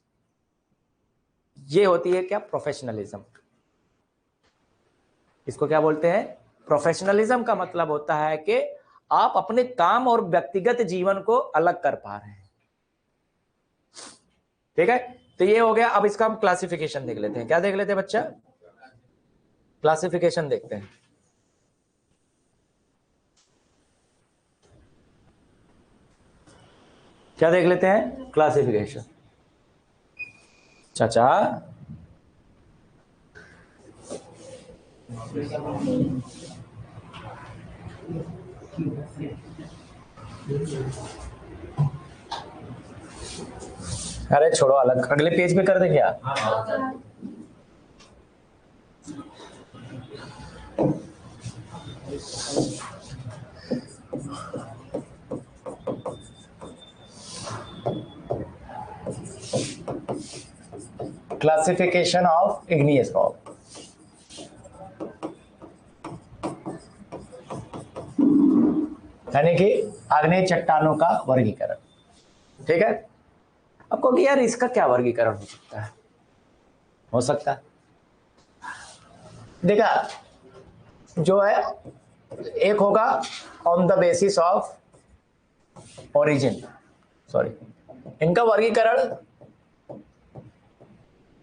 ये होती है क्या? प्रोफेशनलिज्म। इसको क्या बोलते हैं? प्रोफेशनलिज्म का मतलब होता है कि आप अपने काम और व्यक्तिगत जीवन को अलग कर पा रहे हैं। ठीक है, तो ये हो गया। अब इसका हम क्लासिफिकेशन देख लेते हैं। क्या देख लेते हैं बच्चा? क्लासिफिकेशन देखते हैं। क्या देख लेते हैं? क्लासिफिकेशन। चाचा अरे छोड़ो, अलग अगले पेज पे कर दे क्या? Classification of igneous rock. यानी कि आग्नेय चट्टानों का वर्गीकरण। ठीक है, आपको कि यार इसका क्या वर्गीकरण हो सकता है? हो सकता है, देखा जो है, एक होगा on the basis of origin, sorry, इनका वर्गीकरण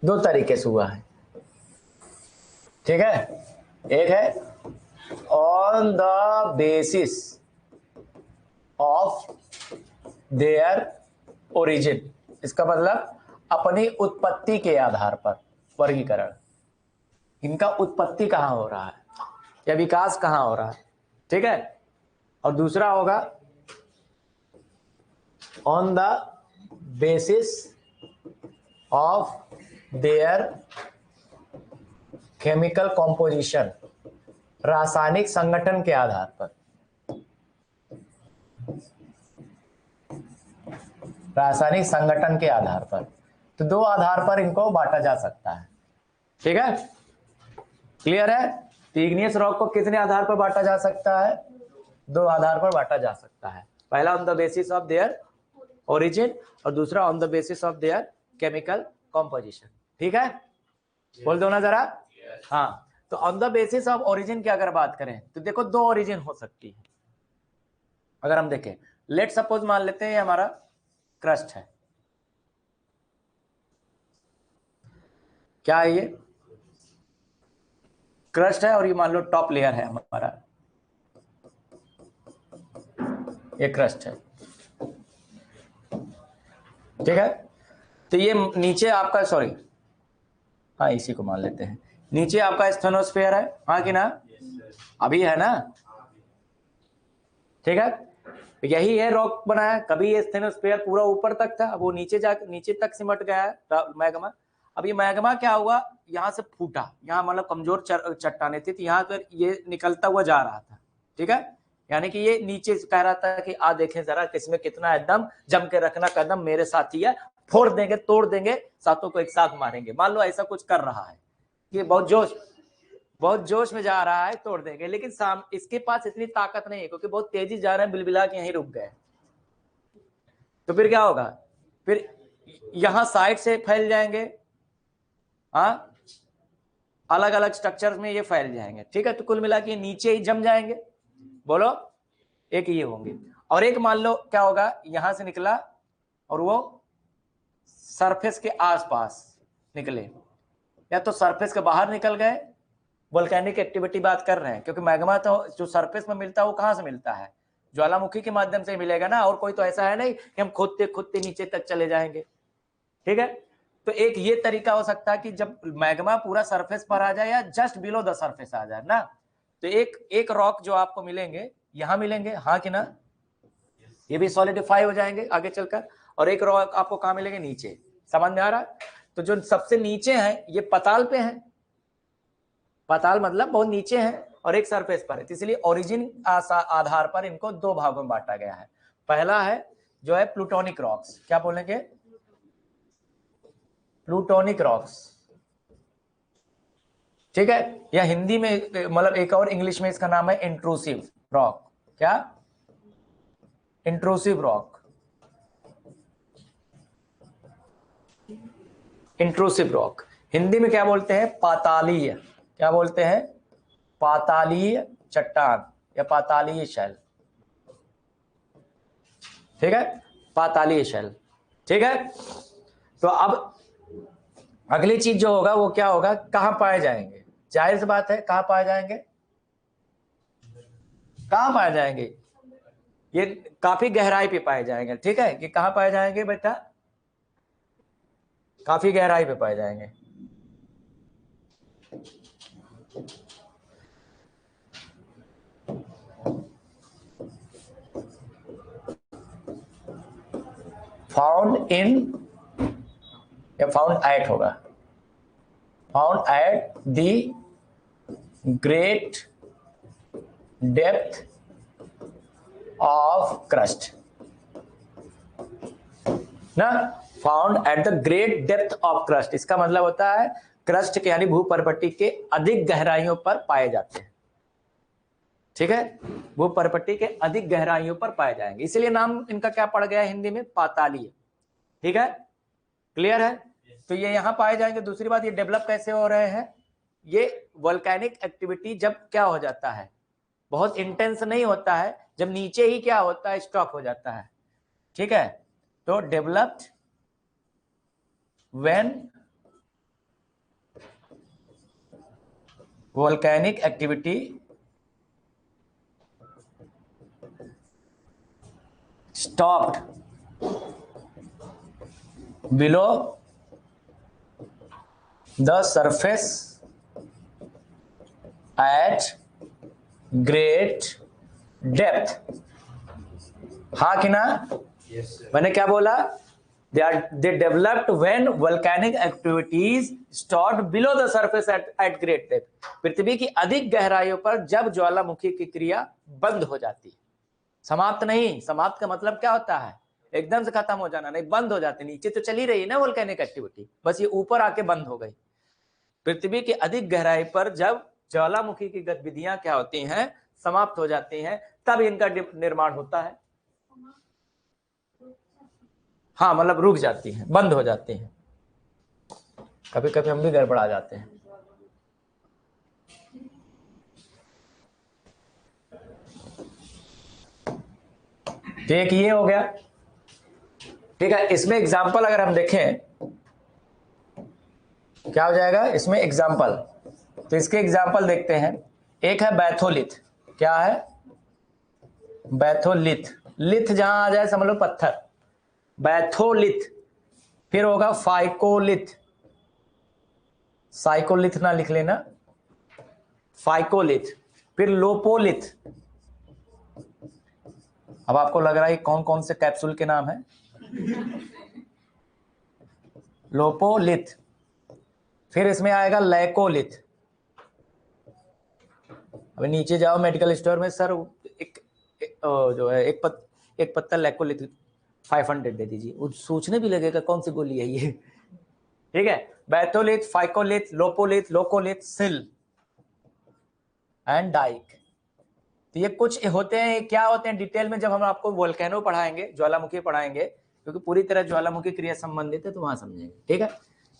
दो तरीके से हुआ है। ठीक है, एक है on the basis of their origin, इसका मतलब अपनी उत्पत्ति के आधार पर वर्गीकरण, इनका उत्पत्ति कहाँ हो रहा है या विकास कहाँ हो रहा है, ठीक है। और दूसरा होगा on the basis of their chemical composition, रासायनिक संगठन के आधार पर, रासायनिक संगठन के आधार पर। तो दो आधार पर इनको बांटा जा सकता है, ठीक है, क्लियर है। तो इग्नियस रॉक को कितने आधार पर बांटा जा सकता है? दो आधार पर बांटा जा सकता है। पहला on the basis of their origin और दूसरा on the basis of their chemical composition, ठीक है। बोल दो ना जरा। हाँ, तो on the basis of origin की अगर बात करें तो देखो दो ओरिजिन हो सकती है। अगर हम देखें, लेट सपोज मान लेते हैं ये हमारा क्रस्ट है, क्या है ये? क्रस्ट है, और ये मान लो टॉप लेयर है हमारा, ये क्रस्ट है, ठीक है। तो ये नीचे आपका, सॉरी, हाँ इसी को मान लेते हैं, नीचे आपका स्टेनोस्फेयर है, हाँ कि ना? अभी है ना, ठीक है। यही है रॉक बनाया, कभी ये स्टेनोस्फेयर पूरा ऊपर तक था, अब वो नीचे तक सिमट गया है मैग्मा। अब ये मैग्मा क्या हुआ, यहाँ से फूटा, यहाँ मतलब कमजोर चट्टाने थी, तो यहाँ पर ये निकलता हुआ जा रहा था, ठीक है। यानी कि ये नीचे कह रहा था कि आ देखें जरा किसमें कितना एकदम जम के रखना कदम, मेरे साथी है, फोड़ देंगे तोड़ देंगे, सातों को एक साथ मारेंगे, मान लो ऐसा कुछ कर रहा है, ये बहुत जोश में जा रहा है, तोड़ देंगे, लेकिन इसके पास इतनी ताकत नहीं है क्योंकि बहुत तेजी जा रहे हैं, बिलबिला के यहीं रुक गए। तो फिर क्या होगा, फिर यहां साइड से फैल जाएंगे, हाँ, अलग अलग स्ट्रक्चर्स में ये फैल जाएंगे, ठीक है। तो कुल मिला के नीचे ही जम जाएंगे, बोलो, एक ये होंगे। और एक मान लो क्या होगा, यहां से निकला और वो सरफेस के आसपास निकले, या तो सरफेस के बाहर निकल गए, वोल्केनिक एक्टिविटी बात कर रहे हैं, क्योंकि मैग्मा तो जो सरफेस में मिलता है वो कहां से मिलता है, ज्वालामुखी के माध्यम से मिलेगा ना, और कोई तो ऐसा है नहीं कि हम खोदते नीचे तक चले जाएंगे, ठीक है। तो एक ये तरीका हो सकता है कि जब मैग्मा पूरा सरफेस पर आ जाए या जस्ट बिलो द सरफेस आ जाए ना, तो एक रॉक जो आपको मिलेंगे यहां मिलेंगे, हाँ कि ना, ये भी सॉलिडिफाई हो जाएंगे आगे चलकर, और एक रॉक आपको कहां मिलेंगे, नीचे, समझ में आ रहा? तो जो सबसे नीचे है ये पताल पे है, पाताल मतलब बहुत नीचे है, और एक सरफेस पर है, तो इसलिए ओरिजिन आधार पर इनको दो भागों में बांटा गया है। पहला है जो है प्लूटोनिक रॉक्स, क्या बोलेंगे, प्लूटोनिक रॉक्स, ठीक है, या हिंदी में मतलब एक और इंग्लिश में इसका नाम है इंट्रूसिव रॉक, क्या, intrusive rock, intrusive rock. Hindi में क्या बोलते हैं, पातालीय, क्या बोलते हैं, पातालीय चट्टान या पातालीय शैल, ठीक है, पातालीय शैल, ठीक है। तो अब अगली चीज जो होगा वो क्या होगा, कहां पाए जाएंगे, जाहिर सी बात है कहां पाए जाएंगे, कहां पाए जाएंगे, ये काफी गहराई पे पाए जाएंगे, ठीक है, कि कहां पाए जाएंगे बेटा, काफी गहराई पे पाए जाएंगे। फाउंड इन या फाउंड एट होगा, found at the great depth of crust ना, found at the great depth of crust, इसका मतलब होता है क्रस्ट के यानी भूपर्पट्टी के अधिक गहराइयों पर पाए जाते हैं, ठीक है, भूपर्पट्टी के अधिक गहराइयों पर पाए जाएंगे, इसलिए नाम इनका क्या पड़ गया हिंदी में, पातालीय, ठीक है, क्लियर है। तो ये यहां पाए जाएंगे। दूसरी बात, ये डेवलप कैसे हो रहे हैं, ये वोल्केनिक एक्टिविटी जब क्या हो जाता है, बहुत इंटेंस नहीं होता है, जब नीचे ही क्या होता है, स्टॉप हो जाता है, ठीक है। तो developed when volcanic activity stopped below the surface at great depth. हाँ कि ना? Yes, sir. मैंने क्या बोला? they developed when volcanic activities stopped below the surface at great depth। पृथ्वी की अधिक गहराइयों पर जब ज्वालामुखी की क्रिया बंद हो जाती है, समाप्त नहीं। समाप्त का मतलब क्या होता है? एकदम से खत्म हो जाना नहीं, बंद हो जाती। नीचे तो चल ही रही है ना वोल्केनिक एक्टिविटी, बस ये ऊपर आके बंद हो गई। पृथ्वी की अधिक गहराई पर जब ज्वालामुखी की गतिविधियां क्या होती हैं? समाप्त हो जाती हैं, तब इनका निर्माण होता है। हाँ, मतलब रुक जाती हैं, बंद हो जाती हैं। कभी कभी हम भी गड़बड़ा जाते हैं। तो एक ये हो गया, ठीक है। इसमें एग्जाम्पल अगर हम देखें क्या हो जाएगा इसमें एग्जाम्पल, तो इसके एग्जाम्पल देखते हैं। एक है बैथोलिथ। क्या है? बैथोलिथ। लिथ जहां आ जाए समझ लो पत्थर, बैथोलिथ। फिर होगा फाइकोलिथ, साइकोलिथ ना लिख लेना, फाइकोलिथ। फिर लोपोलिथ। अब आपको लग रहा है कौन कौन से कैप्सूल के नाम है? लोपोलिथ। फिर इसमें आएगा लैकोलिथ। अभी नीचे जाओ मेडिकल स्टोर में, सर जो है एक पत्ता लैकोलिथ 500 दे दीजिए, वो सोचने भी लगेगा कौन सी गोली है ये। ठीक है, बैथोलिथ, फाइकोलिथ, लोपोलिथ, लोकोलिथ, सिल एंड डाइक। तो ये कुछ होते हैं। क्या होते हैं डिटेल में जब हम आपको वोल्केनो पढ़ाएंगे, ज्वालामुखी पढ़ाएंगे, क्योंकि पूरी तरह ज्वालामुखी क्रिया संबंधित है, तो वहां समझेंगे। ठीक है,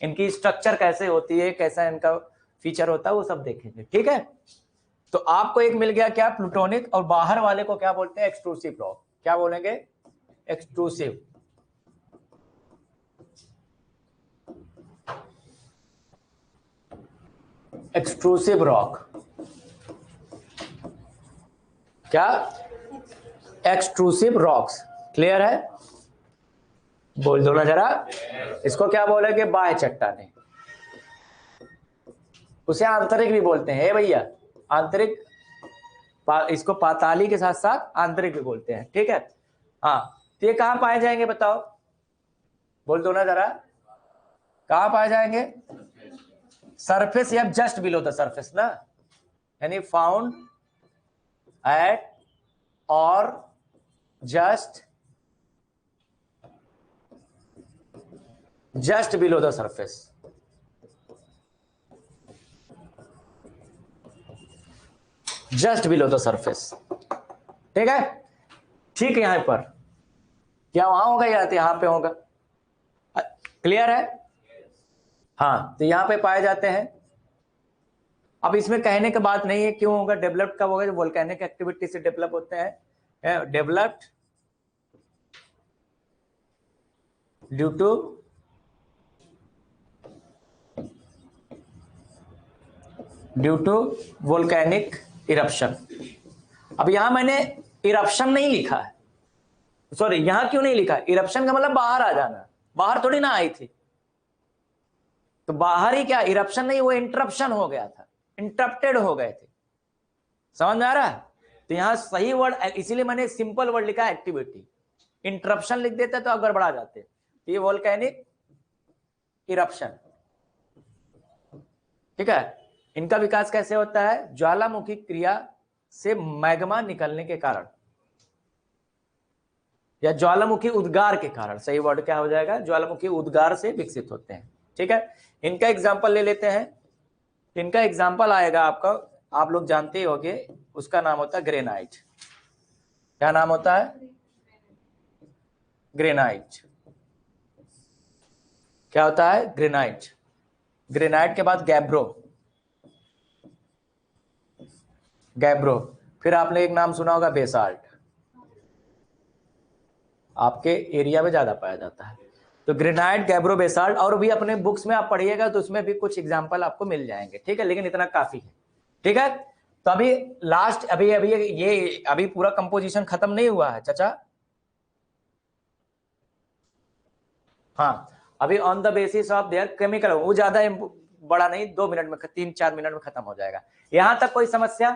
इनकी स्ट्रक्चर कैसे होती है, कैसा इनका फीचर होता है, वो सब देखेंगे। ठीक है, तो आपको एक मिल गया क्या? प्लूटोनिक। और बाहर वाले को क्या बोलते हैं? Extrusive rock. क्या बोलेंगे? एक्सट्रूसिव। Extrusive rock. क्या? Extrusive rocks. क्लियर है? बोल दो ना जरा। इसको क्या बोलेंगे? बाह्य चट्टानें। उसे आंतरिक भी बोलते हैं भैया, आंतरिक। इसको पाताली के साथ साथ आंतरिक भी बोलते हैं। ठीक है, हाँ। तो ये कहां पाए जाएंगे बताओ? बोल दो ना जरा, कहां पाए जाएंगे? सरफेस या जस्ट बिलो द सरफेस ना, यानी फाउंड एट और just below the surface. Just below the surface. ठीक है, ठीक है। यहां पर क्या वहां होगा या यहां पे होगा? क्लियर है? हाँ, तो यहां पे पाए जाते हैं। अब इसमें कहने की बात नहीं है क्यों होगा, डेवलप्ड कब होगा? जो वोल्केनिक एक्टिविटी से डेवलप होते हैं। Developed due to volcanic eruption. अब यहां मैंने इरप्शन नहीं लिखा है, सॉरी, यहां क्यों नहीं लिखा? इरप्शन का मतलब बाहर आ जाना, बाहर थोड़ी ना आई थी। तो बाहर ही क्या, इरप्शन नहीं, वो इंटरप्शन हो गया था, इंटरप्टेड हो गए थे। समझ में आ रहा है? तो यहां सही वर्ड, इसीलिए मैंने सिंपल वर्ड लिखा एक्टिविटी। इंटरप्शन लिख देते तो आप गड़बड़ा जाते। ये वोल्केनिक इरप्शन। ठीक है, इनका विकास कैसे होता है? ज्वालामुखी क्रिया से मैग्मा निकलने के कारण या ज्वालामुखी उद्गार के कारण। सही वर्ड क्या हो जाएगा? ज्वालामुखी उद्गार से विकसित होते हैं। ठीक है, इनका एग्जाम्पल ले लेते हैं। इनका एग्जाम्पल आएगा आपका, आप लोग जानते ही होंगे, उसका नाम होता है ग्रेनाइट। क्या नाम होता है? ग्रेनाइट। क्या होता है? ग्रेनाइट। ग्रेनाइट के बाद गैब्रो। गैब्रो। फिर आपने एक नाम सुना होगा बेसाल्ट, आपके एरिया में ज्यादा पाया जाता है। तो ग्रेनाइट, गैब्रो, बेसाल्ट। और भी अपने बुक्स में आप पढ़िएगा तो उसमें भी कुछ एग्जाम्पल आपको मिल जाएंगे। ठीक है, लेकिन इतना काफी है। ठीक है, तो अभी लास्ट, अभी पूरा कंपोजिशन खत्म नहीं हुआ है चाचा। हाँ, अभी on the basis of their chemical, वो ज्यादा बड़ा नहीं, 2 मिनट में 3-4 मिनट में खत्म हो जाएगा। यहां तक कोई समस्या?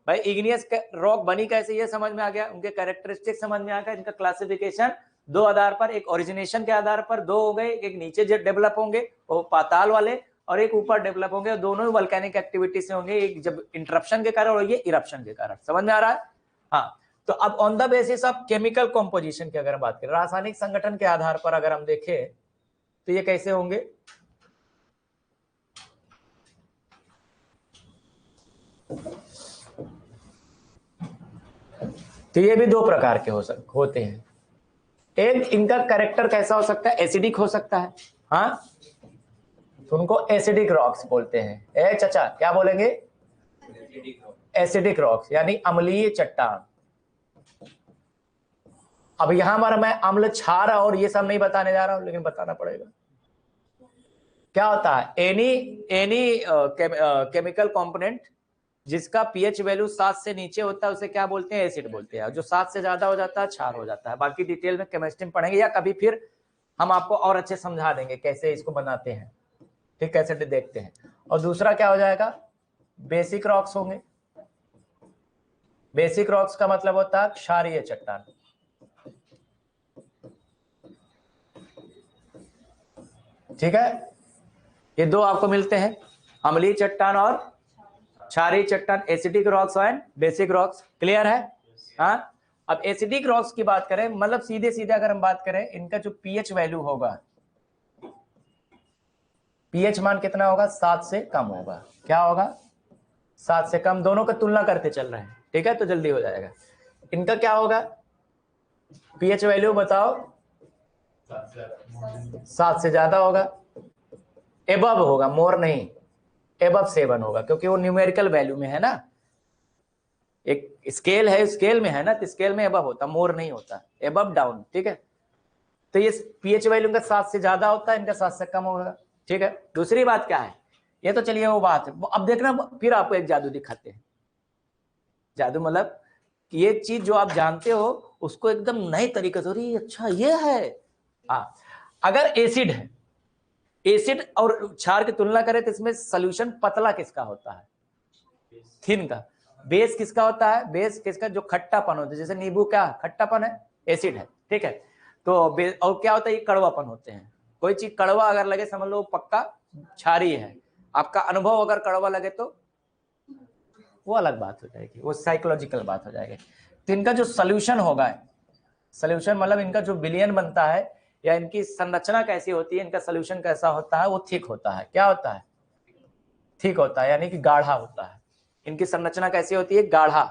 भाई इग्नियस रॉक बनी कैसे ये समझ में आ गया, उनके कैरेक्टरिस्टिक समझ में आ गया, इनका क्लासिफिकेशन 2 आधार पर, एक ओरिजिनेशन के आधार पर 2 हो गए, एक नीचे जो डेवलप होंगे वो पाताल वाले और एक ऊपर डेवलप होंगे, दोनों ही वोल्केनिक एक्टिविटी से होंगे, एक जब इंटरप्शन के कारण और ये इरप्शन के कारण। समझ में आ रहा है? हाँ, तो अब on the basis of chemical composition की अगर हम बात करें, रासायनिक संगठन के आधार पर अगर हम देखें तो ये कैसे होंगे? तो ये भी 2 प्रकार के होते हैं। एक इनका कैरेक्टर कैसा हो सकता है? एसिडिक हो सकता है। हाँ, तो उनको एसिडिक रॉक्स बोलते हैं। ए चाचा क्या बोलेंगे? एसिडिक रॉक्स यानी अम्लीय चट्टान। अब यहां पर मैं अम्ल क्षार और ये सब नहीं बताने जा रहा हूं, लेकिन बताना पड़ेगा। क्या होता है? एनी केमिकल कंपोनेंट जिसका पीएच वैल्यू 7 से नीचे होता है उसे क्या बोलते हैं? एसिड बोलते हैं। जो 7 से ज्यादा हो जाता है क्षार हो जाता है। बाकी डिटेल में केमिस्ट्री में पढ़ेंगे या कभी फिर हम आपको और अच्छे समझा देंगे कैसे इसको बनाते हैं, ठीक, कैसे देखते हैं। और दूसरा क्या हो जाएगा? बेसिक रॉक्स होंगे। बेसिक रॉक्स का मतलब होता है क्षारीय चट्टान। ठीक है, ये 2 आपको मिलते हैं, अम्लीय चट्टान और क्षारीय चट्टान, acidic rocks and basic rocks. Clear है? हाँ, अब एसिडिक रॉक्स की बात करें, मतलब सीधे सीधे अगर हम बात करें, इनका जो पीएच वैल्यू होगा, पीएच मान कितना होगा? 7 से कम होगा। क्या होगा? 7 से कम। दोनों का तुलना करते चल रहे हैं, ठीक है, तो जल्दी हो जाएगा। इनका क्या होगा? पीएच वैल्यू बताओ। 7 से ज्यादा होगा, एबव होगा, मोर नहीं, एबव 7 होगा, क्योंकि वो न्यूमेरिकल वैल्यू में है ना, एक स्केल है, स्केल में है ना, तो स्केल में एबव होता, मोर नहीं होता, एबव डाउन। ठीक है, तो ये पीएच वैल्यू इनका 7 से ज्यादा होता है, इनका 7 से कम होगा। ठीक है, दूसरी बात क्या है? ये तो चलिए वो बात है। अब देखना, फिर आपको एक जादू दिखाते हैं। जादू मतलब ये चीज जो आप जानते हो उसको एकदम नए तरीके से, अरे अच्छा ये है। हाँ, अगर एसिड है, एसिड और क्षार की तुलना करें तो इसमें सोल्यूशन पतला किसका होता है? थिन का। बेस किसका होता है? बेस किसका? जो खट्टापन होता है, जैसे नींबू क्या खट्टापन है? एसिड है। ठीक है, तो और क्या होता है? ये कड़वापन होते हैं। कोई चीज कड़वा अगर लगे समझ लो पक्का क्षारीय है। आपका अनुभव अगर कड़वा लगे तो वो अलग बात हो जाएगी, वो साइकोलॉजिकल बात हो जाएगी। तो इनका जो सोल्यूशन होगा, सोल्यूशन मतलब इनका जो विलयन बनता है या इनकी संरचना कैसी होती है, इनका सोल्यूशन कैसा होता है, वो थिक होता है। क्या होता है? थिक होता है, यानी कि गाढ़ा होता है। इनकी संरचना कैसी होती है? गाढ़ा।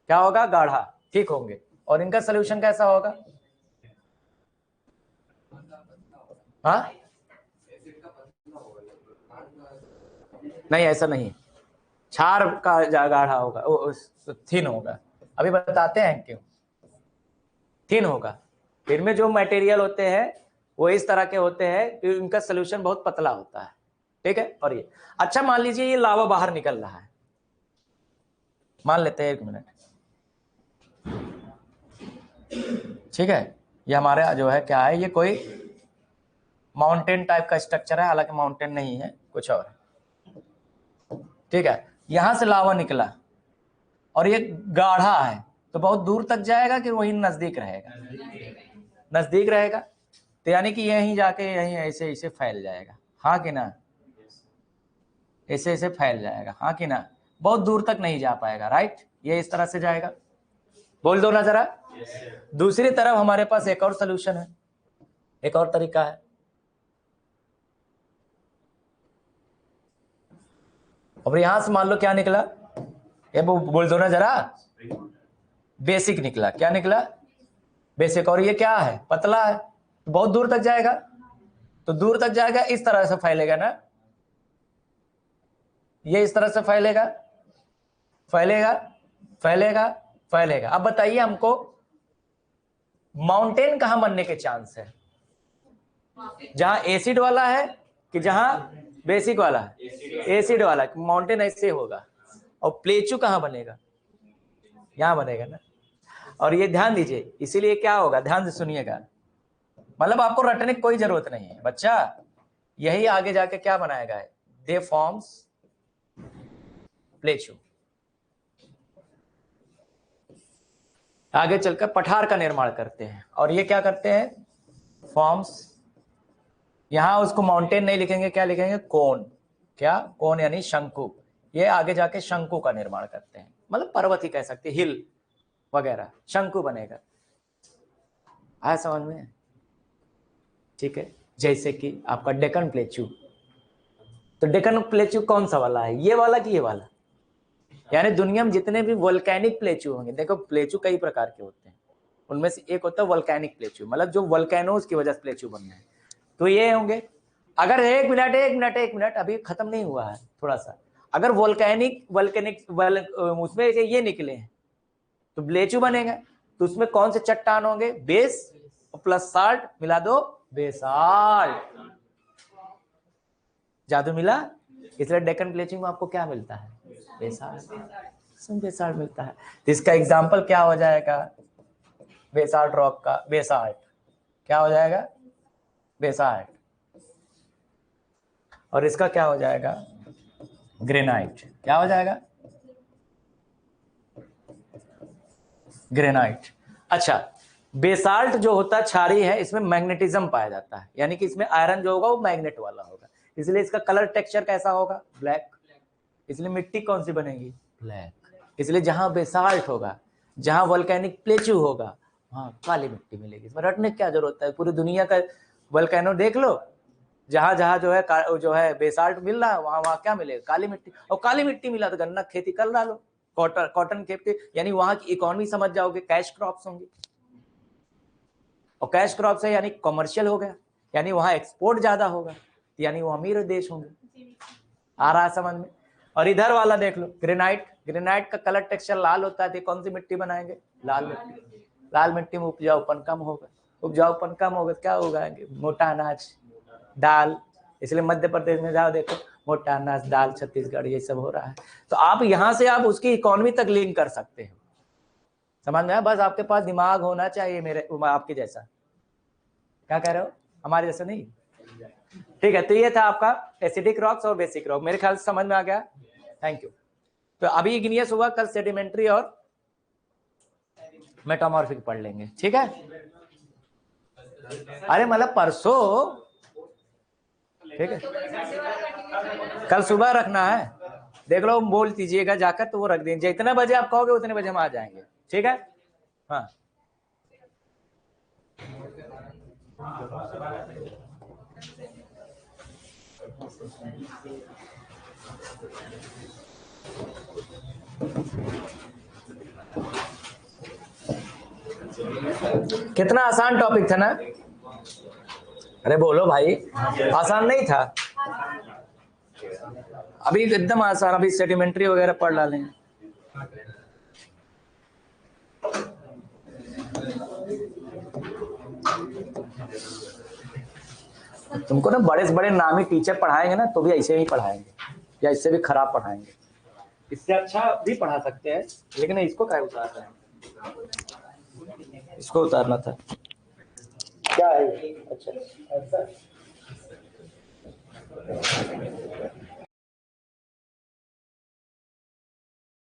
क्या होगा? गाढ़ा, ठीक होंगे। और इनका सोल्यूशन कैसा होगा? हाँ, नहीं ऐसा नहीं, क्षार का गाढ़ा होगा, थिन होगा। अभी बताते हैं क्यों थिन होगा। इनमें जो मटेरियल होते हैं वो इस तरह के होते हैं कि इनका सोल्यूशन बहुत पतला होता है। ठीक है, और ये अच्छा मान लीजिए ये लावा बाहर निकल रहा है, मान लेते हैं 1 मिनट। ठीक है, ये हमारा जो है क्या है, ये कोई माउंटेन टाइप का स्ट्रक्चर है, हालांकि माउंटेन नहीं है, कुछ और है। ठीक है, यहां से लावा निकला और ये गाढ़ा है, तो बहुत दूर तक जाएगा कि वही नजदीक रहेगा? नजदीक रहेगा, तो यानी कि यहीं जाके यहीं ऐसे ऐसे फैल जाएगा। हाँ कि ना? ऐसे ऐसे फैल जाएगा। हाँ कि ना? बहुत दूर तक नहीं जा पाएगा। राइट, ये इस तरह से जाएगा। बोल दो ना जरा। दूसरी तरफ हमारे पास एक और सोल्यूशन है, एक और तरीका है। और यहां से मान लो क्या निकला, ये बोल दो ना जरा। बेसिक निकला। क्या निकला? बेसिक। और ये क्या है? पतला है, तो बहुत दूर तक जाएगा। तो दूर तक जाएगा, इस तरह से फैलेगा ना, ये इस तरह से फैलेगा, फैलेगा, फैलेगा, फैलेगा। अब बताइए हमको, माउंटेन कहां बनने के चांस है? जहां एसिड वाला है कि जहां बेसिक वाला है? एसिड वाला। माउंटेन ऐसे होगा। और प्लेचू कहां बनेगा? यहां बनेगा ना। और ये ध्यान दीजिए, इसीलिए क्या होगा, ध्यान से सुनिएगा, मतलब आपको रटने की कोई जरूरत नहीं है बच्चा, यही आगे जाके क्या बनाएगा, दे फॉर्म्स प्लेचू, आगे चलकर पठार का निर्माण करते हैं। और ये क्या करते हैं, फॉर्म्स, यहां उसको माउंटेन नहीं लिखेंगे, क्या लिखेंगे, कोन, क्या, कोन यानी शंकु, ये आगे जाके शंकु का निर्माण करते हैं, मतलब पर्वत ही कह सकते, हिल वगैरह, शंकु बनेगा। आया समझ में, ठीक है। जैसे कि आपका डेक्कन प्लेचू, तो डेक्कन प्लेचू कौन सा वाला है, ये वाला कि ये वाला, यानी दुनिया में जितने भी वोल्केनिक प्लेचू होंगे, देखो प्लेचू कई प्रकार के होते हैं, उनमें से एक होता है वोल्केनिक प्लेचू, मतलब जो वोल्केनोज की वजह से प्लेचू बन रहे हैं, तो ये होंगे। अगर एक मिनट अभी खत्म नहीं हुआ है, थोड़ा सा, अगर वोल्केनिक उसमें ये निकले हैं तो प्लेचू बनेगा, तो उसमें कौन से चट्टान होंगे, बेस प्लस साल्ट मिला दो, बेसाल्ट, जादू मिला। इसलिए डेक्कन प्लेचू में आपको क्या मिलता है, बेसाल्ट मिलता है। तो इसका एग्जाम्पल क्या हो जाएगा, बेसाल्ट रॉक का, बेसाल्ट क्या हो जाएगा, बेसाल्ट। और इसका क्या हो जाएगा, ग्रेनाइट, क्या हो जाएगा, ग्रेनाइट। अच्छा, बेसाल्ट जो होता है क्षारीय है, इसमें मैग्नेटिज्म पाया जाता है, यानी कि इसमें आयरन जो होगा वो मैग्नेट वाला होगा, इसलिए इसका कलर टेक्सचर कैसा होगा, ब्लैक। इसलिए मिट्टी कौन सी बनेगी, ब्लैक। इसलिए जहां बेसाल्ट होगा, जहां वोल्केनिक प्लेचू होगा, वहां काली मिट्टी मिलेगी। इसमें रटने की क्या जरूरत है, पूरी दुनिया का वोल्केनो देख लो, जहां जहां जो है बेसाल्ट मिल रहा है, वहां वहां क्या मिलेगा, काली मिट्टी। और काली मिट्टी मिला तो गन्ना खेती कर डालो, कॉटन खेती, यानी वहां की इकोनॉमी समझ जाओगे, कैश क्रॉप्स होंगी, और कैश क्रॉप्स है यानी कॉमर्शियल हो गया, यानी वहां एक्सपोर्ट ज्यादा होगा, यानी वो अमीर देश होंगे। आ रहा है समझ में। और इधर वाला देख लो, ग्रेनाइट, ग्रेनाइट का कलर टेक्सचर लाल होता है, तो कौन सी मिट्टी बनाएंगे, लाल मिट्टी। लाल मिट्टी में उपजाऊपन कम होगा, उपजाऊपन कम होगा, क्या उगाएंगे, मोटा अनाज, दाल। इसलिए मध्य प्रदेश में जाओ देखो, मोटा अनाज, दाल, छत्तीसगढ़ ये सब हो रहा है। तो आप यहां से आप उसकी इकोनॉमी तक लिंक कर सकते हो, समझ में आया। बस आपके पास दिमाग होना चाहिए, मेरे आपके जैसा। क्या कह रहे हो, हमारे जैसा नहीं, ठीक है। तो ये था आपका एसिडिक रॉक्स और बेसिक रॉक, मेरे ख्याल से समझ में आ गया, थैंक यू। तो अभी इग्नियस हुआ, कल सेडिमेंट्री और मेटामॉर्फिक पढ़ लेंगे, ठीक है। अरे मतलब परसों, ठीक है, कल सुबह रखना है, देख लो, बोल दीजिएगा जाकर, तो वो रख देंगे, जितने बजे आप कहोगे उतने बजे हम आ जाएंगे, ठीक है। हाँ, कितना आसान टॉपिक था ना, अरे बोलो भाई, आसान नहीं था, अभी एकदम आसान, अभी सेडिमेंट्री वगैरह पढ़ डालेंगे। तुमको ना बड़े से बड़े नामी टीचर पढ़ाएंगे ना, तो भी ऐसे ही पढ़ाएंगे, या इससे भी खराब पढ़ाएंगे, इससे अच्छा भी पढ़ा सकते हैं, लेकिन इसको क्या उतार रहे हैं, इसको उतारना था, क्या है, अच्छा ऐसा